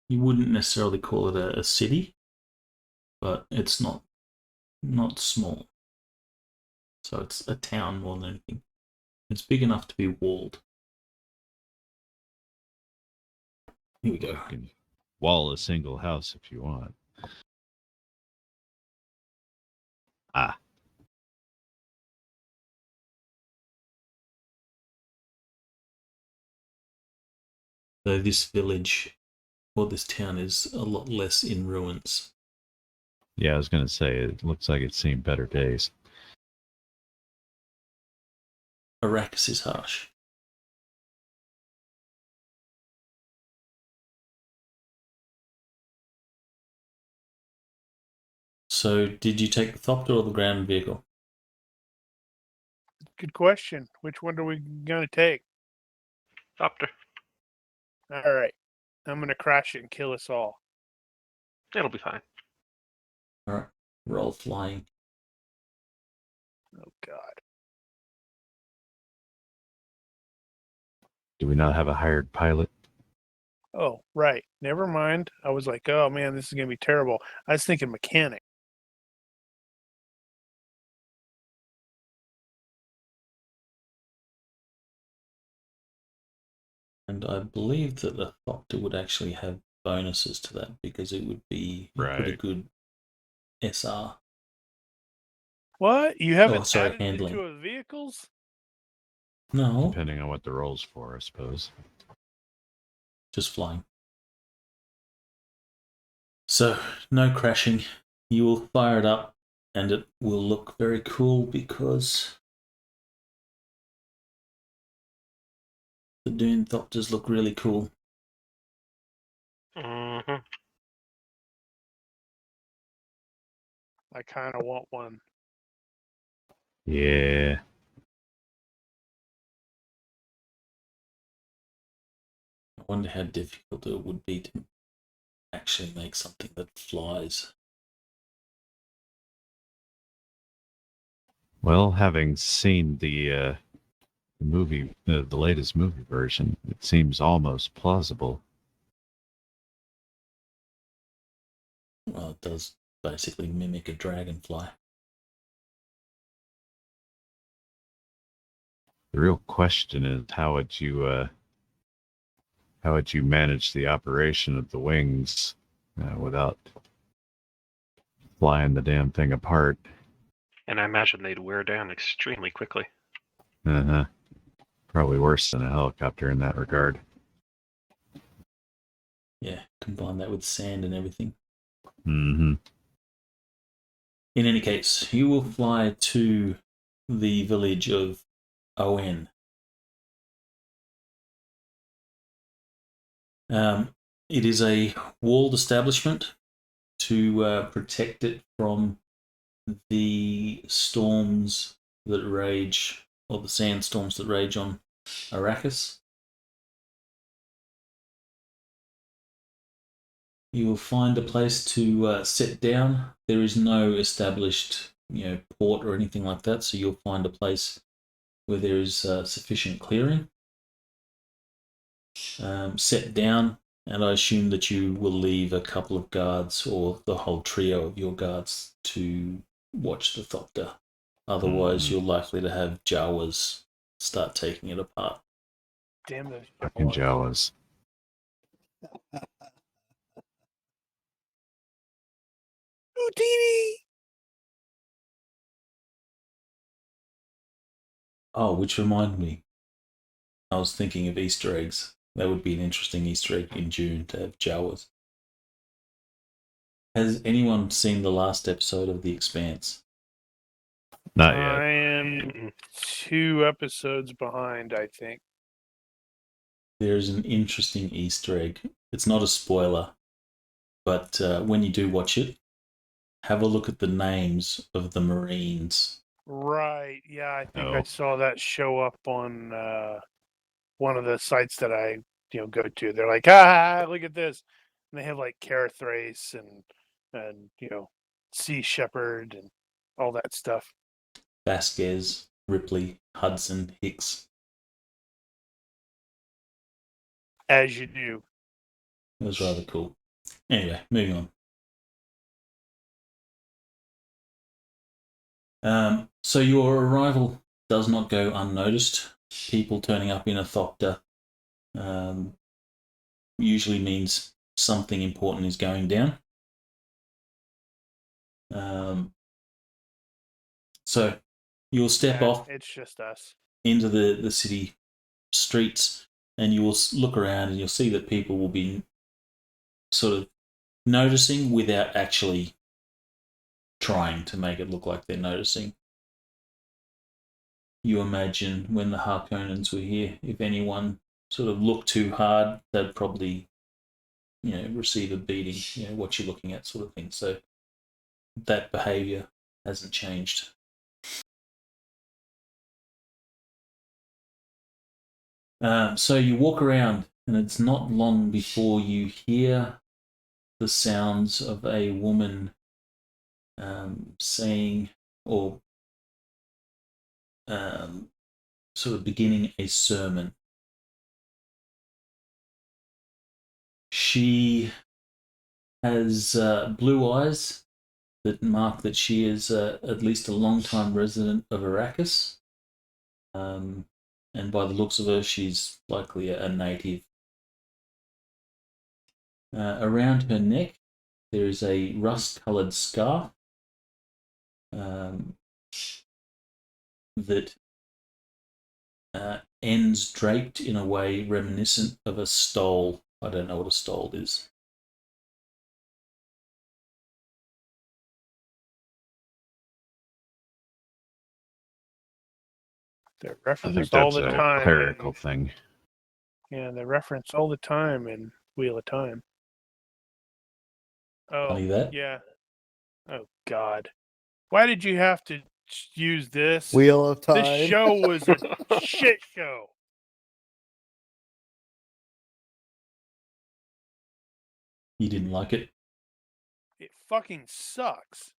You wouldn't necessarily call it a city, but it's not small. So it's a town more than anything. It's big enough to be walled. Here we go. You can wall a single house if you want. Ah. So this village or this town is a lot less in ruins. Yeah, I was going to say, it looks like it's seen better days. Arrakis is harsh. So, did you take the Thopter or the ground vehicle? Good question. Which one are we going to take? Thopter. All right. I'm going to crash it and kill us all. It'll be fine. Alright, roll flying. Oh, God. Do we not have a hired pilot? Oh, right. Never mind. I was like, oh, man, this is going to be terrible. I was thinking mechanic. And I believe that the Thopter would actually have bonuses to that because it would be a pretty Right. good SR. What? You haven't sorry, added handling. it to a vehicles? No, Depending on what the roll's for, I suppose. just flying. So, no crashing. You will fire it up and it will look very cool because the Dune Thopters look really cool. Mm-hmm. I kind of want one. Yeah. I wonder how difficult it would be to actually make something that flies. Well, having seen the movie, the latest movie version, it seems almost plausible. Well, it does basically mimic a dragonfly. The real question is how would you manage the operation of the wings without flying the damn thing apart? And I imagine they'd wear down extremely quickly. Uh-huh. Probably worse than a helicopter in that regard. Yeah, combine that with sand and everything. Mm-hmm. In any case, you will fly to the village of Owen. It is a walled establishment to protect it from the storms that rage, or the sandstorms that rage on Arrakis. You will find a place to sit down. There is no established port or anything like that. So you'll find a place where there is sufficient clearing. Set down, and I assume that you will leave a couple of guards or the whole trio of your guards to watch the Thopter. Otherwise, you're likely to have Jawas start taking it apart. Damn those Fucking Jawas. Houdini! Oh, which reminded me, I was thinking of Easter eggs. That would be an interesting Easter egg in Dune to have Jawas. Has anyone seen the last episode of The Expanse? Not yet. I am 2 episodes behind, I think. There's an interesting Easter egg. It's not a spoiler, but when you do watch it, have a look at the names of the Marines. Right. Yeah, I think I Oh. saw that show up on one of the sites that I go to. They're like, look at this. And they have like Carathrace and Sea Shepherd and all that stuff. Vasquez, Ripley, Hudson, Hicks. As you do. It was rather cool. Anyway, moving on. So your arrival does not go unnoticed. People turning up in a Thopter usually means something important is going down. So you'll step off. It's just us. Into the city streets, and you will look around and you'll see that people will be sort of noticing without actually trying to make it look like they're noticing. You imagine when the Harkonnens were here, if anyone sort of looked too hard, they'd probably, receive a beating, what you're looking at sort of thing. So that behaviour hasn't changed. So you walk around, and it's not long before you hear the sounds of a woman saying or sort of beginning a sermon. She has blue eyes that mark that she is at least a long-time resident of Arrakis. And by the looks of her, she's likely a native. Around her neck, there is a rust-coloured scarf that ends draped in a way reminiscent of a stole. I don't know what a stole is. They're I think referenced all that's the a time. clerical thing. Yeah, they reference all the time in Wheel of Time. Oh, Funny that. yeah. Oh, God. Why did you have to use this? Wheel of Time. This show was a shit show. You didn't like it? It fucking sucks.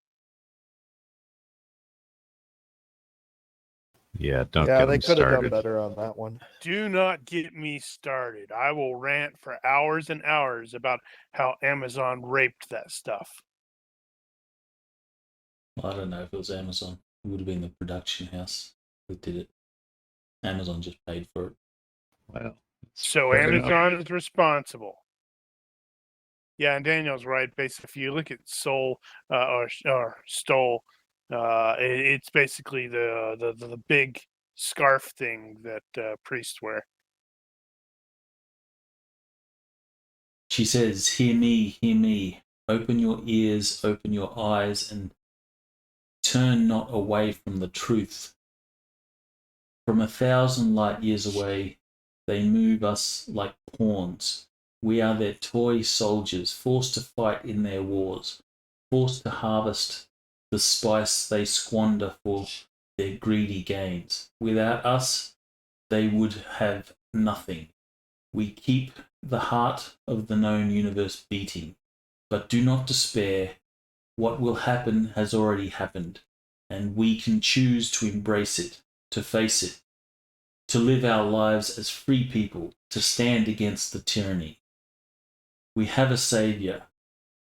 Yeah, don't Yeah, get they them could have done started. better on that one. Do not get me started. I will rant for hours and hours about how Amazon raped that stuff. I don't know if it was Amazon. It would have been the production house that did it. Amazon just paid for it. Well, So fair Amazon enough. is responsible. Yeah, and Daniel's right. Basically, if you look at Soul or Stole, it's basically the big scarf thing that priests wear. She says, hear me. Open your ears, open your eyes, and turn not away from the truth. From 1,000 light years away, they move us like pawns. We are their toy soldiers, forced to fight in their wars, forced to harvest the spice they squander for their greedy gains. Without us, they would have nothing. We keep the heart of the known universe beating, but do not despair. What will happen has already happened, and we can choose to embrace it, to face it, to live our lives as free people, to stand against the tyranny. We have a savior.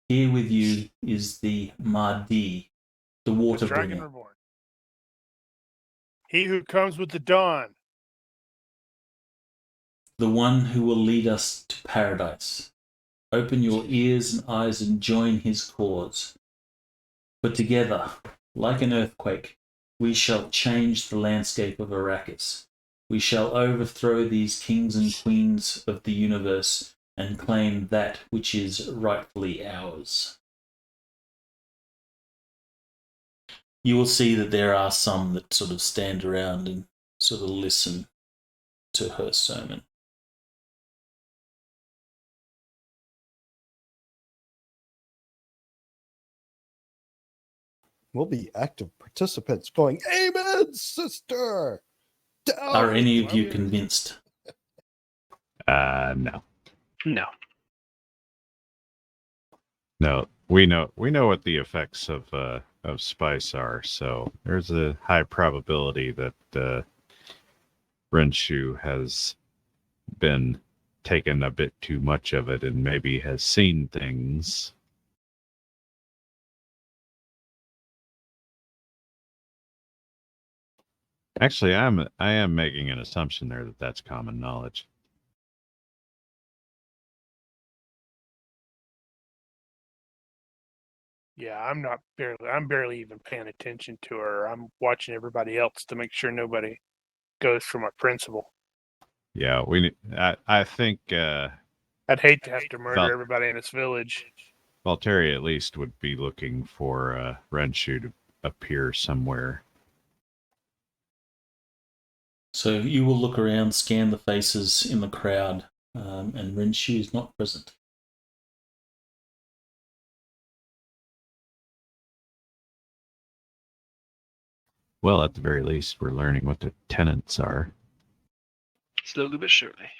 Here with you is the Mahdi, the water The Dragon bringer. Reborn. He who comes with the dawn. The one who will lead us to paradise. Open your ears and eyes and join his cause. For together, like an earthquake, we shall change the landscape of Arrakis. We shall overthrow these kings and queens of the universe and claim that which is rightfully ours. You will see that there are some that sort of stand around and sort of listen to her sermon. We'll be active participants going, Amen, sister! Down Are any with of you you." convinced? No. No. No. We know what the effects of spice are, so there's a high probability that Renshu has been taken a bit too much of it and maybe has seen things. Actually, I am making an assumption there that that's common knowledge. Yeah, I'm barely even paying attention to her. I'm watching everybody else to make sure nobody goes for my principal. Yeah, I think I'd hate to have to murder Val- everybody in this village. Valtteri at least would be looking for Renshu to appear somewhere. So you will look around, scan the faces in the crowd, and Renshu is not present. Well, at the very least, we're learning what the tenets are. Slowly but surely.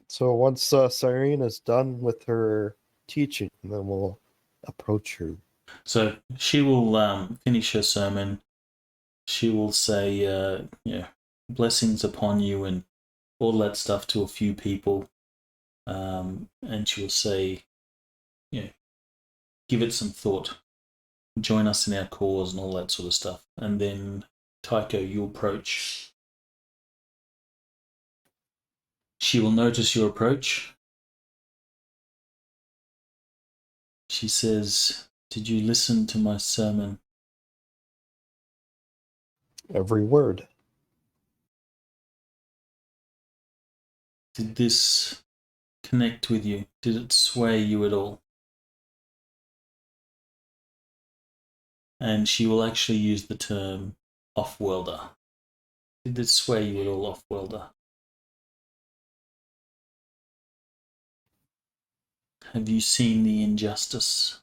So once Cyrin is done with her teaching, then we'll approach her. So she will finish her sermon. She will say, blessings upon you and all that stuff to a few people. And she will say, give it some thought. Join us in our cause and all that sort of stuff. And then, Tycho, you approach. She will notice your approach. She says, did you listen to my sermon? Every word. Did this connect with you? Did it sway you at all? And she will actually use the term off-worlder. Did it sway you at all, off-worlder? Have you seen the injustice?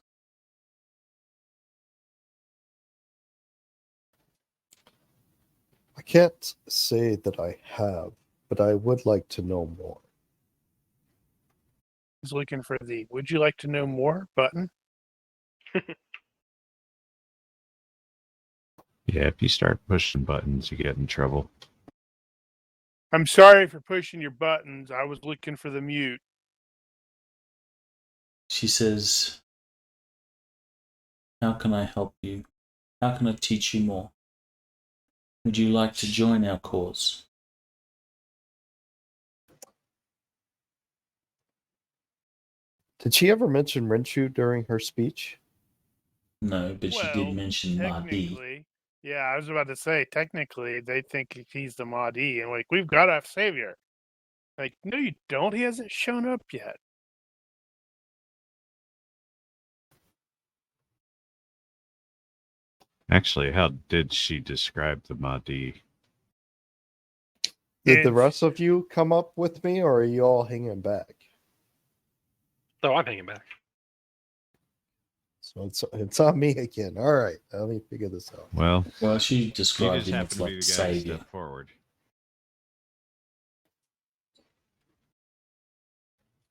I can't say that I have, but I would like to know more. He's looking for the "Would you like to know more?" button. Yeah, if you start pushing buttons, you get in trouble. I'm sorry for pushing your buttons. I was looking for the mute. She says, how can I help you? How can I teach you more? Would you like to join our cause? Did she ever mention Renshu during her speech? No, but she did mention Mahdi. Technically, yeah, I was about to say, technically, they think he's the Mahdi, and like, we've got a savior. Like, no, you don't. He hasn't shown up yet. Actually, how did she describe the Mahdi? Did the And- rest of you come up with me, or are you all hanging back? Oh, I'm hanging back. So it's on me again. All right, let me figure this out. Well, Well, she he described just him happened as to be like the guy who savior. stepped forward.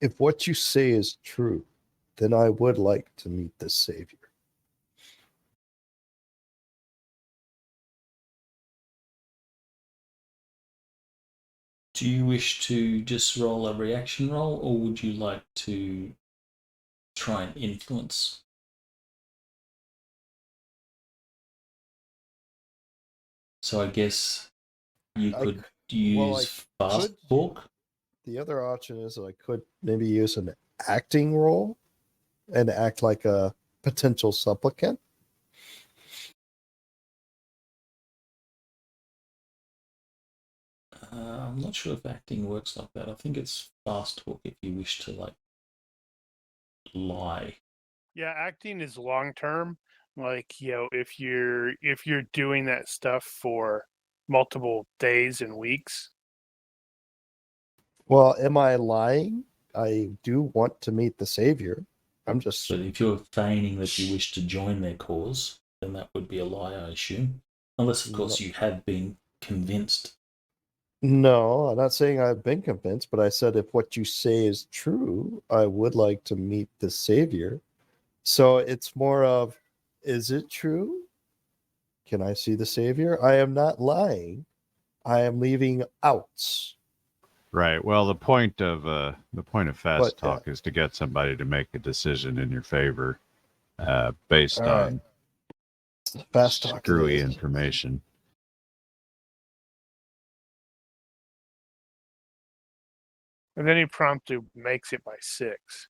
If what you say is true, then I would like to meet the savior. Do you wish to just roll a reaction roll, or would you like to try and influence? So I guess you could use fast talk. The other option is I could maybe use an acting role and act like a potential supplicant. I'm not sure if acting works like that. I think it's fast talk if you wish to like lie. Yeah, acting is long term. Like, if you're doing that stuff for multiple days and weeks. Well, am I lying? I do want to meet the Savior. I'm just. But if you're feigning that you wish to join their cause, then that would be a lie, I assume. Unless, of course, you have been convinced. No, I'm not saying I've been convinced, but I said if what you say is true, I would like to meet the Savior. So it's more of, is it true? Can I see the Savior? I am not lying. I am leaving outs. Right. Well, the point of fast But, talk is to get somebody to make a decision in your favor, based All right. on Fast talk. screwy information. And then he promptly makes it by 6.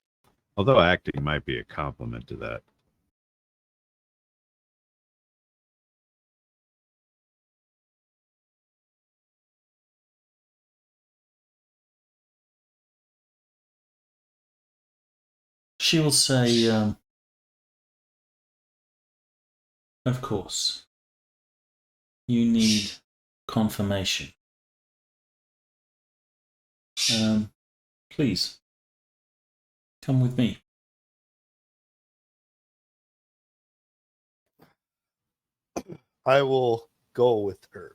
Although acting might be a compliment to that. She will say, of course, you need confirmation. Please, come with me. I will go with her.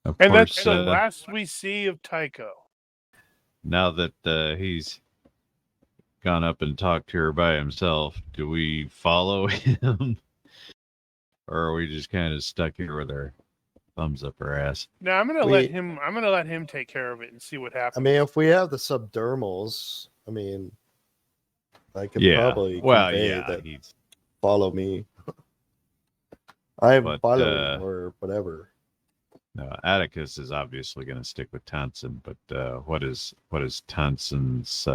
Of And course, that's the last we see of Tycho. now that he's gone up and talked to her by himself, do we follow him? Or are we just kind of stuck here with our thumbs up our ass? No, I'm gonna let him take care of it and see what happens. I mean, if we have the subdermals, I could probably convey that he's follow me. I'm following or whatever. No, Atticus is obviously going to stick with Tansen, but what is Tansen's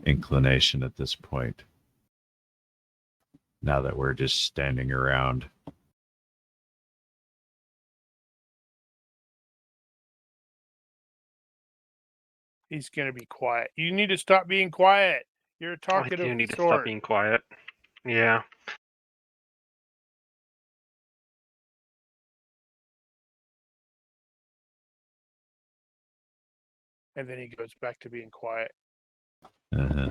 inclination at this point? Now that we're just standing around. He's gonna be quiet. You need to stop being quiet. You're a talkative I do need to sort. stop being quiet. Yeah. And then he goes back to being quiet. Uh-huh.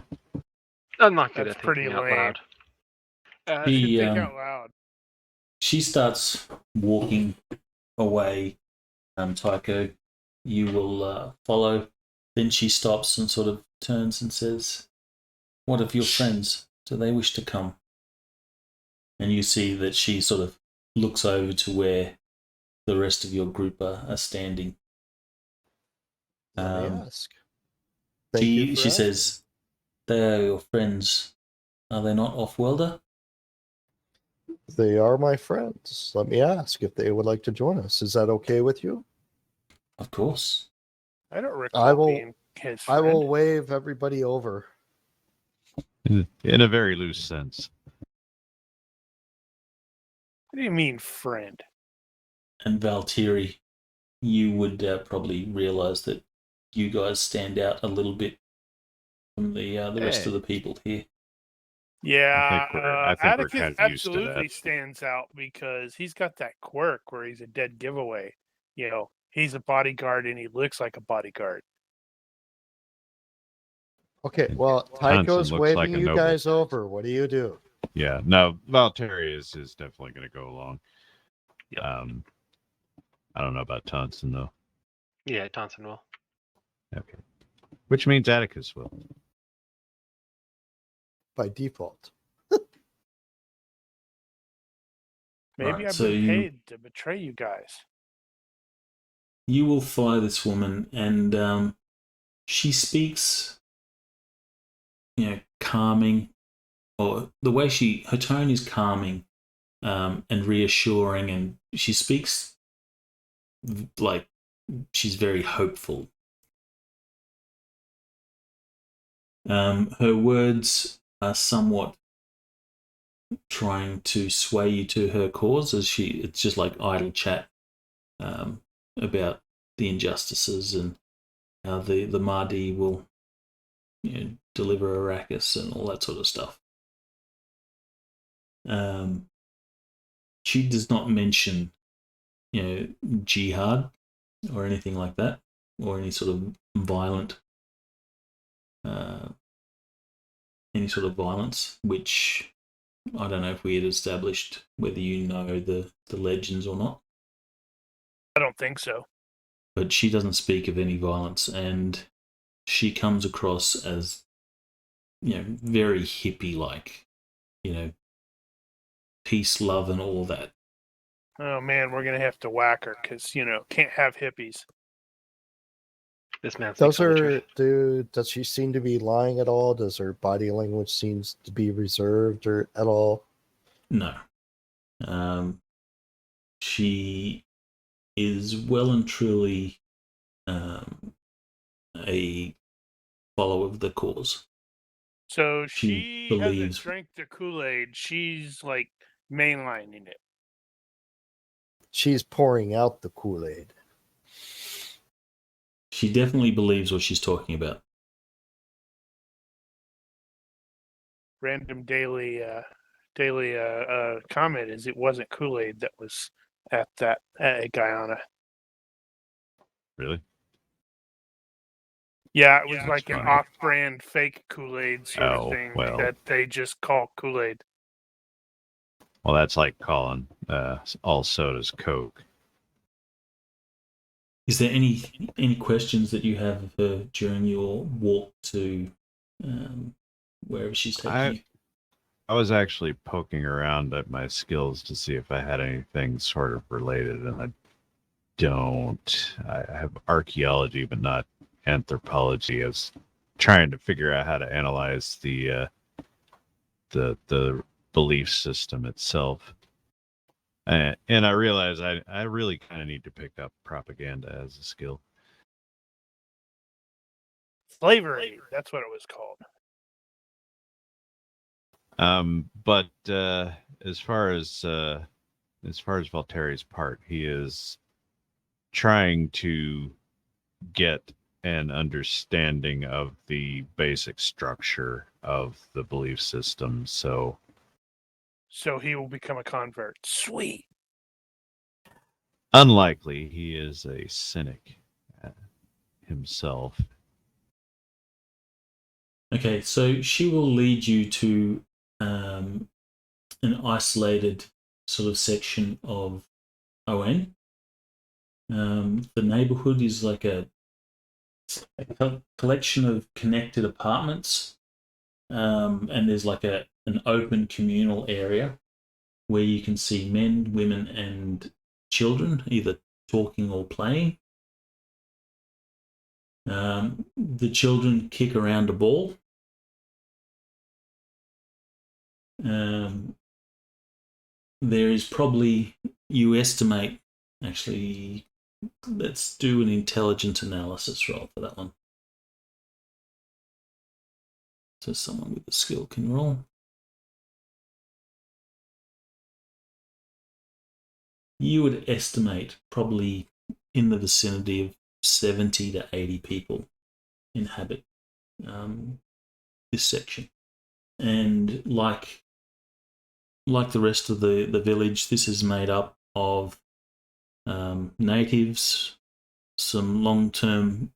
I'm not good That's at pretty thinking out lame. loud. Should think out loud. She starts walking away, Tycho. You will follow. Then she stops and sort of turns and says, "What of your friends? Do they wish to come?" And you see that she sort of looks over to where the rest of your group are standing. Let me ask. She says, "They are your friends. Are they not off-worlder?" They are my friends. Let me ask if they would like to join us. Is that okay with you? Of course. I don't recall being his friend. I will wave everybody over. In a very loose sense. What do you mean, friend? And Valtteri, you would probably realize that you guys stand out a little bit from the rest of the people here. Yeah, I think we're Atticus kind of absolutely used to stands out because he's got that quirk where he's a dead giveaway. He's a bodyguard and he looks like a bodyguard. Okay, well, Tycho's waving you guys over. What do you do? Yeah, no, Valtteri is definitely going to go along. Yep. I don't know about Tansen, though. Yeah, Tansen will. Okay. Which means Atticus will. By default. Maybe I've been paid to betray you guys. you will follow this woman, and she speaks, calming, or the way her tone is calming and reassuring, and she speaks like she's very hopeful. Her words are somewhat trying to sway you to her cause, it's just like idle chat about the injustices and how the Mahdi will deliver Arrakis and all that sort of stuff. She does not mention jihad or anything like that, or any sort of violence, which I don't know if we had established whether you know the legends or not. I don't think so. But she doesn't speak of any violence, and she comes across as, very hippie-like, peace, love, and all that. Oh man, we're gonna have to whack her because can't have hippies. This man's Does culture. does she seem to be lying at all? Does her body language seems to be reserved or at all? No. She is well and truly a follower of the cause. So She she hasn't believes drank the Kool-Aid. She's like mainlining it. She's pouring out the Kool-Aid. she definitely believes what she's talking about. Random daily comment is it wasn't Kool-Aid that was at that Guyana. Really? Yeah, it was like an funny. off-brand fake Kool-Aid sort of Oh, thing well. that they just call Kool-Aid. Well, that's like calling all sodas Coke. Is there any questions that you have of her during your walk to wherever she's taking you? I was actually poking around at my skills to see if I had anything sort of related, and I don't. I have archaeology, but not anthropology. I was trying to figure out how to analyze the belief system itself. And I realize I really kind of need to pick up propaganda as a skill. Slavery, that's what it was called. But as far as Valteri's part, he is trying to get an understanding of the basic structure of the belief system. So he will become a convert. Sweet. unlikely, he is a cynic himself. Okay, so she will lead you to an isolated sort of section of ON. The neighborhood is like a collection of connected apartments, and there's like an open communal area where you can see men, women, and children either talking or playing. The children kick around a ball. There is probably, you estimate, actually, let's do an intelligence analysis roll for that one. So someone with a skill can roll. You would estimate probably in the vicinity of 70 to 80 people inhabit this section. And like the rest of the village, this is made up of natives, some long-term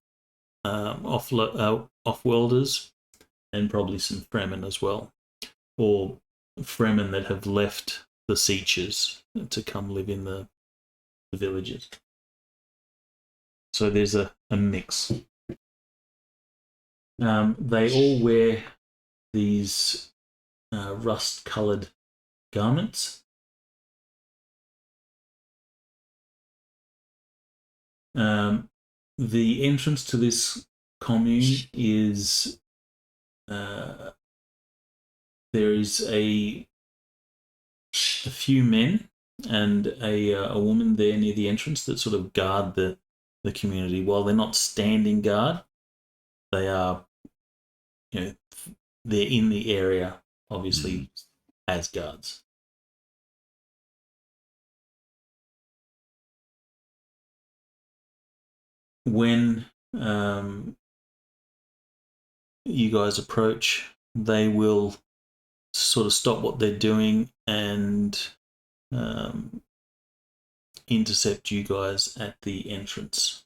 off-worlders, and probably some Fremen as well, or Fremen that have left the Sietches to come live in the villages. So there's a mix. They all wear these rust-coloured garments. The entrance to this commune is there is a few men and a woman there near the entrance that sort of guard the community. While they're not standing guard, they are, they're in the area, obviously, as guards. When you guys approach, they will sort of stop what they're doing and intercept you guys at the entrance.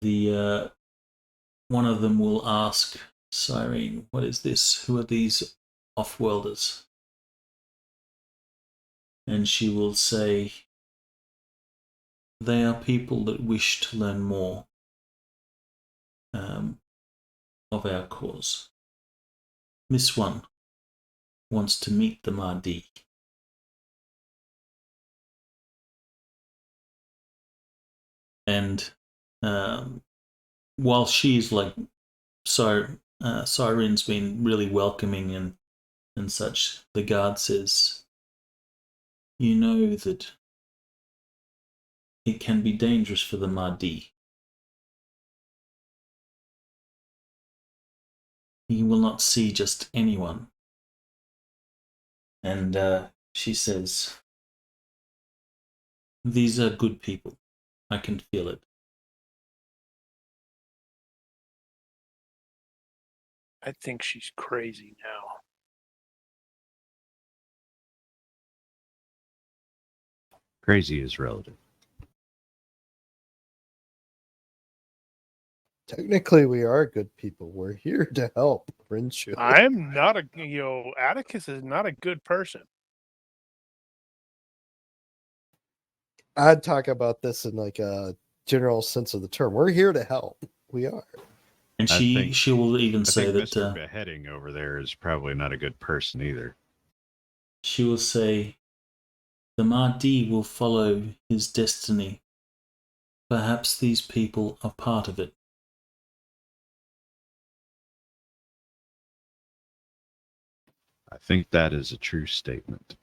The one of them will ask Cyrin, "What is this? Who are these off-worlders?" And she will say, "They are people that wish to learn more of our cause. This one wants to meet the Mahdi." And while she's like, Cyrin's been really welcoming and such, the guard says, "You know that it can be dangerous for the Mahdi. He will not see just anyone." And she says, "These are good people. I can feel it." I think she's crazy now. Crazy is relative. Technically, we are good people. We're here to help, Friendship. I'm not Atticus is not a good person. I'd talk about this in like a general sense of the term. We're here to help. We are. And she will even say think that Mr. Beheading over there is probably not a good person either. She will say, "The Mahdi will follow his destiny. Perhaps these people are part of it." I think that is a true statement.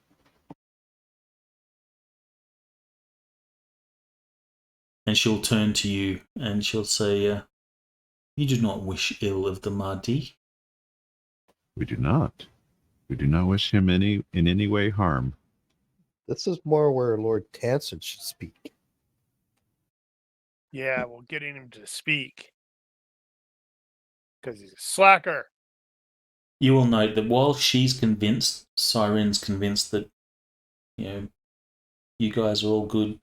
And she'll turn to you and she'll say, "You do not wish ill of the Mahdi." We do not. We do not wish him in any way harm. This is more where Lord Tansen should speak. Yeah, well, getting him to speak. Because he's a slacker. You will note that while she's convinced, Cyrin's convinced that, you guys are all good,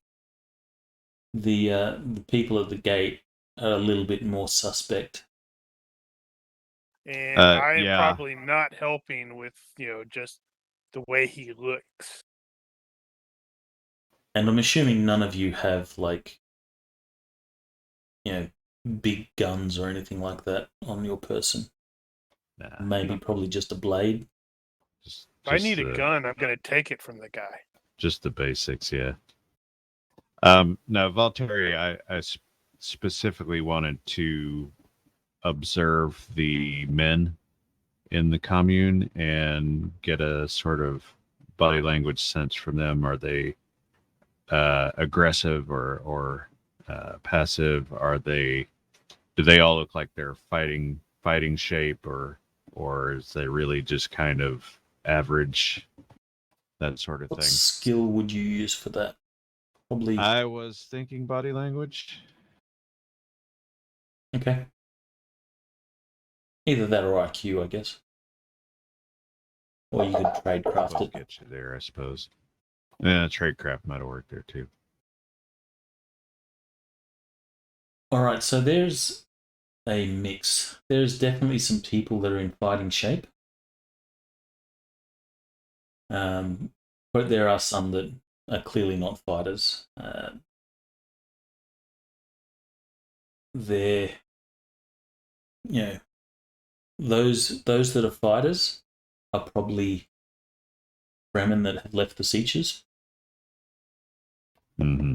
the people at the gate are a little bit more suspect. And I am yeah. probably not helping with, just the way he looks. And I'm assuming none of you have, big guns or anything like that on your person. Nah, Maybe probably just a blade. Just If I need a gun, I'm going to take it from the guy. Just the basics, yeah. Now, Valtteri, I specifically wanted to observe the men in the commune and get a sort of body language sense from them. Are they aggressive or passive? Do they all look like they're fighting shape, or is they really just kind of average, that sort of What thing? skill would you use for that? Probably. I was thinking body language. Okay. Either that or IQ, I guess. Or you could tradecraft it. Get you there, I suppose. Yeah, tradecraft might have worked there too. Alright, so there's a mix. There's definitely some people that are in fighting shape. But there are some that are clearly not fighters. They're, those that are fighters are probably Fremen that have left the Sietches. Mm-hmm.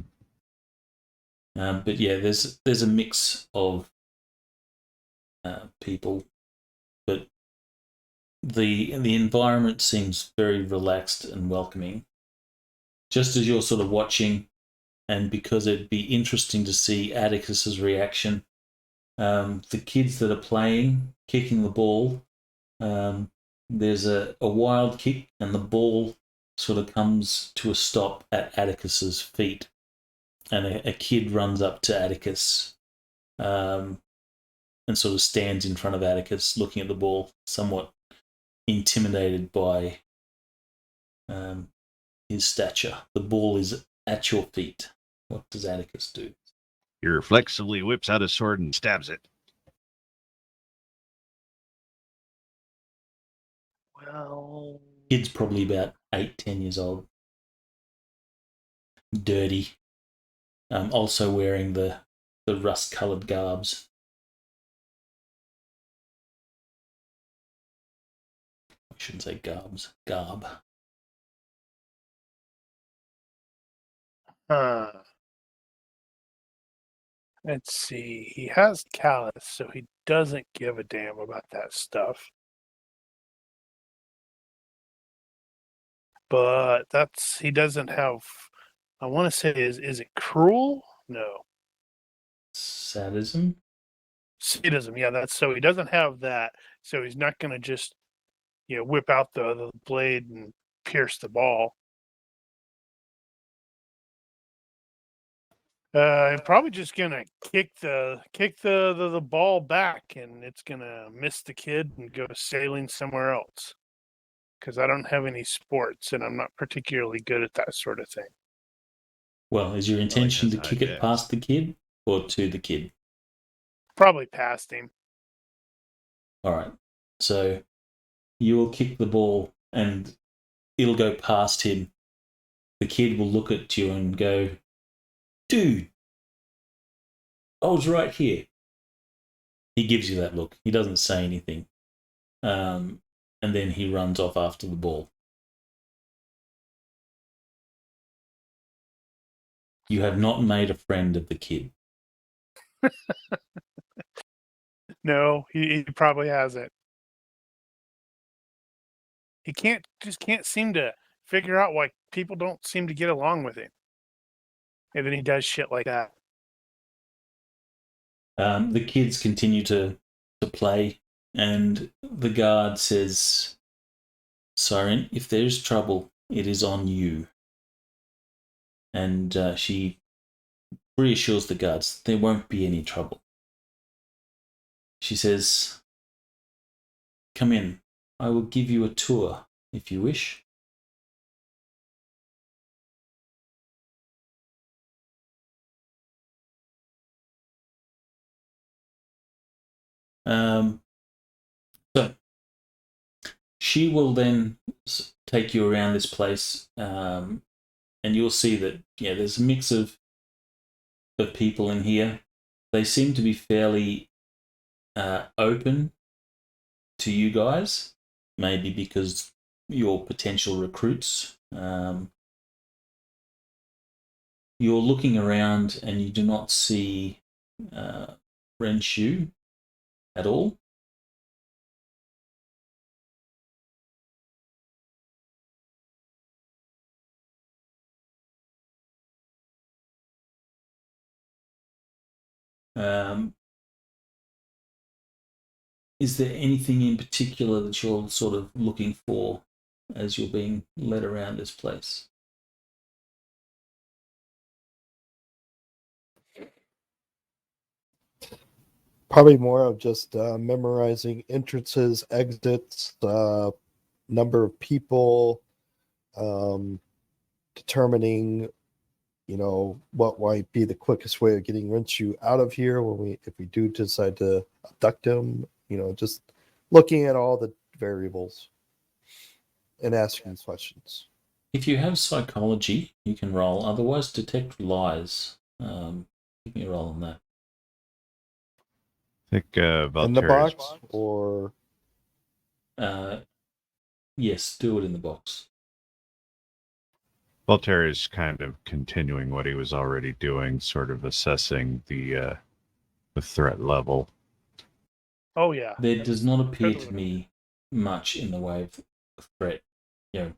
But yeah, there's a mix of people, but the environment seems very relaxed and welcoming. Just as you're sort of watching, and because it'd be interesting to see Atticus's reaction, the kids that are playing, kicking the ball, there's a wild kick, and the ball sort of comes to a stop at Atticus's feet, and a kid runs up to Atticus, and sort of stands in front of Atticus, looking at the ball, somewhat intimidated by his stature. The ball is at your feet. What does Atticus do? He reflexively whips out his sword and stabs it. Well, Kid's probably about 8-10 years old. Dirty. Also wearing the rust-coloured garbs. I shouldn't say garbs. Garb. let's see. He has callus, so he doesn't give a damn about that stuff. But he doesn't have. I want to say is it cruel? No. Sadism? Sadism, yeah, that's so he doesn't have that, so he's not going to just whip out the blade and pierce the ball. Probably just gonna kick the ball back, and it's gonna miss the kid and go sailing somewhere else. Because I don't have any sports, and I'm not particularly good at that sort of thing. Well, is your intention to has high kick it dex. past the kid or to the kid? Probably past him. All right. So you will kick the ball and it'll go past him. The kid will look at you and go, "Dude, I was right here." He gives you that look. He doesn't say anything. And then he runs off after the ball. You have not made a friend of the kid. No, he probably hasn't. He can't seem to figure out why people don't seem to get along with him. And then he does shit like that. The kids continue to play, and the guard says, "Cyrin, if there's trouble, it is on you." And she reassures the guards there won't be any trouble. She says, "Come in. I will give you a tour if you wish." So she will then take you around this place, and you'll see that there's a mix of people in here. They seem to be fairly open to you guys, maybe because you're potential recruits. You're looking around and you do not see Renshu at all. Is there anything in particular that you're sort of looking for as you're being led around this place? Probably more of just memorizing entrances, exits, number of people, determining, what might be the quickest way of getting Renshu out of here if we do decide to abduct him. Just looking at all the variables and asking questions. If you have psychology, you can roll. Otherwise, detect lies. Give me a roll on that. I think In the Valterius. box, or Yes, do it in the box. Voltaire is kind of continuing what he was already doing, sort of assessing the threat level. Oh yeah. There does not appear to Totally. me much in the way of threat.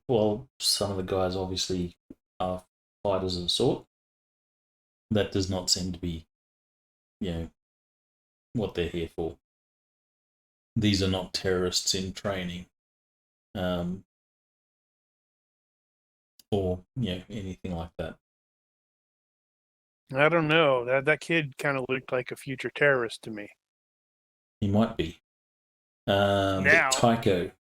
Well, some of the guys obviously are fighters of sort. That does not seem to be, what they're here for. These are not terrorists in training, or anything like that. I don't know. That kid kind of looked like a future terrorist to me. He might be. Now. Tycho,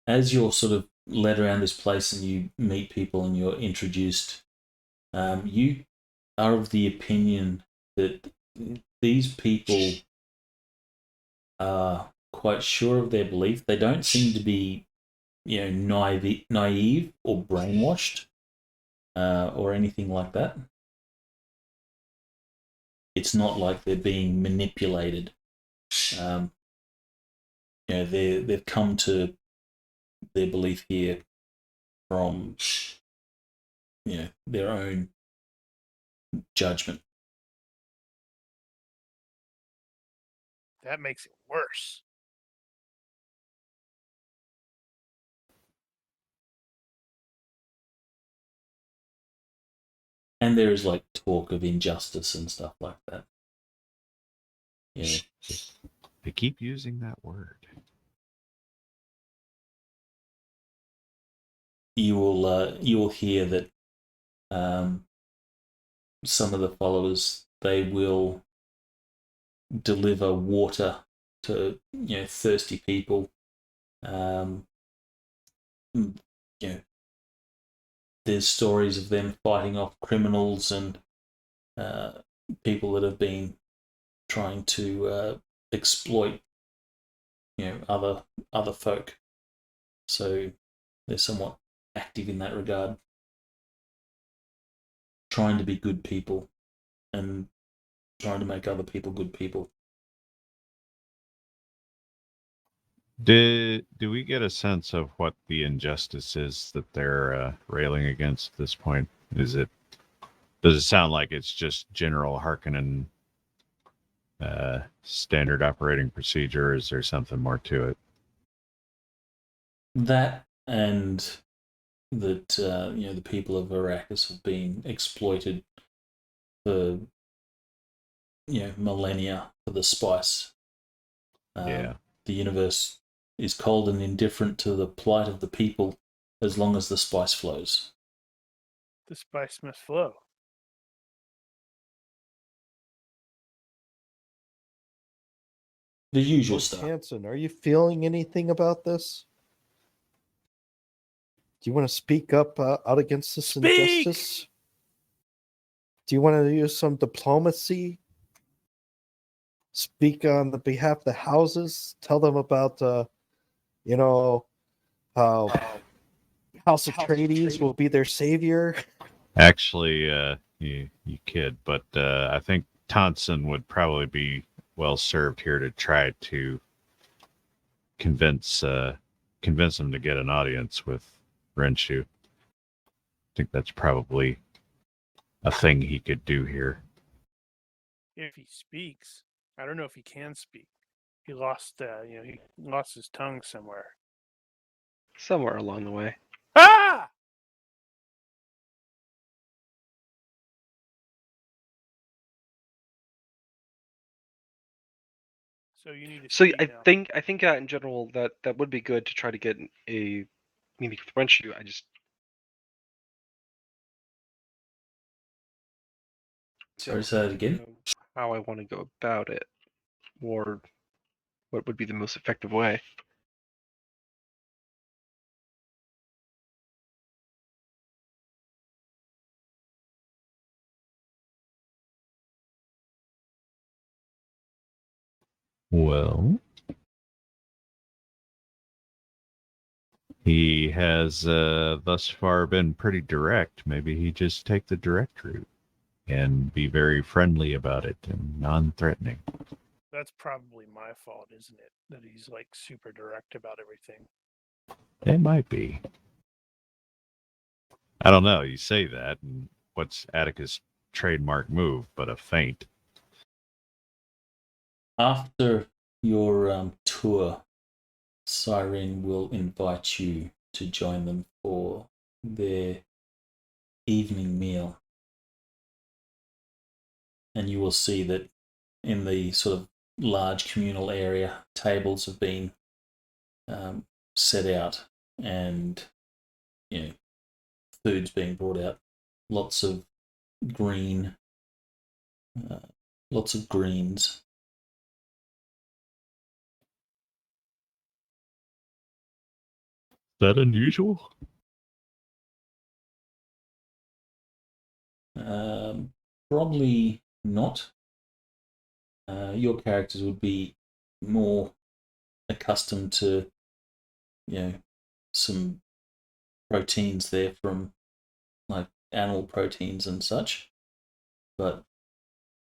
as you're sort of led around this place and you meet people and you're introduced, you are of the opinion that these people are quite sure of their belief. They don't seem to be, naive or brainwashed, or anything like that. It's not like they're being manipulated. They've come to their belief here from, their own judgment. That makes it worse. And there is like talk of injustice and stuff like that. Yeah. They keep using that word. You will hear that some of the followers, they will deliver water to thirsty people. There's stories of them fighting off criminals and people that have been trying to exploit other folk. So they're somewhat active in that regard, trying to be good people and trying to make other people good people. Do we get a sense of what the injustice is that they're railing against at this point? Does it sound like it's just general Harkonnen standard operating procedure? Or is there something more to it? That, and that the people of Arrakis have been exploited for millennia for the spice. Yeah. The universe is cold and indifferent to the plight of the people as long as the spice flows. The spice must flow. The usual Lord stuff. Hanson, are you feeling anything about this? Do you want to speak up out against this injustice? Do you want to use some diplomacy? Speak on the behalf of the houses? Tell them about, how House Atreides will be their savior? Actually, you kid, but I think Tonson would probably be well served here to try to convince him to get an audience with Renshu. I think that's probably a thing he could do here. If he speaks, I don't know if he can speak. He lost, he lost his tongue somewhere. Somewhere along the way. Ah! So you need to. So speak I now. think in general that would be good to try to get a meeting with Renshu. I just Sorry, say that again. know how I want to go about it, or what would be the most effective way. Well, he has thus far been pretty direct. Maybe he just take the direct route and be very friendly about it and non-threatening. That's probably my fault, isn't it? That he's like super direct about everything. It might be. I don't know. You say that, and what's Atticus' trademark move but a feint? After your tour, Cyrin will invite you to join them for their evening meal. And you will see that in the sort of large communal area, tables have been set out, and food's being brought out. Lots of green, lots of greens. Is that unusual? Probably not. Your characters would be more accustomed to, some proteins there from like animal proteins and such, but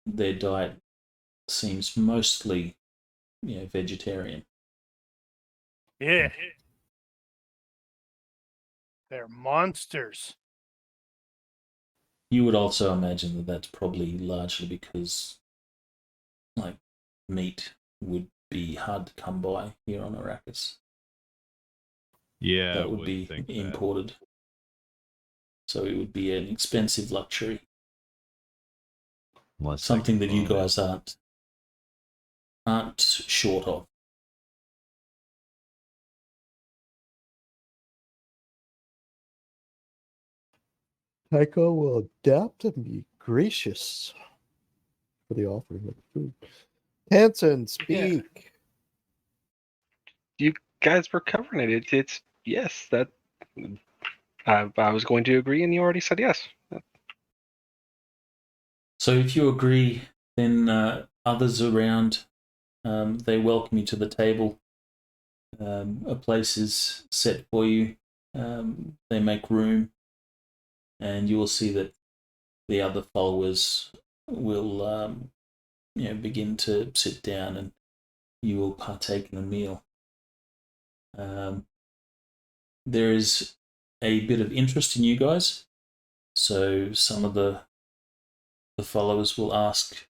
their diet seems mostly, vegetarian. Yeah. They're monsters. You would also imagine that that's probably largely because, like, meat would be hard to come by here on Arrakis. Yeah, That I would be think that. imported. So it would be an expensive luxury. Unless Something that you clone it. guys aren't short of. Tycho will adapt and be gracious for the offering of food. Hanson, speak. You guys were covering it. It's yes. That I was going to agree, and you already said yes. So if you agree, then others around, they welcome you to the table. A place is set for you. They make room, and you will see that the other followers will, begin to sit down, and you will partake in the meal. There is a bit of interest in you guys, so some of the followers will ask,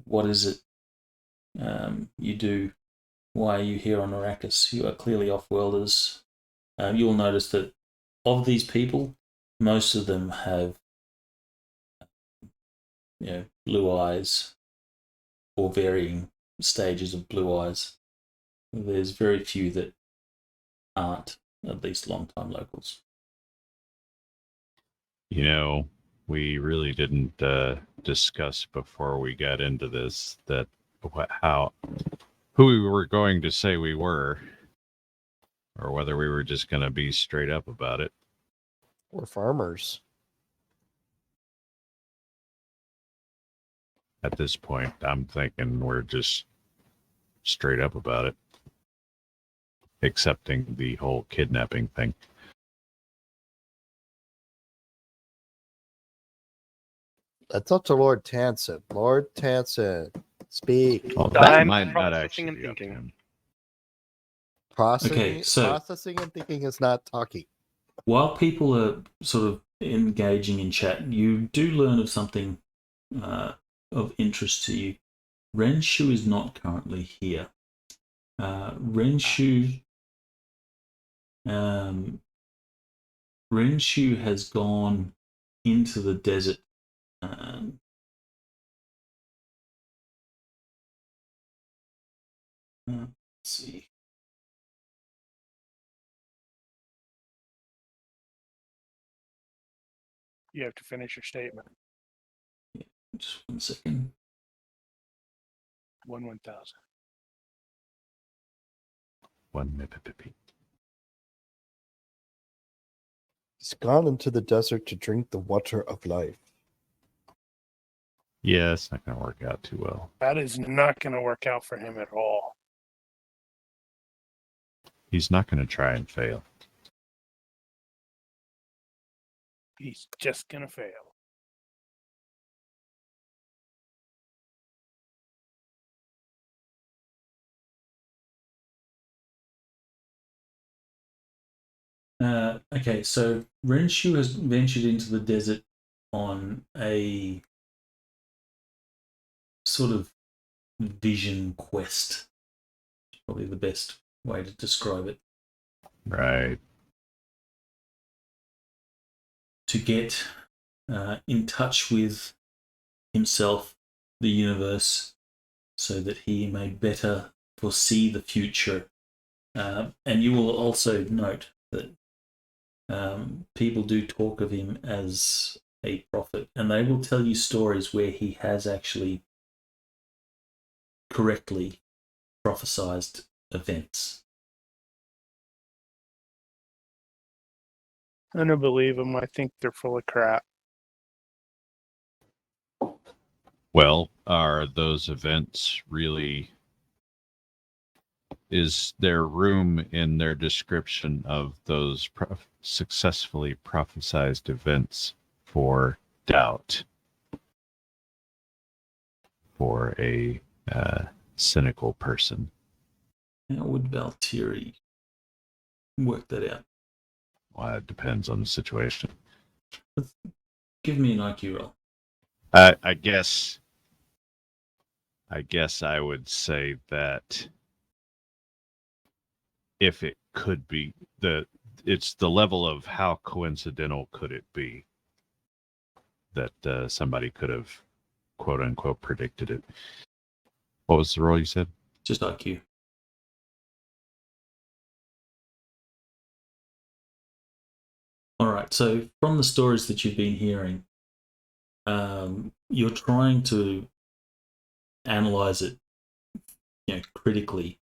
"What is it you do? Why are you here on Arrakis? You are clearly off-worlders." You'll notice that of these people, most of them have, blue eyes or varying stages of blue eyes. There's very few that aren't, at least long-time locals. We really didn't discuss before we got into this that who we were going to say we were, or whether we were just going to be straight up about it. We're farmers. At this point, I'm thinking we're just straight up about it, accepting the whole kidnapping thing. That's up to Lord Tanson. Lord Tanson, speak. Well, I'm that might not processing actually and be up to thinking. him. Processing and thinking is not talking. While people are sort of engaging in chat, you do learn of something of interest to you. Renshu is not currently here. Renshu has gone into the desert. Let's see. You have to finish your statement. Yeah, just 1 second. 1,000. One Mississippi. He's gone into the desert to drink the water of life. Yeah, it's not going to work out too well. That is not going to work out for him at all. He's not going to try and fail. He's just going to fail. Okay, so Renshu has ventured into the desert on a sort of vision quest. Probably the best way to describe it. Right. To get in touch with himself, the universe, so that he may better foresee the future. And you will also note that people do talk of him as a prophet, and they will tell you stories where he has actually correctly prophesized events. I don't believe them. I think they're full of crap. Well, are those events really? Is there room in their description of those successfully prophesized events for doubt for a cynical person? How would Valtieri work that out? Well, it depends on the situation. Give me an IQ roll. I guess I would say that if it could be it's the level of how coincidental could it be that somebody could have quote unquote predicted it. What was the roll you said? Just IQ. All right. So from the stories that you've been hearing, you're trying to analyze it, critically,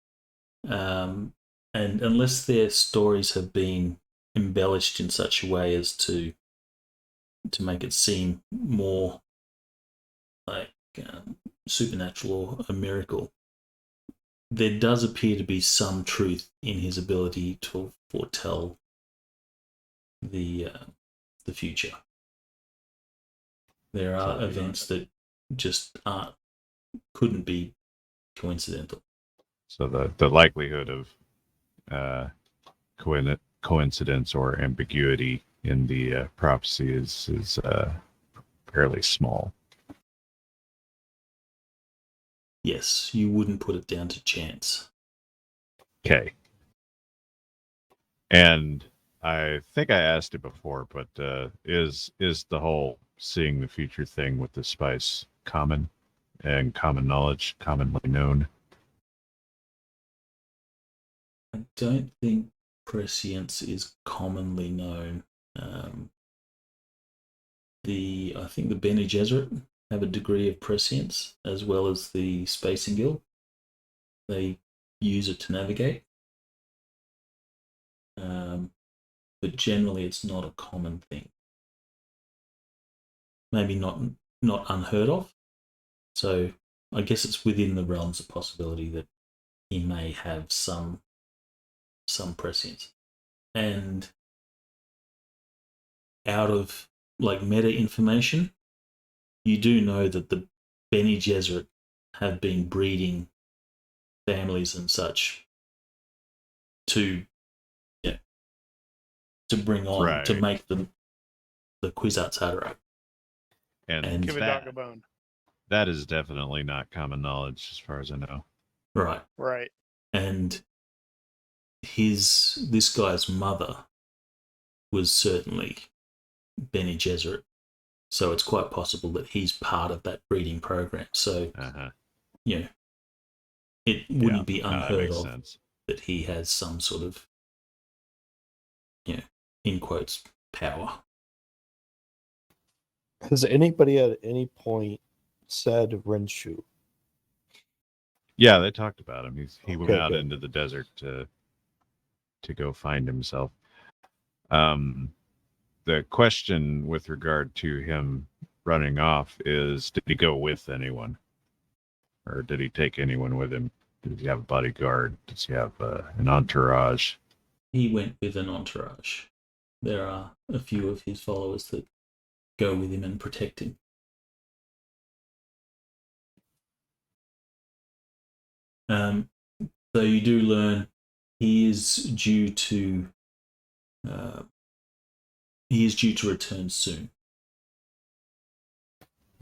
and unless their stories have been embellished in such a way as to make it seem more like supernatural or a miracle, there does appear to be some truth in his ability to foretell the future. There are events that just couldn't be coincidental. So the likelihood of coincidence or ambiguity in the prophecy is fairly small. Yes, you wouldn't put it down to chance. Okay. And I think I asked it before, but is the whole seeing the future thing with the spice common and common knowledge, commonly known? I don't think prescience is commonly known. I think the Bene Gesserit have a degree of prescience, as well as the Spacing Guild. They use it to navigate. But generally it's not a common thing. Maybe not unheard of. So I guess it's within the realms of possibility that he may have some prescience. And out of meta information, you do know that the Bene Gesserit have been breeding families and such to bring on, Right. to make them the Kwisatz Haderach. And Give a dog a bone. That is definitely not common knowledge as far as I know. Right. Right. And this guy's mother was certainly Bene Gesserit. So it's quite possible that he's part of that breeding program. So, it wouldn't be unheard of sense. that he has some sort of, in quotes, power. Has anybody at any point said Renshu? Yeah, they talked about him. He went Okay, out good. into the desert to go find himself. The question with regard to him running off is, did he go with anyone? Or did he take anyone with him? Does he have a bodyguard? Does he have an entourage? He went with an entourage. There are a few of his followers that go with him and protect him. So you do learn he is due to he is due to return soon.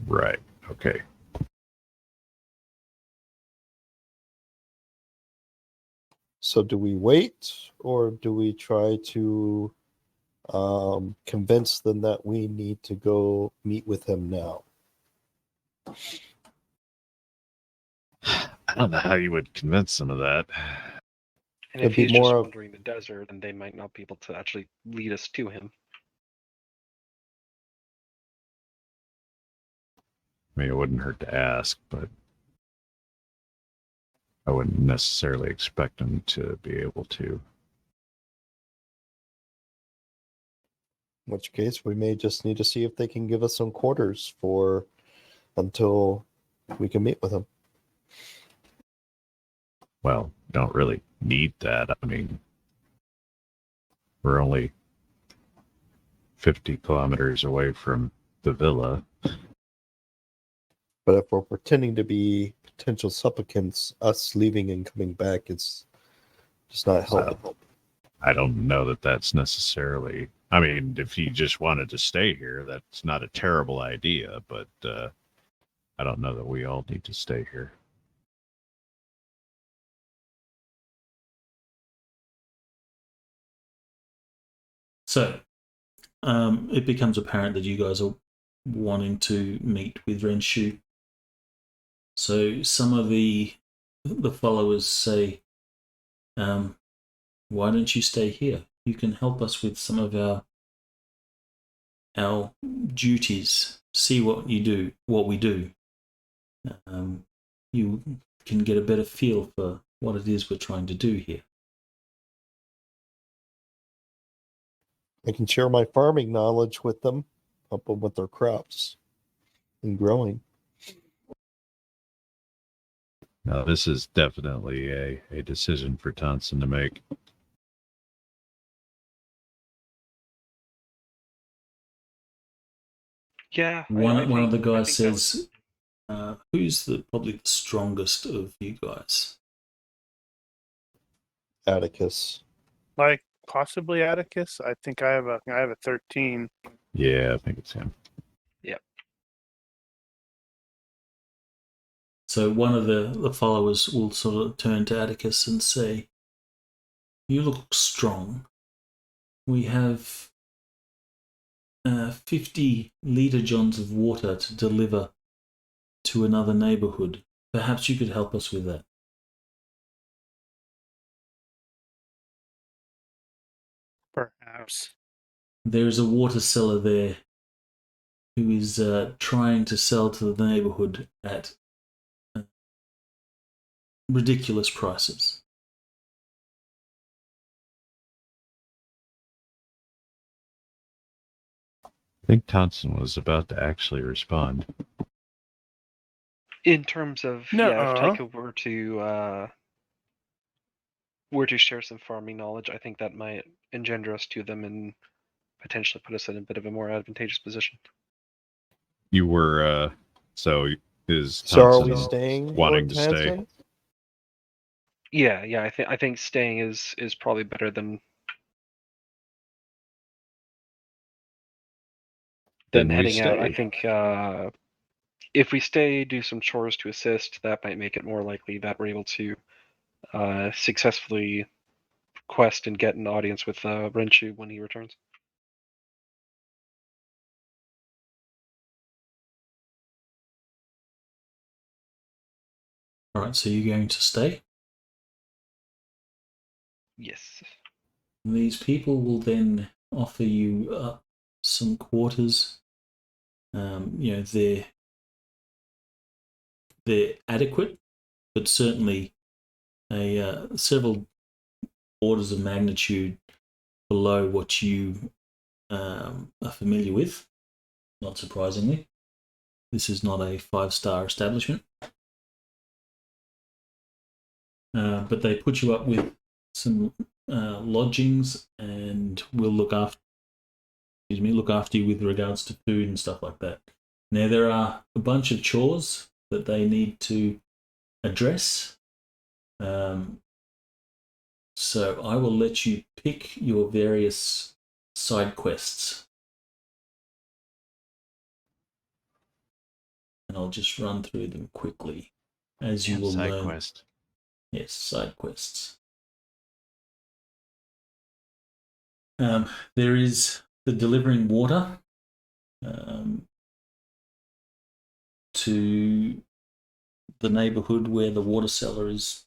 Right. Okay. So do we wait, or do we try to convince them that we need to go meet with him now? I don't know how you would convince them of that. And It'd if be he's just more of- wandering the desert, then they might not be able to actually lead us to him. I mean, it wouldn't hurt to ask, but I wouldn't necessarily expect them to be able to. In which case, we may just need to see if they can give us some quarters for until we can meet with him. Well, don't really need that. I mean, we're only 50 kilometers away from the villa. But if we're pretending to be potential supplicants, us leaving and coming back is just not helpful. I don't know that that's necessarily. I mean, if you just wanted to stay here, that's not a terrible idea, but I don't know that we all need to stay here. So, it becomes apparent that you guys are wanting to meet with Renshu. So some of the followers say, why don't you stay here? You can help us with some of our duties. See what we do. You can get a better feel for what it is we're trying to do here. I can share my farming knowledge with them, help them with their crops and growing. Now, this is definitely a decision for Tonson to make. Yeah. One of the guys says, who's probably the strongest of you guys? Atticus. Like possibly Atticus. I think I have a 13. Yeah, I think it's him. Yep. So one of the followers will sort of turn to Atticus and say, you look strong. We have 50 litre johns of water to deliver to another neighbourhood. Perhaps you could help us with that. Perhaps. There is a water seller there who is trying to sell to the neighbourhood at ridiculous prices. I think Tonson was about to actually respond. In terms of if Taika were to share some farming knowledge, I think that might engender us to them and potentially put us in a bit of a more advantageous position. You were so is So are we Tonson staying wanting with to stay? Hanson? Yeah. I think staying is probably better than Then we heading out. I stay. think if we stay, do some chores to assist, that might make it more likely that we're able to successfully quest and get an audience with Renshu when he returns. All right, so you're going to stay? Yes. These people will then offer you some quarters. They're adequate, but certainly several orders of magnitude below what you are familiar with. Not surprisingly, this is not a 5-star establishment. But they put you up with some lodgings and will look after you with regards to food and stuff like that. Now, there are a bunch of chores that they need to address. So I will let you pick your various side quests. And I'll just run through them quickly, as you will Side learn. quest. Yes, side quests. There is the delivering water to the neighborhood where the water seller is,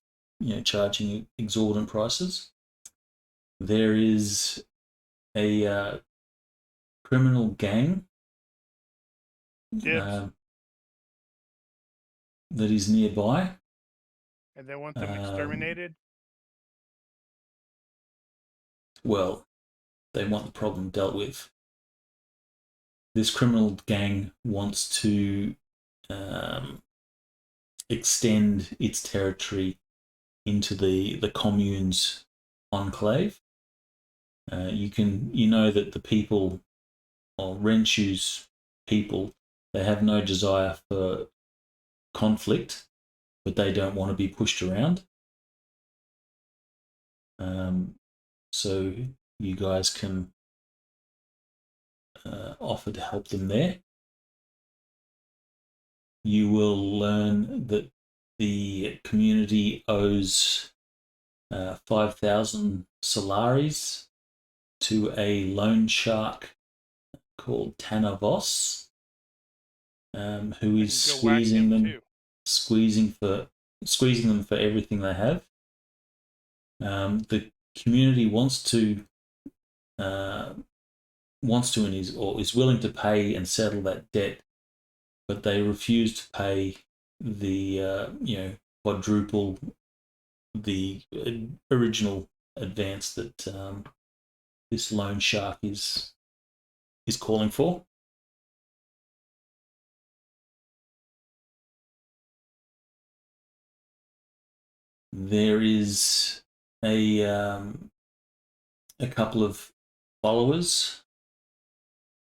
charging exorbitant prices. There is a criminal gang that is nearby. And they want them exterminated? Well, they want the problem dealt with. This criminal gang wants to extend its territory into the Commune's enclave. You know that the people, or Renshu's people, they have no desire for conflict, but they don't want to be pushed around. So you guys can offer to help them there. You will learn that the community owes 5,000 Solaris to a loan shark called Tanavos, who is squeezing them for everything they have. The community wants to and is willing to pay and settle that debt, but they refuse to pay the quadruple the original advance that this loan shark is calling for. There is a couple of followers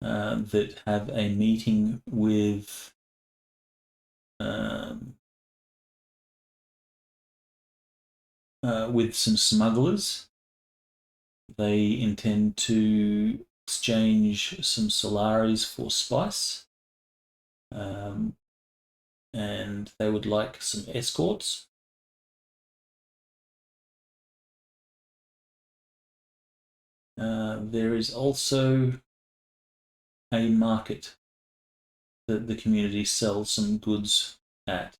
that have a meeting with some smugglers. They intend to exchange some Solaris for spice, and they would like some escorts. There is also a market that the community sells some goods at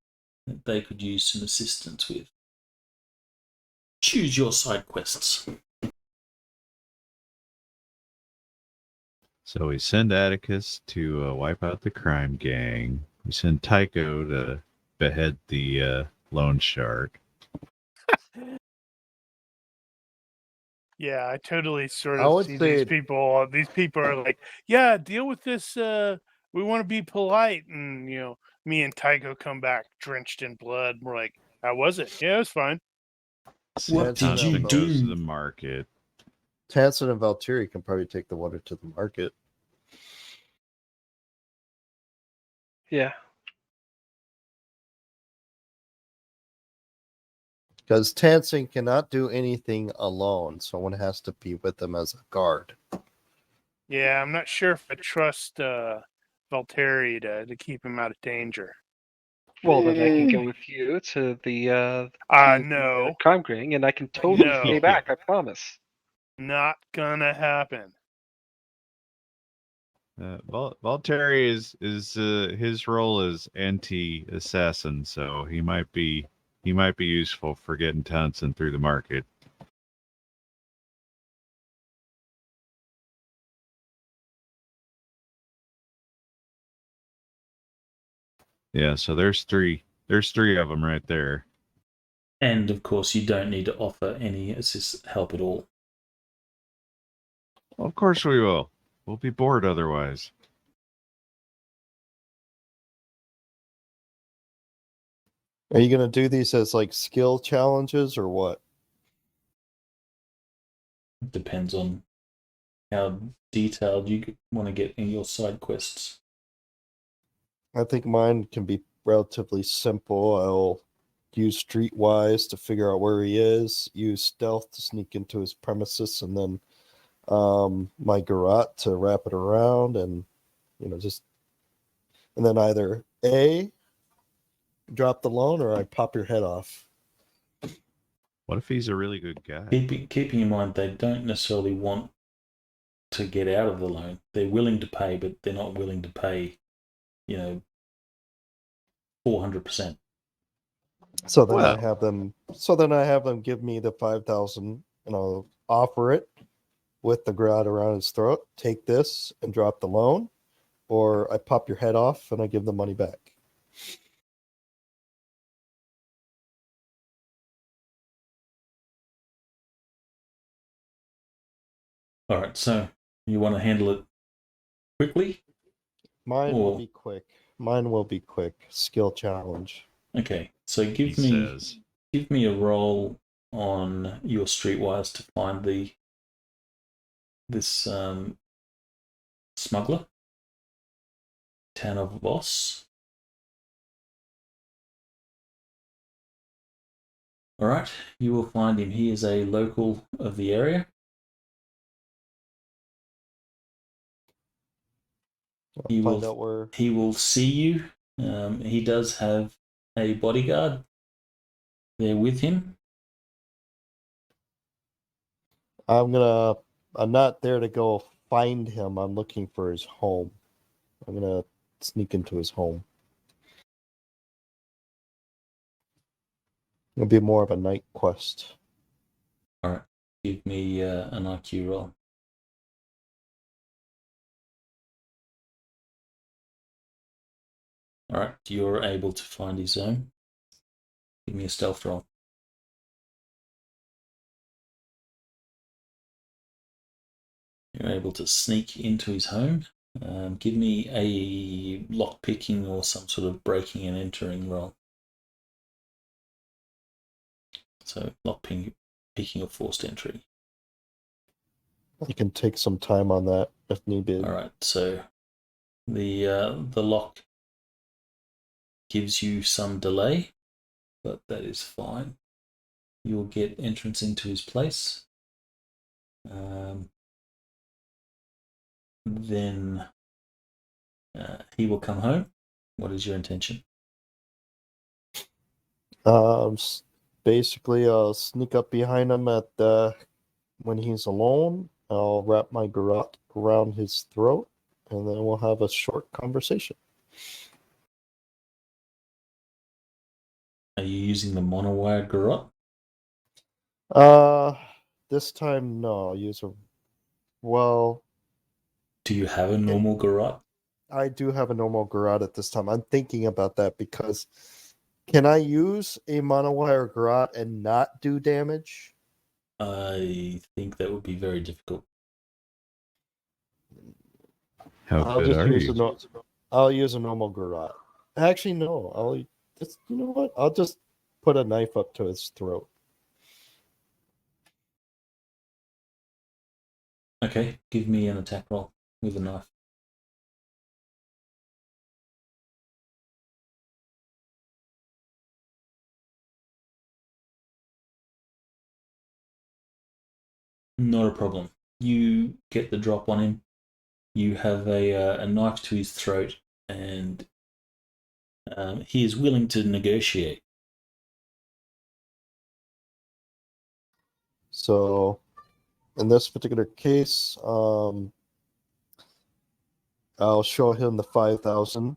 that they could use some assistance with. Choose your side quests. So we send Atticus to wipe out the crime gang. We send Tycho to behead the loan shark. Yeah, I totally sort of see these people. These people are like, yeah, deal with this. We want to be polite. And, me and Tycho come back drenched in blood. We're like, how was it? Yeah, it was fine. What did you goes to do? the market. Tansen and Valtteri can probably take the water to the market. Yeah. Because Tansen cannot do anything alone. Someone has to be with him as a guard. Yeah, I'm not sure if I trust Valtteri to keep him out of danger. Well, then I can go with you to the no. crime gang, and I can totally stay back. I promise. Not gonna happen. Valtteri is his role is anti-assassin, so he might be useful for getting Townsend through the market. Yeah, so there's three of them right there. And of course, you don't need to offer any help at all. Well, of course we will. We'll be bored otherwise. Are you going to do these as like skill challenges or what? It depends on how detailed you want to get in your side quests. I think mine can be relatively simple. I'll use Streetwise to figure out where he is, use Stealth to sneak into his premises, and then my garrote to wrap it around, and and then either A, drop the loan, or I pop your head off. What if he's a really good guy? Keeping in mind they don't necessarily want to get out of the loan. They're willing to pay, but they're not willing to pay, 400%. So then Well. I have them give me the 5,000, and I'll offer it with the garrote around his throat. Take this and drop the loan, or I pop your head off and I give the money back. All right, so you want to handle it quickly? Mine will be quick. Skill challenge. Okay, so He give me says, a roll on your streetwise to find this smuggler, town of Voss. All right, you will find him. He is a local of the area. He will see you. He does have a bodyguard there with him. I'm not there to go find him. I'm looking for his home. I'm gonna sneak into his home. It'll be more of a night quest. All right, give me an IQ roll. All right, you're able to find his home. Give me a stealth roll. You're able to sneak into his home. Give me a lock picking or some sort of breaking and entering roll. So lock picking or forced entry. I can take some time on that if needed. All right, so the lock gives you some delay, but that is fine. You'll get entrance into his place. Then he will come home. What is your intention? Basically, I'll sneak up behind him when he's alone. I'll wrap my garrote around his throat, and then we'll have a short conversation. Are you using the monowire garrote? This time, no. I'll use a... Do you have a normal garrote? I do have a normal garrote at this time. I'm thinking about that because can I use a monowire garrote and not do damage? I think that would be very difficult. how good are you? I'll use a normal garrote. Actually, no. You know what? I'll just put a knife up to his throat. Okay, give me an attack roll with a knife. Not a problem. You get the drop on him. You have a knife to his throat, and he is willing to negotiate. So, in this particular case, I'll show him the 5,000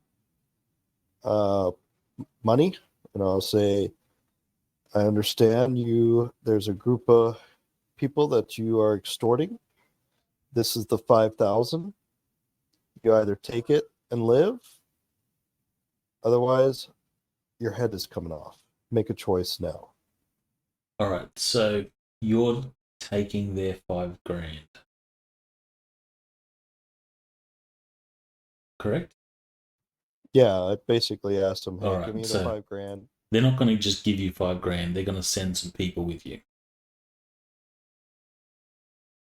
money, and I'll say, I understand there's a group of people that you are extorting. This is the 5,000. You either take it and live, otherwise your head is coming off. Make a choice now. All right, so you're taking their $5,000, correct? Yeah, I basically asked him, hey, right, give me the so $5,000. They're not going to just give you $5,000. They're going to send some people with you,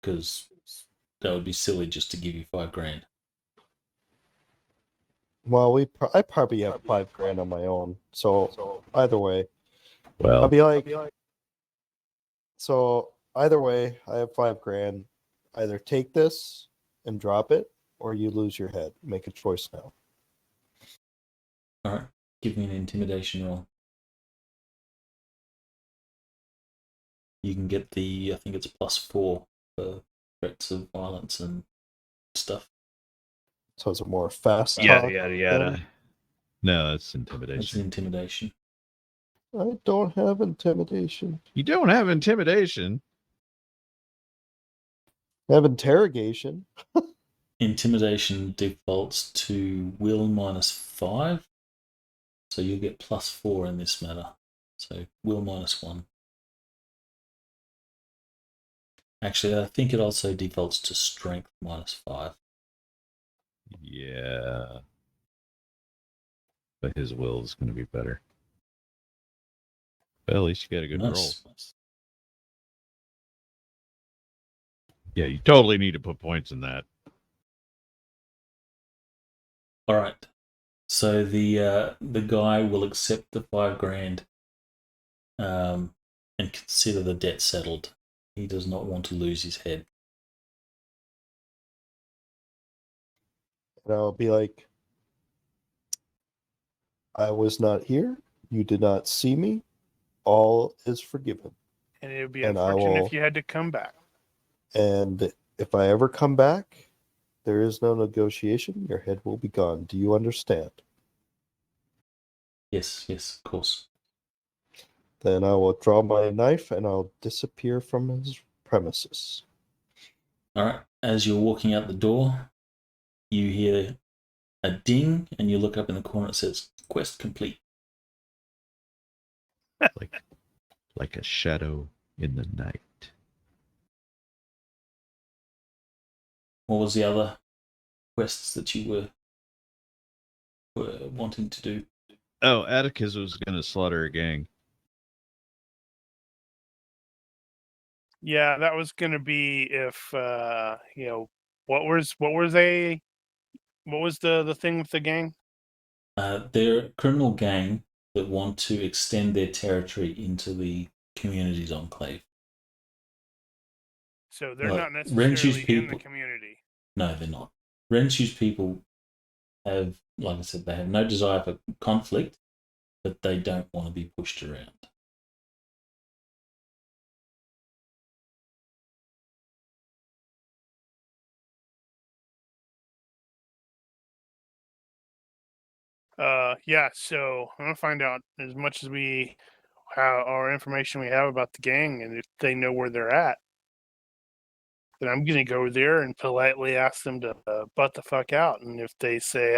because that would be silly just to give you $5,000. Well, I probably have $5,000 on my own. So either way, Well, I'll be like, so either way, I have $5,000. Either take this and drop it, or you lose your head. Make a choice now. All right, give me an intimidation roll. You can get I think it's +4 for threats of violence and stuff. So it's a more fast Yada talk. yada yada. then. No, that's That's intimidation. intimidation. I don't have intimidation. You don't have intimidation. I have interrogation. Intimidation defaults to will -5, so you'll get +4 in this matter. So will -1. Actually, I think it also defaults to strength -5. Yeah. But his will is going to be better. But at least you got a good roll. Nice. Yeah, you totally need to put points in that. All right. So the guy will accept the $5,000 and consider the debt settled. He does not want to lose his head. And I'll be like, I was not here. You did not see me. All is forgiven. And it would be And I unfortunate will- if you had to come back. And if I ever come back, there is no negotiation. Your head will be gone. Do you understand? Yes, of course. Then I will draw my knife and I'll disappear from his premises. All right. As you're walking out the door, you hear a ding, and you look up in the corner. It says "Quest complete." Like a shadow in the night. What was the other quests that you were wanting to do? Oh, Atticus was going to slaughter a gang. Yeah, that was going to be if what was the thing with the gang? They're a criminal gang that want to extend their territory into the community's enclave. So they're Like, not necessarily Renshu's in the people- community. No, they're not. Renshu's people have, like I said, they have no desire for conflict, but they don't want to be pushed around. Yeah, so I'm gonna find out as much as our information we have about the gang, and if they know where they're at, then I'm gonna go there and politely ask them to butt the fuck out. And if they say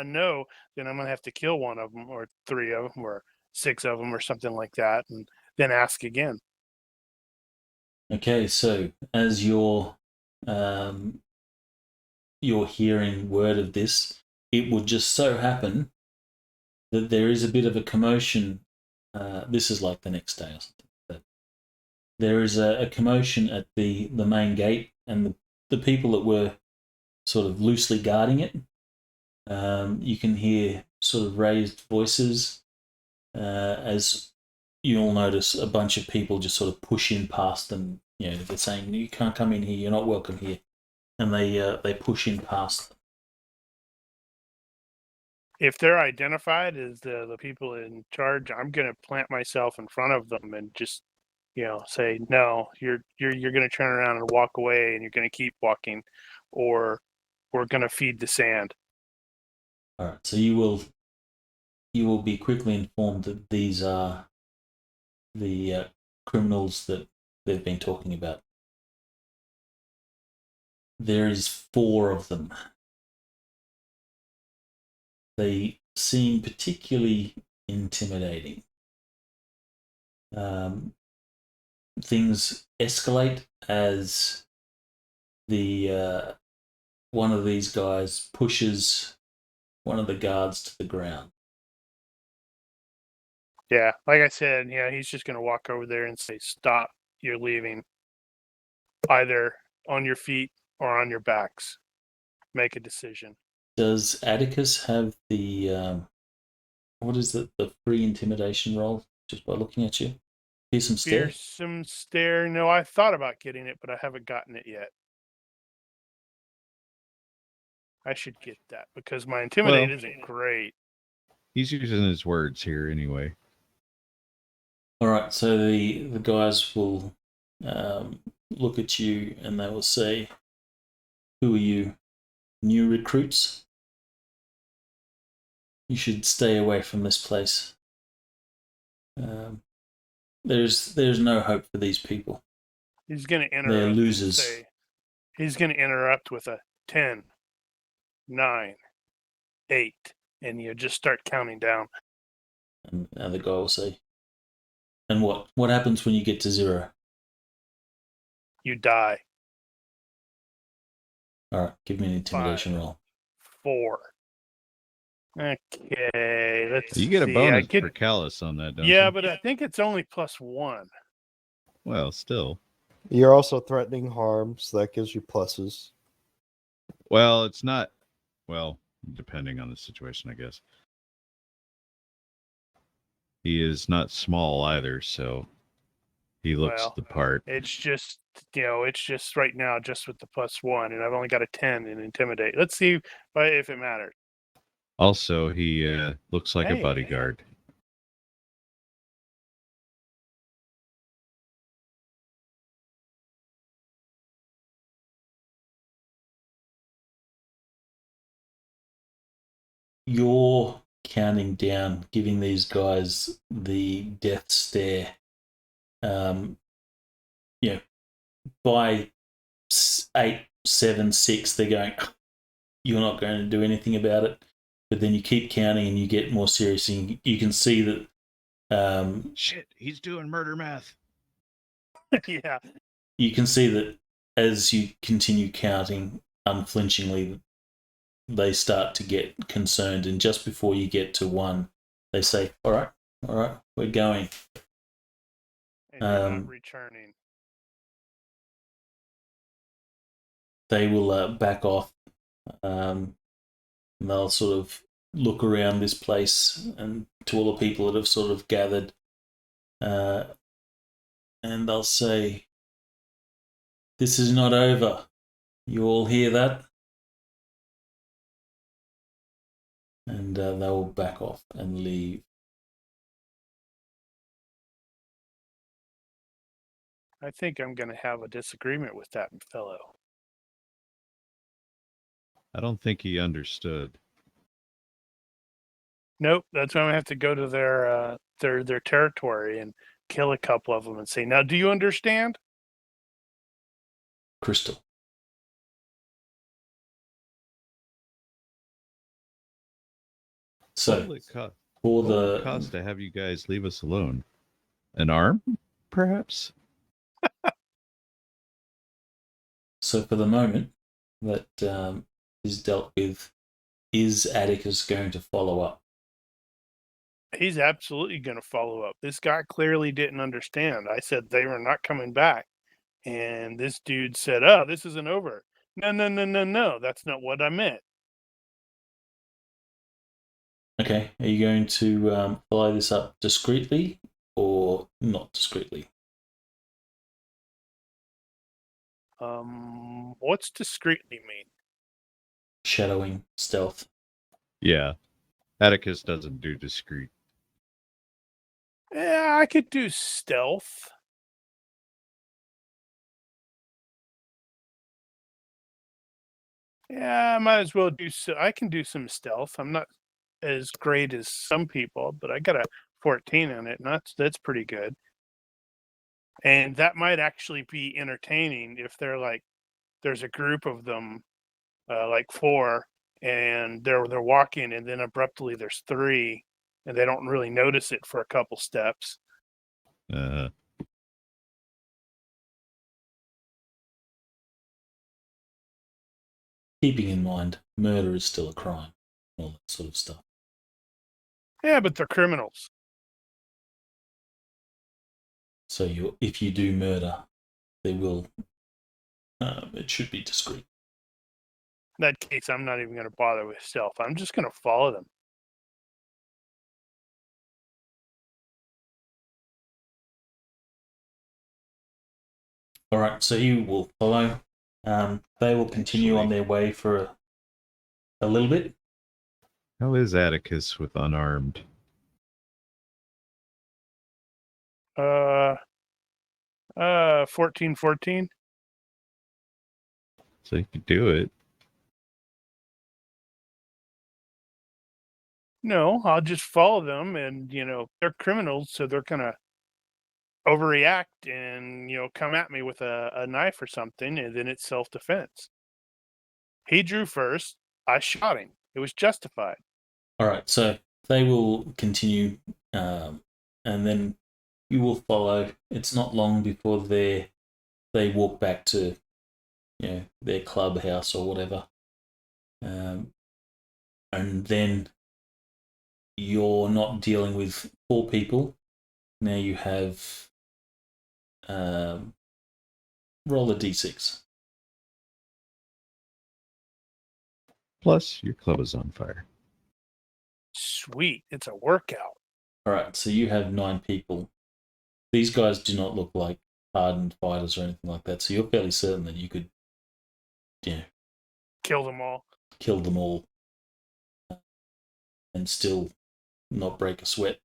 no, then I'm gonna have to kill one of them, or 3 of them, or 6 of them, or something like that, and then ask again. Okay, so as you're hearing word of this, it would just so happen that there is a bit of a commotion. This is like the next day or something. But there is a commotion at the main gate, and the people that were sort of loosely guarding it, you can hear sort of raised voices as you'll notice a bunch of people just sort of push in past them. You know, they're saying, "You can't come in here. You're not welcome here," and they push in past them. If they're identified as the people in charge, I'm gonna plant myself in front of them and just say, no, you're gonna turn around and walk away, and you're gonna keep walking, or we're gonna feed the sand. All right, so you will be quickly informed that these are the criminals that they've been talking about. There is 4 of them. They seem particularly intimidating. Things escalate as the one of these guys pushes one of the guards to the ground. Yeah, like I said, he's just gonna walk over there and say, stop, you're leaving, either on your feet or on your backs. Make a decision. Does Atticus have the what is it? The free intimidation roll just by looking at you? Fearsome stare. Fearsome stare. No, I thought about getting it, but I haven't gotten it yet. I should get that because my intimidate Well- isn't great. He's using his words here anyway. All right, so the guys will look at you and they will say, "Who are you? New recruits? You should stay away from this place. There's no hope for these people. He's going to They're interrupt. And losers." say, he's going to interrupt with a 10, 9, 8, and you just start counting down. And the guy will say, "And what happens when you get to 0? You die. All right, give me an intimidation 5, roll." 4. Okay, let's see. You get a bonus I get, for callous on that, don't yeah, you? but I think it's only +1. Well, still. You're also threatening harm, so that gives you pluses. Well, it's not. Well, depending on the situation, I guess. He is not small either, so he looks Well, the part. It's just, it's just right now just with the +1, and I've only got a 10 in intimidate. Let's see if it matters. Also, he looks like a Hey. bodyguard. You're counting down, giving these guys the death stare. By 8, 7, 6, they're going, "You're not going to do anything about it." But then you keep counting and you get more serious, and you can see that Shit, he's doing murder math. Yeah. you can see that as you continue counting unflinchingly, they start to get concerned. And just before you get to 1, they say, all right, we're going. And you're not returning. They will back off. And they'll sort of look around this place and to all the people that have sort of gathered. And they'll say, "This is not over. You all hear that?" And they will back off and leave. I think I'm going to have a disagreement with that fellow. I don't think he understood. Nope, that's why I have to go to their territory and kill a couple of them and say, "Now, do you understand?" Crystal. So What will it cost? for What will it the cost to have you guys leave us alone? An arm, perhaps? so for the moment that is dealt with, is Atticus going to follow up? He's absolutely going to follow up. This guy clearly didn't understand. I said they were not coming back. And this dude said, "Oh, this isn't over." No, no, no, no, no. That's not what I meant. Okay, are you going to follow this up discreetly or not discreetly? What's discreetly mean? Shadowing, stealth. Yeah. Atticus doesn't do discreet. Yeah, I could do stealth. Yeah, I might as well do so. I can do some stealth. I'm not as great as some people, but I got a 14 on it, and that's pretty good. And that might actually be entertaining if they're like, there's a group of them, like 4, and they're walking, and then abruptly there's 3, and they don't really notice it for a couple steps. Keeping in mind, murder is still a crime, all that sort of stuff. Yeah, but they're criminals. So if you do murder, they will. It should be discreet. In that case, I'm not even going to bother with stealth. I'm just going to follow them. All right, so you will follow. They will continue on their way for a little bit. How is Atticus with unarmed? 14. So you could do it. No, I'll just follow them, and they're criminals, so they're gonna overreact and come at me with a knife or something, and then it's self-defense. He drew first. I shot him. It was justified. All right, so they will continue, and then you will follow. It's not long before they walk back to their clubhouse or whatever, and then you're not dealing with 4 people. Now you have roll a d6. Plus, your club is on fire. Sweet. It's a workout. All right, so you have 9 people. These guys do not look like hardened fighters or anything like that, so you're fairly certain that you could Kill them all. kill them all and still not break a sweat.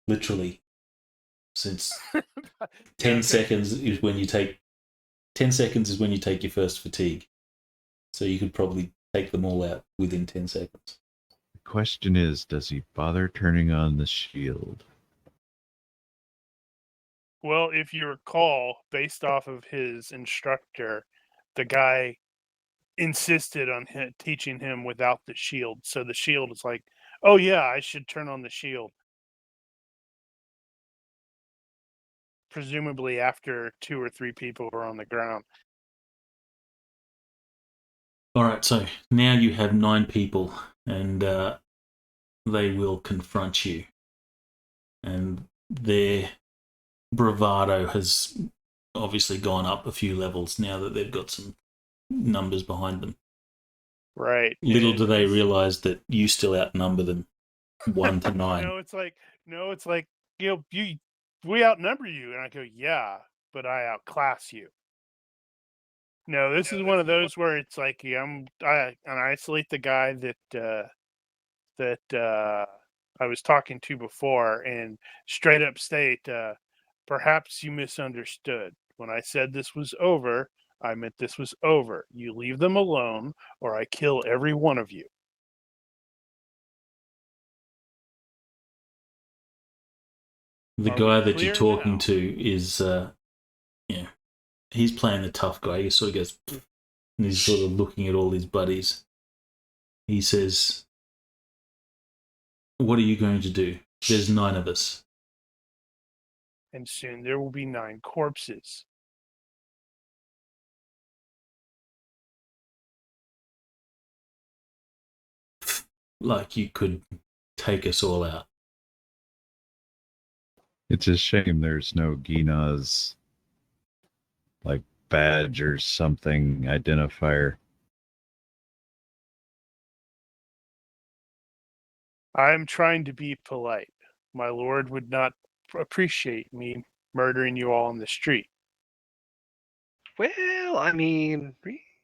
Literally, since 10 seconds is when you take 10 seconds is when you take your first fatigue. So you could probably take them all out within 10 seconds. The question is, does he bother turning on the shield? Well, if you recall, based off of his instructor, the guy insisted on teaching him without the shield. So the shield is like, oh yeah, I should turn on the shield. Presumably after 2 or 3 people were on the ground. All right, so now you have 9 people, and they will confront you. And their bravado has obviously gone up a few levels now that they've got some numbers behind them. Right. Little do they realize that you still outnumber them 1 to 9. it's like, we outnumber you. And I go, yeah, but I outclass you. No, this is one of those where it's like, I isolate the guy that I was talking to before and straight up state, perhaps you misunderstood. When I said this was over, I meant this was over. You leave them alone or I kill every one of you. The Are guy we that you're clear talking now? to is, he's playing the tough guy. He sort of goes, and he's sort of looking at all his buddies. He says, what are you going to do? There's 9 of us. And soon there will be 9 corpses. Like you could take us all out. It's a shame there's no Gina's badge or something identifier. I'm trying to be polite. My lord would not appreciate me murdering you all on the street. Well, I mean,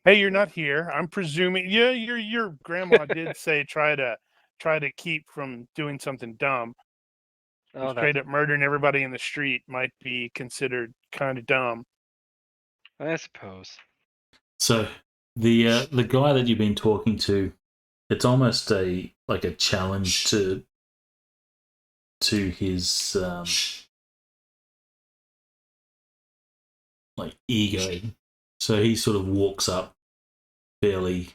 Hey, you're not here. I'm presuming. Yeah, your grandma did say try to keep from doing something dumb. Straight up murdering everybody in the street might be considered kind of dumb. I suppose. So the guy that you've been talking to, it's almost a challenge to his ego. So he sort of walks up fairly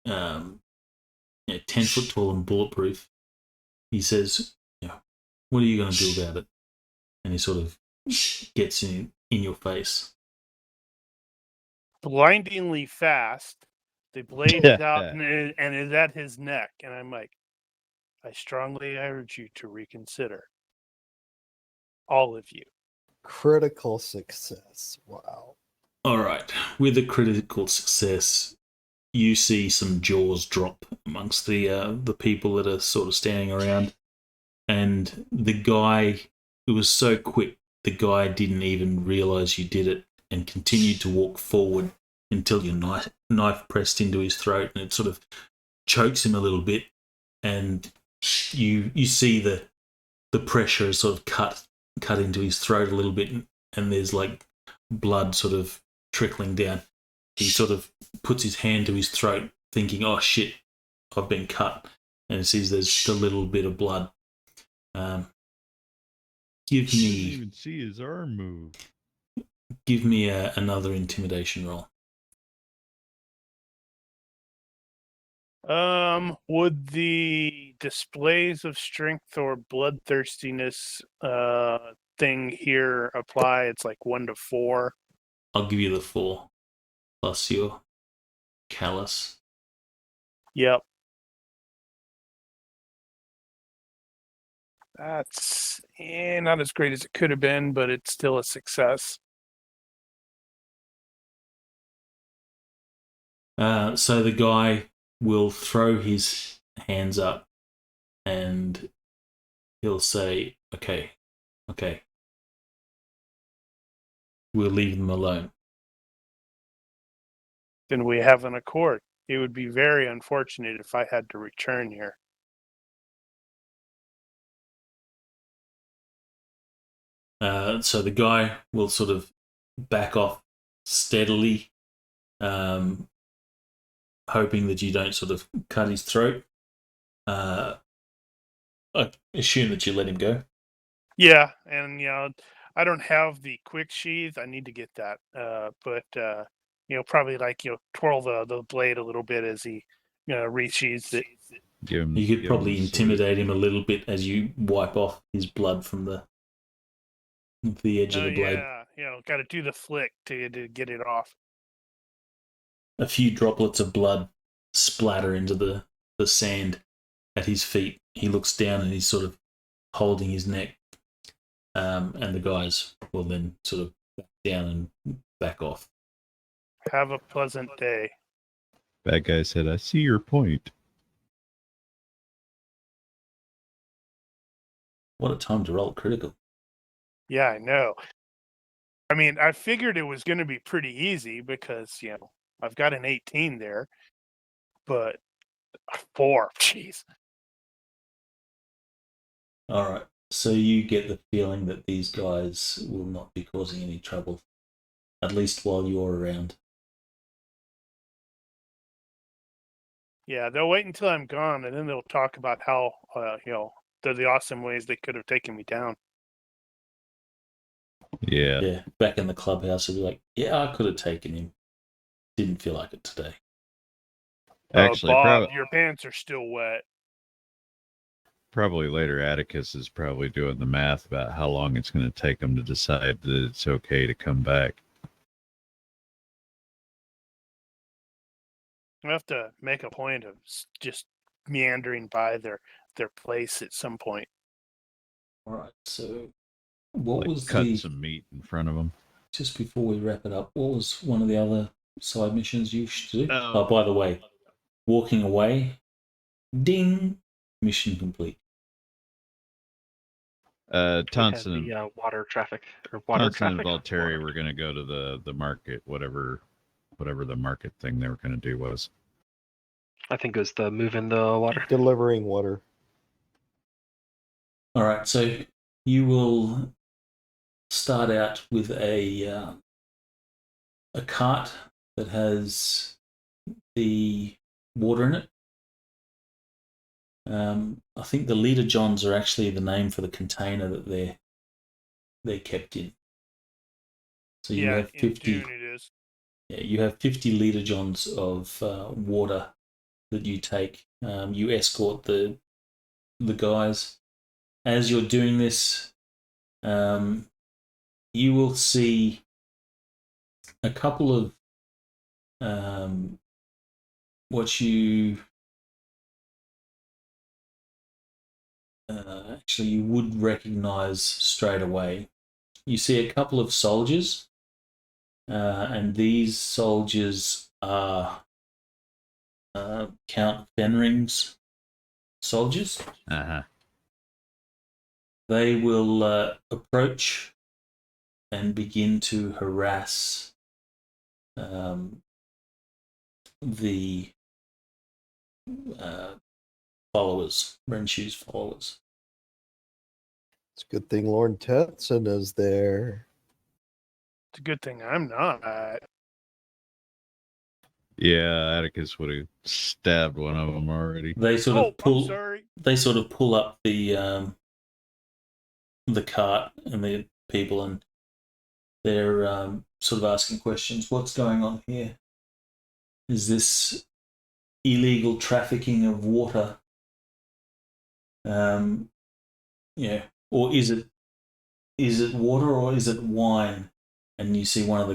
10 foot tall and bulletproof. He says, what are you going to do about it? And he sort of gets in your face. Blindingly fast. The blade is out and is at his neck. And I'm like, I strongly urge you to reconsider. All of you. Critical success. Wow. All right. With a critical success, you see some jaws drop amongst the people that are sort of standing around. And the guy, it was so quick, the guy didn't even realize you did it and continued to walk forward until your knife pressed into his throat, and it sort of chokes him a little bit, and you see the pressure is sort of cut into his throat a little bit, and there's like blood sort of trickling down. He sort of puts his hand to his throat, thinking, "Oh shit, I've been cut," and he sees there's just a little bit of blood. Give You me didn't even see his arm move. Another intimidation roll. Would the displays of strength or bloodthirstiness thing here apply? It's like 1 to 4. I'll give you the 4 plus your callous. Yep. That's not as great as it could have been, but it's still a success. So the guy will throw his hands up and he'll say, okay, we'll leave them alone. Then we have an accord. It would be very unfortunate if I had to return here. So the guy will sort of back off steadily, hoping that you don't sort of cut his throat. I assume that you let him go. Yeah, and I don't have the quick sheath. I need to get that. But probably twirl the blade a little bit as he resheathes it. You could probably intimidate him a little bit as you wipe off his blood from the edge of the blade. Yeah, got to do the flick to get it off. A few droplets of blood splatter into the sand at his feet. He looks down and he's sort of holding his neck. And the guys will then sort of back down and back off. Have a pleasant day. Bad guy said, "I see your point." What a time to roll critical. Yeah, I know. I mean, I figured it was going to be pretty easy because, I've got an 18 there, but 4, jeez. All right. So you get the feeling that these guys will not be causing any trouble, at least while you're around. Yeah, they'll wait until I'm gone, and then they'll talk about how, they're the awesome ways they could have taken me down. Yeah. Yeah, back in the clubhouse, they'll be like, yeah, I could have taken him. Didn't feel like it today. Actually, Bob, your pants are still wet. Probably later, Atticus is probably doing the math about how long it's going to take them to decide that it's okay to come back. I have to make a point of just meandering by their place at some point. All right. So what was cut some meat in front of them? Just before we wrap it up, what was one of the other side missions you should do? Oh, by the way, walking away, ding, mission complete. Tonson and the water traffic or water Tonson traffic. and Valtteri were going to go to the market, whatever the market thing they were going to do was. I think it was the move in the water. Delivering water. All right, so you will start out with a cart that has the water in it. I think the Leader Johns are actually the name for the container that they're kept in. So you have 50. In Dune it is. Yeah, you have 50 Leader Johns of water that you take. You escort the guys. As you're doing this, you will see a couple of what you actually you would recognize straight away. You see a couple of soldiers, and these soldiers are Count Fenring's soldiers. Uh-huh. They will approach and begin to harass the followers, Renshu's followers. It's a good thing Lord Tetson is there. It's a good thing I'm not. Yeah, Atticus would have stabbed one of them already. They sort Oh, of pull. I'm sorry. They sort of pull up the cart and the people, and they're sort of asking questions. What's going on here? Is this illegal trafficking of water? Yeah, or is it water or is it wine? And you see one of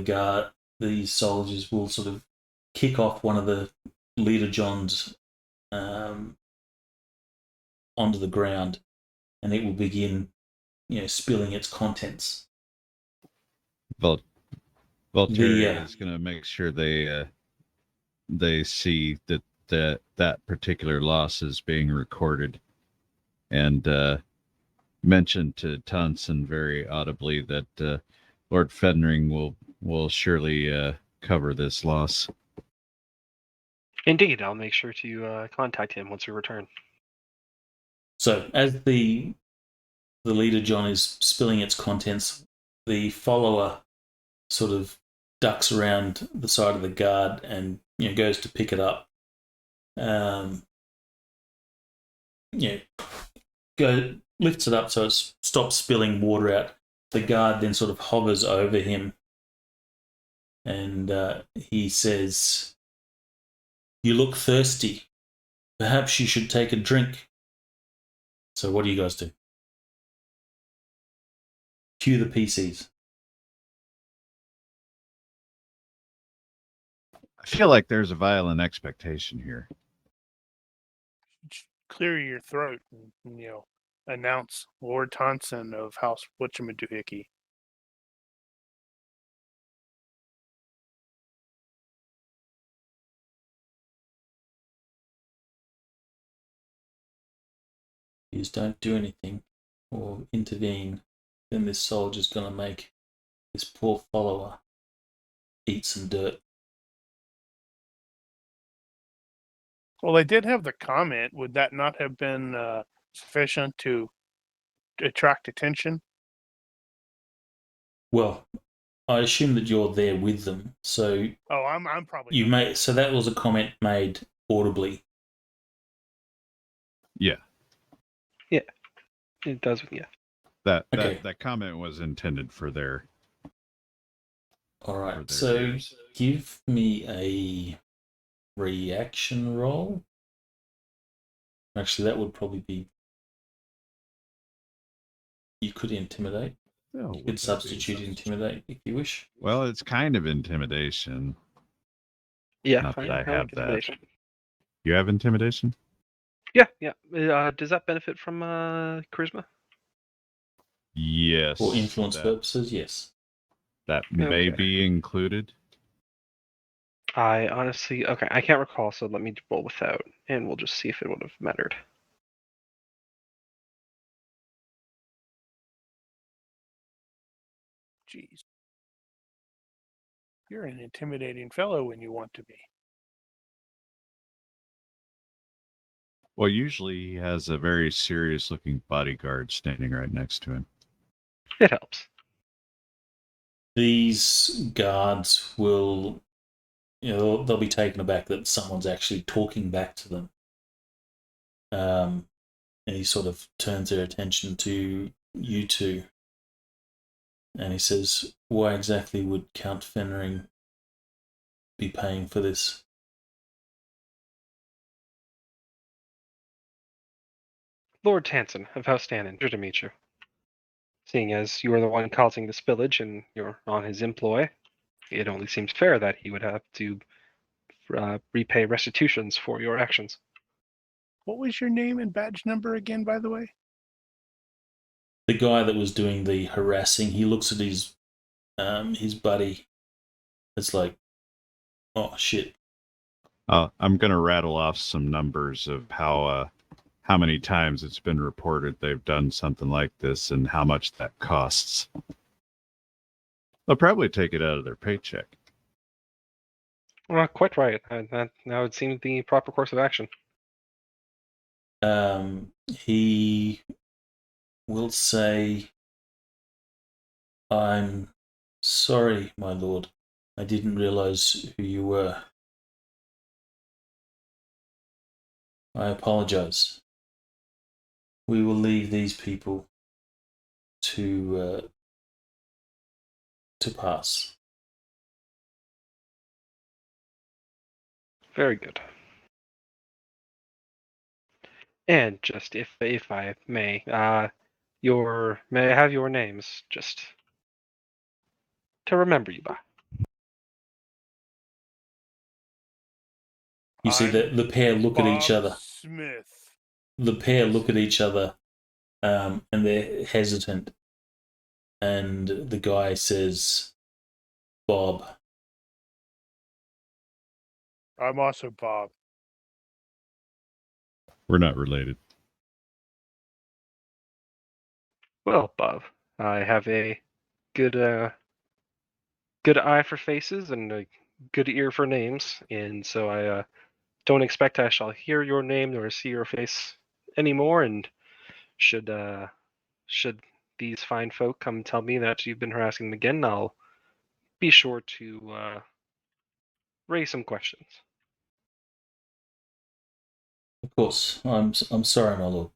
these soldiers will sort of kick off one of the leader Johns onto the ground, and it will begin, spilling its contents. Voltaire is going to make sure they see that particular loss is being recorded, and mention to Tonson very audibly that Lord Fenring will surely cover this loss. Indeed, I'll make sure to contact him once we return. So as the leader John is spilling its contents, the follower sort of ducks around the side of the guard and goes to pick it up. Lifts it up so it stops spilling water out. The guard then sort of hovers over him, and he says, "You look thirsty. Perhaps you should take a drink." So what do you guys do? Cue the PCs. I feel like there's a violent expectation here. Clear your throat and announce Lord Tonson of House Whatchamadoohickey. Please don't do anything or intervene. Then this soldier's going to make this poor follower eat some dirt. Well, they did have the comment. Would that not have been sufficient to attract attention? Well, I assume that you're there with them, so Oh, I'm probably you may. So that was a comment made audibly. Yeah. Yeah, it does. Yeah. That comment was intended for their. All right. So ears. give me a reaction roll. Actually, that would probably be. You could intimidate. Oh, You could substitute intimidate if you wish. Well, it's kind of intimidation. Yeah. Not fine. that I have that. Intimidation. You have intimidation? Yeah. Does that benefit from charisma? Yes. For influence purposes, yes. That may Okay. be included. I honestly, I can't recall, so let me roll without, and we'll just see if it would have mattered. Jeez. You're an intimidating fellow when you want to be. Well, usually he has a very serious-looking bodyguard standing right next to him. It helps. These guards will, they'll be taken aback that someone's actually talking back to them. And he sort of turns their attention to you two. And he says, "Why exactly would Count Fenring be paying for this?" Lord Tanson of House Danann, pleasure to meet you. Seeing as you are the one causing the spillage and you're on his employ, it only seems fair that he would have to repay restitutions for your actions. What was your name and badge number again, by the way? The guy that was doing the harassing, he looks at his buddy. It's like, oh shit. I'm going to rattle off some numbers of how many times it's been reported they've done something like this and how much that costs. They'll probably take it out of their paycheck. Quite right. That would seem the proper course of action. He will say, "I'm sorry, my lord. I didn't realize who you were. I apologize. We will leave these people to pass." Very good. And just if I may, may I have your names just to remember you by? You see I'm the pair look at each Bob other. Smith. The pair look at each other, and they're hesitant. And the guy says, "Bob." I'm also Bob. We're not related. Well, Bob, I have a good good eye for faces and a good ear for names, and so I don't expect I shall hear your name nor see your face anymore. And should these fine folk come tell me that you've been harassing them again, I'll be sure to raise some questions. Of course, I'm sorry, my lord.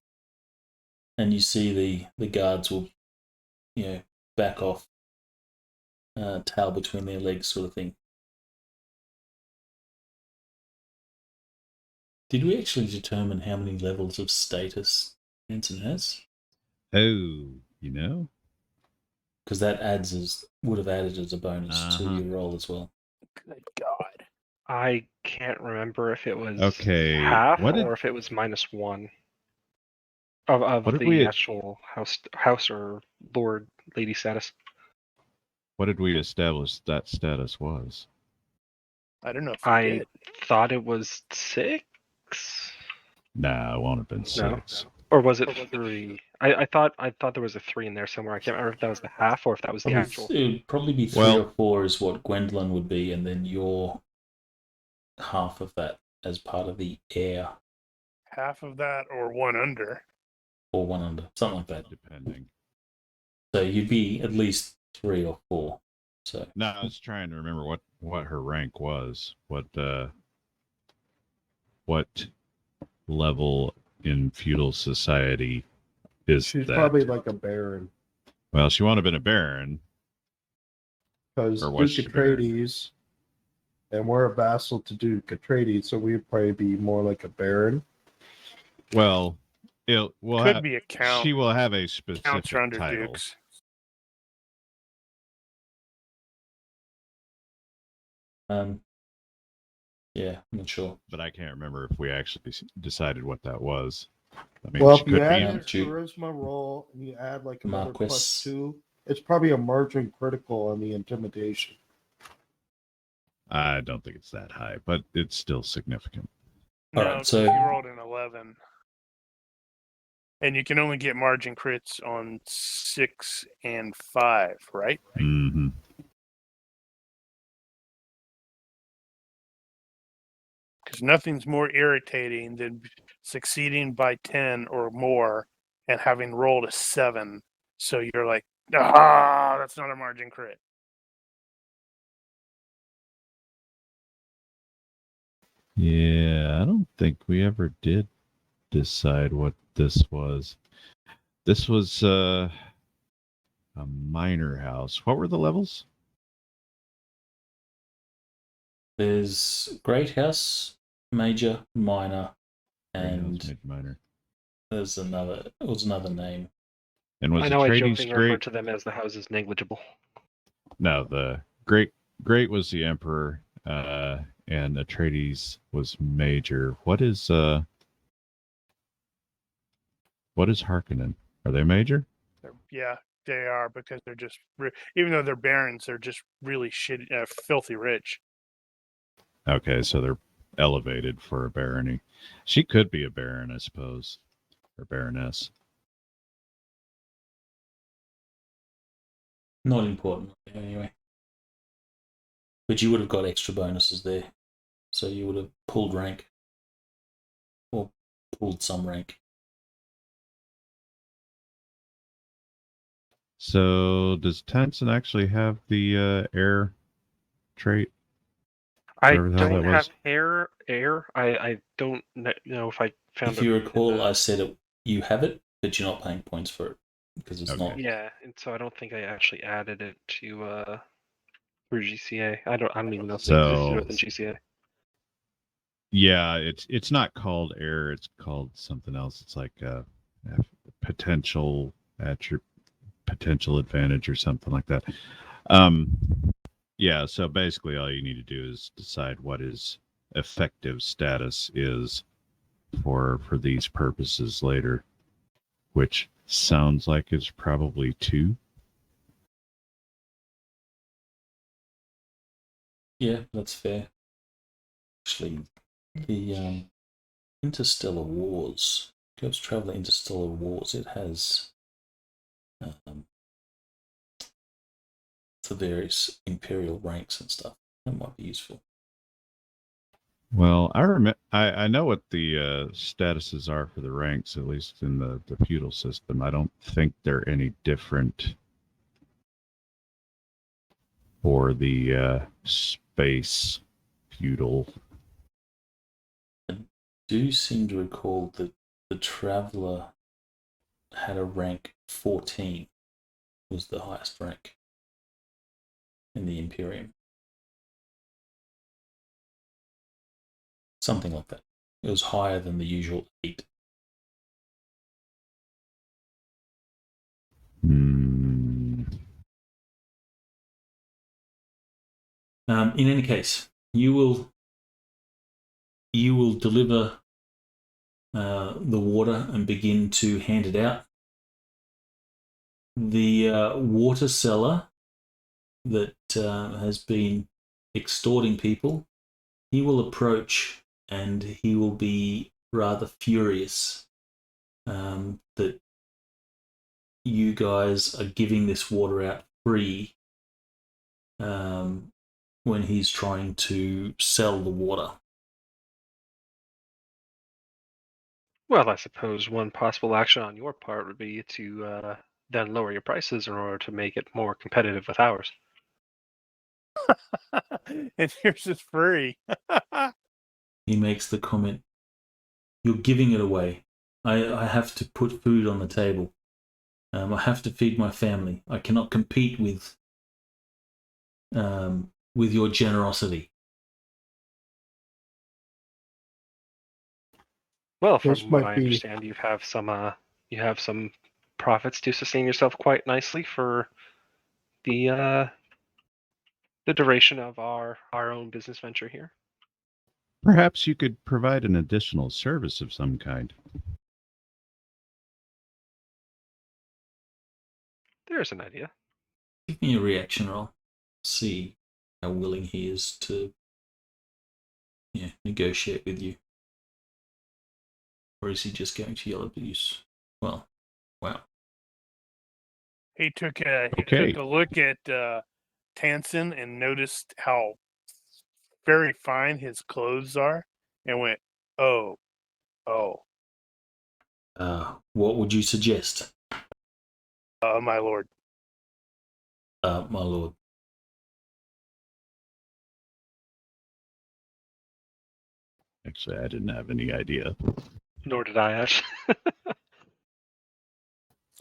And you see the guards will, back off, tail between their legs, sort of thing. Did we actually determine how many levels of status Hanson has? Oh, you know? Because that would have added as a bonus to Uh-huh. your roll as well. Good God. I can't remember if it was Okay, half what did- or if it was -1 of What did the we- actual house or lord lady status. What did we establish that status was? I don't know if you I did. thought it was 6. Nah, it won't have been No. 6. Or was it 3? I thought there was a 3 in there somewhere. I can't remember if that was the half or if that was the actual. It would probably be 3 Well- or 4 is what Gwendolyn would be, and then your half of that as part of the heir, Half of that or one under. or 1 under, something like that. Depending. So you'd be at least 3 or 4. So No, I was trying to remember what her rank was. What level in feudal society is She's that? probably like a baron. Well, she wouldn't have been a baron. Because Or was Duke she baron? Atreides, and we're a vassal to Duke Atreides, so we'd probably be more like a baron. Well, Could be a count. She will have a specific Counts are under title. dukes. yeah, I'm not sure. But I can't remember if we actually decided what that was. I mean, Well, she if you could add be. your Duke. charisma roll and you add like another Marquis. +2, it's probably a margin critical on the intimidation. I don't think it's that high, but it's still significant. No, Alright, 'cause so- you rolled an 11. And you can only get margin crits on 6 and 5, right? Mm-hmm. Because nothing's more irritating than succeeding by 10 or more and having rolled a 7. So you're like, that's not a margin crit. Yeah, I don't think we ever did decide what this was. This was a minor house. What were the levels? There's Great House, Major, Minor, Great house, and major, minor. there's another. It was another name. And was I know I Atreides jokingly refer great? to them as the houses negligible. No, the great was the emperor, and Atreides was major. What is Harkonnen? Are they major? Yeah, they are, because they're just, even though they're barons, they're just really shitty, filthy rich. Okay, so they're elevated for a barony. She could be a baron, I suppose, or baroness. Not important anyway. But you would have got extra bonuses there So you would have pulled rank, or pulled some rank. So does Tenson actually have the heir trait? I Whatever the hell don't that have was. heir. I don't know if I found If it. you in recall, the- I said you have it, but you're not paying points for it because it's Okay. not. Yeah, and so I don't think I actually added it to through GCA. I don't even know if it existed So within GCA. yeah, it's not called heir. It's called something else. It's like a potential potential advantage or something like that. Um, yeah. So basically, all you need to do is decide what his effective status is for these purposes later, which sounds like it's probably 2. Yeah, that's fair. Actually, the Interstellar Wars, GURPS Traveller Interstellar Wars, it has the various imperial ranks and stuff. That might be useful. Well, I know what the statuses are for the ranks, at least in the feudal system. I don't think they're any different for the space feudal. I do seem to recall that the Traveller had a rank 14, was the highest rank in the Imperium. Something like that. It was higher than the usual 8. Hmm. In any case, you will deliver the water and begin to hand it out. The water seller that has been extorting people, he will approach and he will be rather furious that you guys are giving this water out free when he's trying to sell the water. Well, I suppose one possible action on your part would be to then lower your prices in order to make it more competitive with ours. And yours is free. He makes the comment, "You're giving it away. I have to put food on the table. I have to feed my family. I cannot compete with your generosity." Well, This from what might I be understand, you have some profits to sustain yourself quite nicely for the duration of our own business venture here. Perhaps you could provide an additional service of some kind. There's an idea. Give me a reaction roll. See how willing he is to negotiate with you. Or is he just going to yell abuse? Well, wow. He took Okay. a look at Tansen and noticed how very fine his clothes are, and went, "Oh, oh, What would you suggest, my lord." my lord? Actually, I didn't have any idea. Nor did I, Ash.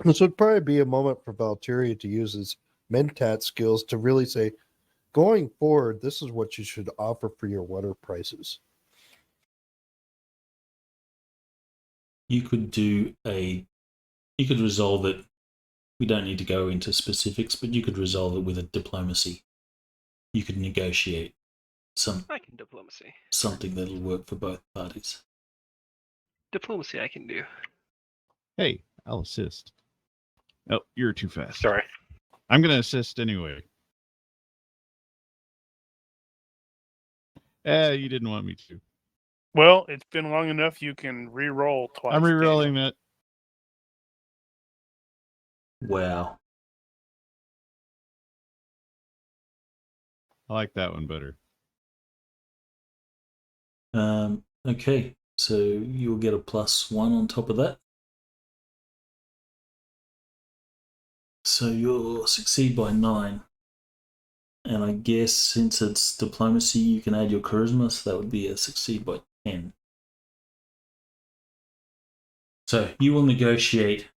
this would probably be a moment for Valkyria to use his Mentat skills to really say, going forward, this is what you should offer for your water prices. You could resolve it. We don't need to go into specifics, but you could resolve it with a diplomacy. You could negotiate I can diplomacy. something that'll work for both parties. Diplomacy I can do. Hey, I'll assist. Oh, you're too fast. Sorry. I'm going to assist anyway. You didn't want me to. Well, it's been long enough. You can re-roll twice. I'm re-rolling Daniel. that. Wow. I like that one better. Okay, so you'll get a +1 on top of that. So you'll succeed by 9. And I guess since it's diplomacy, you can add your charisma, so that would be a succeed by 10. So you will negotiate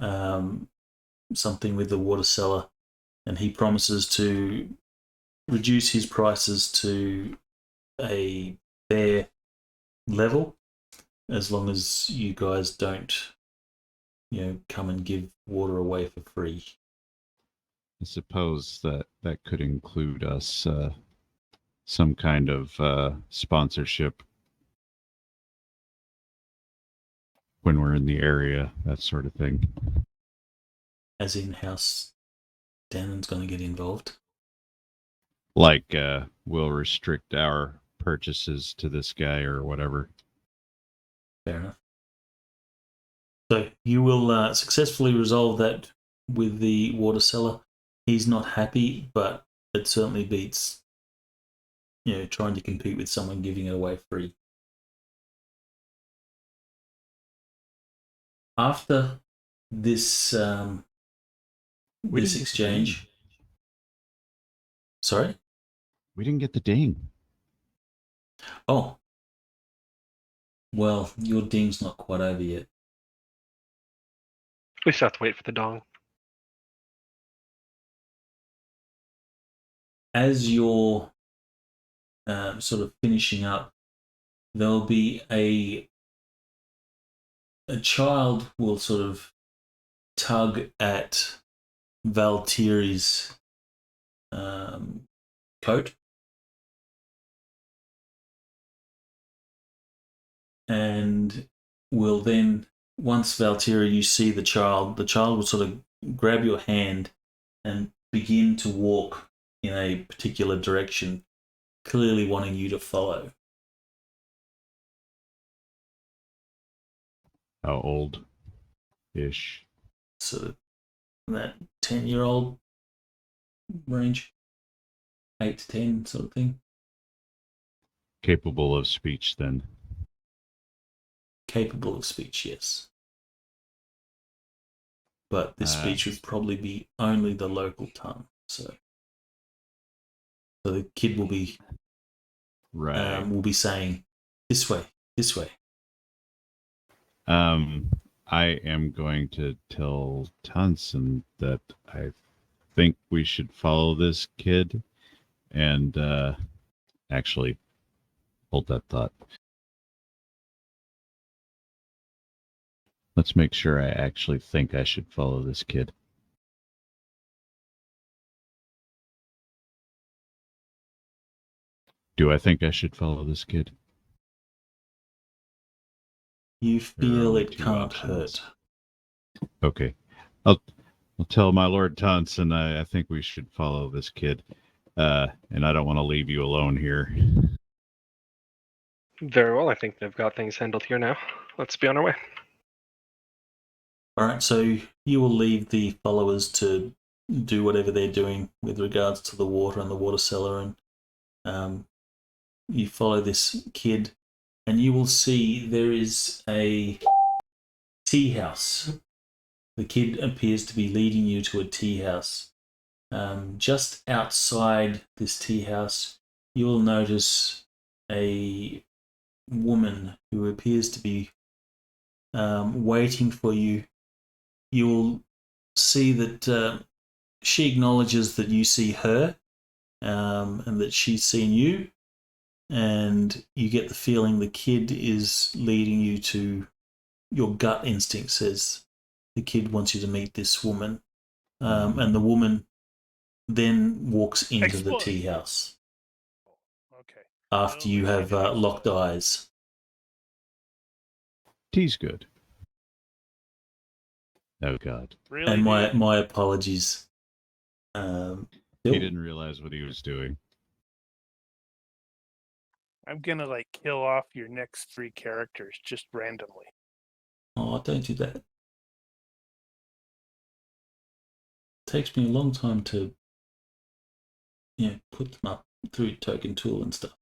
something with the water seller, and he promises to reduce his prices to a fair level, as long as you guys don't, come and give water away for free. I suppose that could include us some kind of sponsorship when we're in the area, that sort of thing. As in, House Danann's going to get involved. Like we'll restrict our purchases to this guy or whatever. Fair enough. So you will successfully resolve that with the water seller. He's not happy, but it certainly beats, trying to compete with someone giving it away free. After this this exchange, sorry, We didn't get the ding. oh, well, your ding's not quite over yet. We still have to wait for the dong. As you're sort of finishing up, there'll be a child will sort of tug at Valtiri's coat, and will then, once Valtiri, you see the child will sort of grab your hand and begin to walk in a particular direction, clearly wanting you to follow. How old-ish? Sort of that 10-year-old range, 8 to 10 sort of thing. Capable of speech, then. Capable of speech, yes. But this speech would probably be only the local tongue. So the kid will be saying, "This way, this way." I am going to tell Tonson that I think we should follow this kid, and actually, hold that thought. Let's make sure I actually think I should follow this kid. Do I think I should follow this kid? You feel it 2 can't options. hurt. Okay. I'll tell my Lord Tonson I think we should follow this kid. And I don't want to leave you alone here. Very well, I think they've got things handled here now. Let's be on our way. All right, so you will leave the followers to do whatever they're doing with regards to the water and the water cellar, and you follow this kid, and you will see there is a tea house. The kid appears to be leading you to a tea house. Just outside this tea house, you will notice a woman who appears to be waiting for you. You will see that she acknowledges that you see her, and that she's seen you, and you get the feeling the kid is leading you to, your gut instinct says the kid wants you to meet this woman, and the woman then walks into the tea house. Okay. After you have locked eyes. Tea's good. Oh, God. Really? And my apologies. He didn't realize what he was doing. I'm gonna kill off your next 3 characters just randomly. Oh, don't do that. It takes me a long time to put them up through token tool and stuff.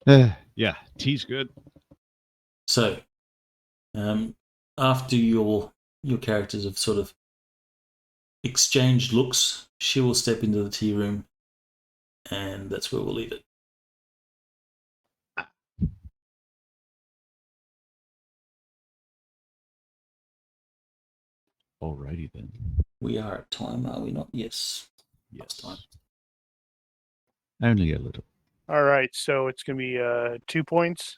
Yeah, tea's good. So, after your characters have sort of exchanged looks, she will step into the tea room, and that's where we'll leave it. Alrighty then. We are at time, are we not? Yes. Yes. Time. Only a little. All right, so it's going to be 2 points.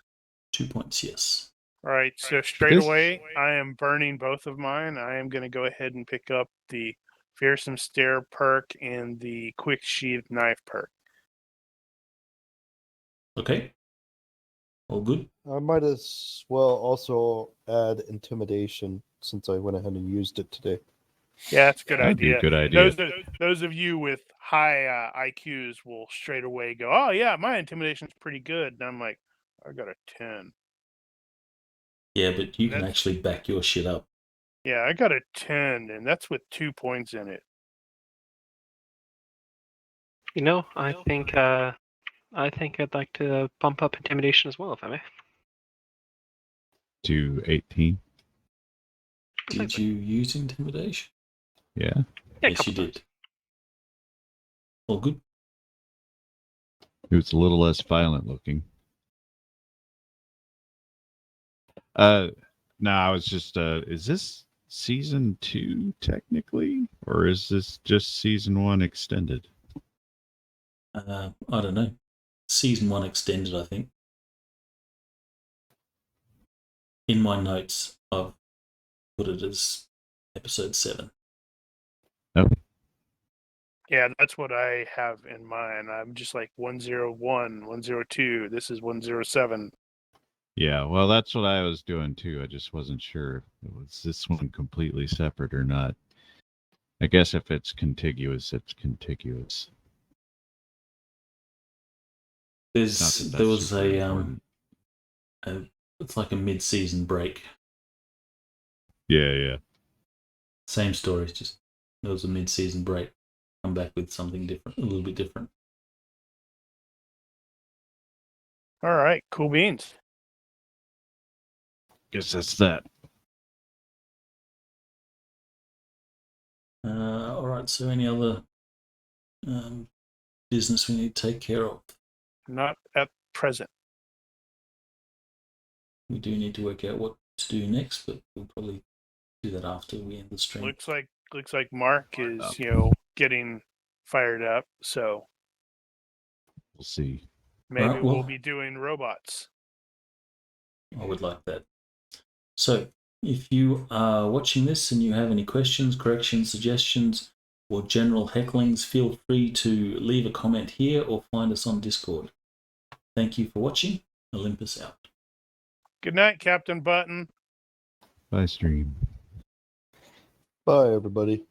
2 points, yes. All right, so straight This- away, I am burning both of mine. I am going to go ahead and pick up the Fearsome Stare perk and the Quick Sheathed Knife perk. Okay. All good? I might as well also add intimidation since I went ahead and used it today. Yeah, that's a good That'd be idea. a good idea. Those of you with high IQs will straight away go, "Oh yeah, my intimidation's pretty good," and I'm like, "I got a 10." Yeah, but you can That's- actually back your shit up. Yeah, I got a 10, and that's with 2 points in it. I think I'd like to bump up intimidation as well, if I may. To 18. Did you use intimidation? Yeah. Yeah, a Yes, couple you times. did. All good? It was a little less violent looking. No, I was just is this season 2 technically? Or is this just season 1 extended? I don't know. Season 1 extended, I think. In my notes, I've put it as episode 7. Yeah, that's what I have in mind. I'm just like 101, 102. This is 107. Yeah, well, that's what I was doing too. I just wasn't sure if it was this one completely separate or not. I guess if it's contiguous, it's contiguous. Not that There that's was super important. it's like a mid-season break. Yeah. Same story, just there was a mid-season break. Come back with something different, a little bit different. All right, cool beans. Guess that's that. All right. So, any other business we need to take care of? Not at present. We do need to work out what to do next, but we'll probably do that after we end the stream. Looks like Mark is, getting fired up, so We'll see. maybe Alright, well- we'll be doing robots. I would like that. So, if you are watching this and you have any questions, corrections, suggestions, or general hecklings, feel free to leave a comment here or find us on Discord. Thank you for watching. Olympus out. Good night, Captain Button. Bye, stream. Bye, everybody.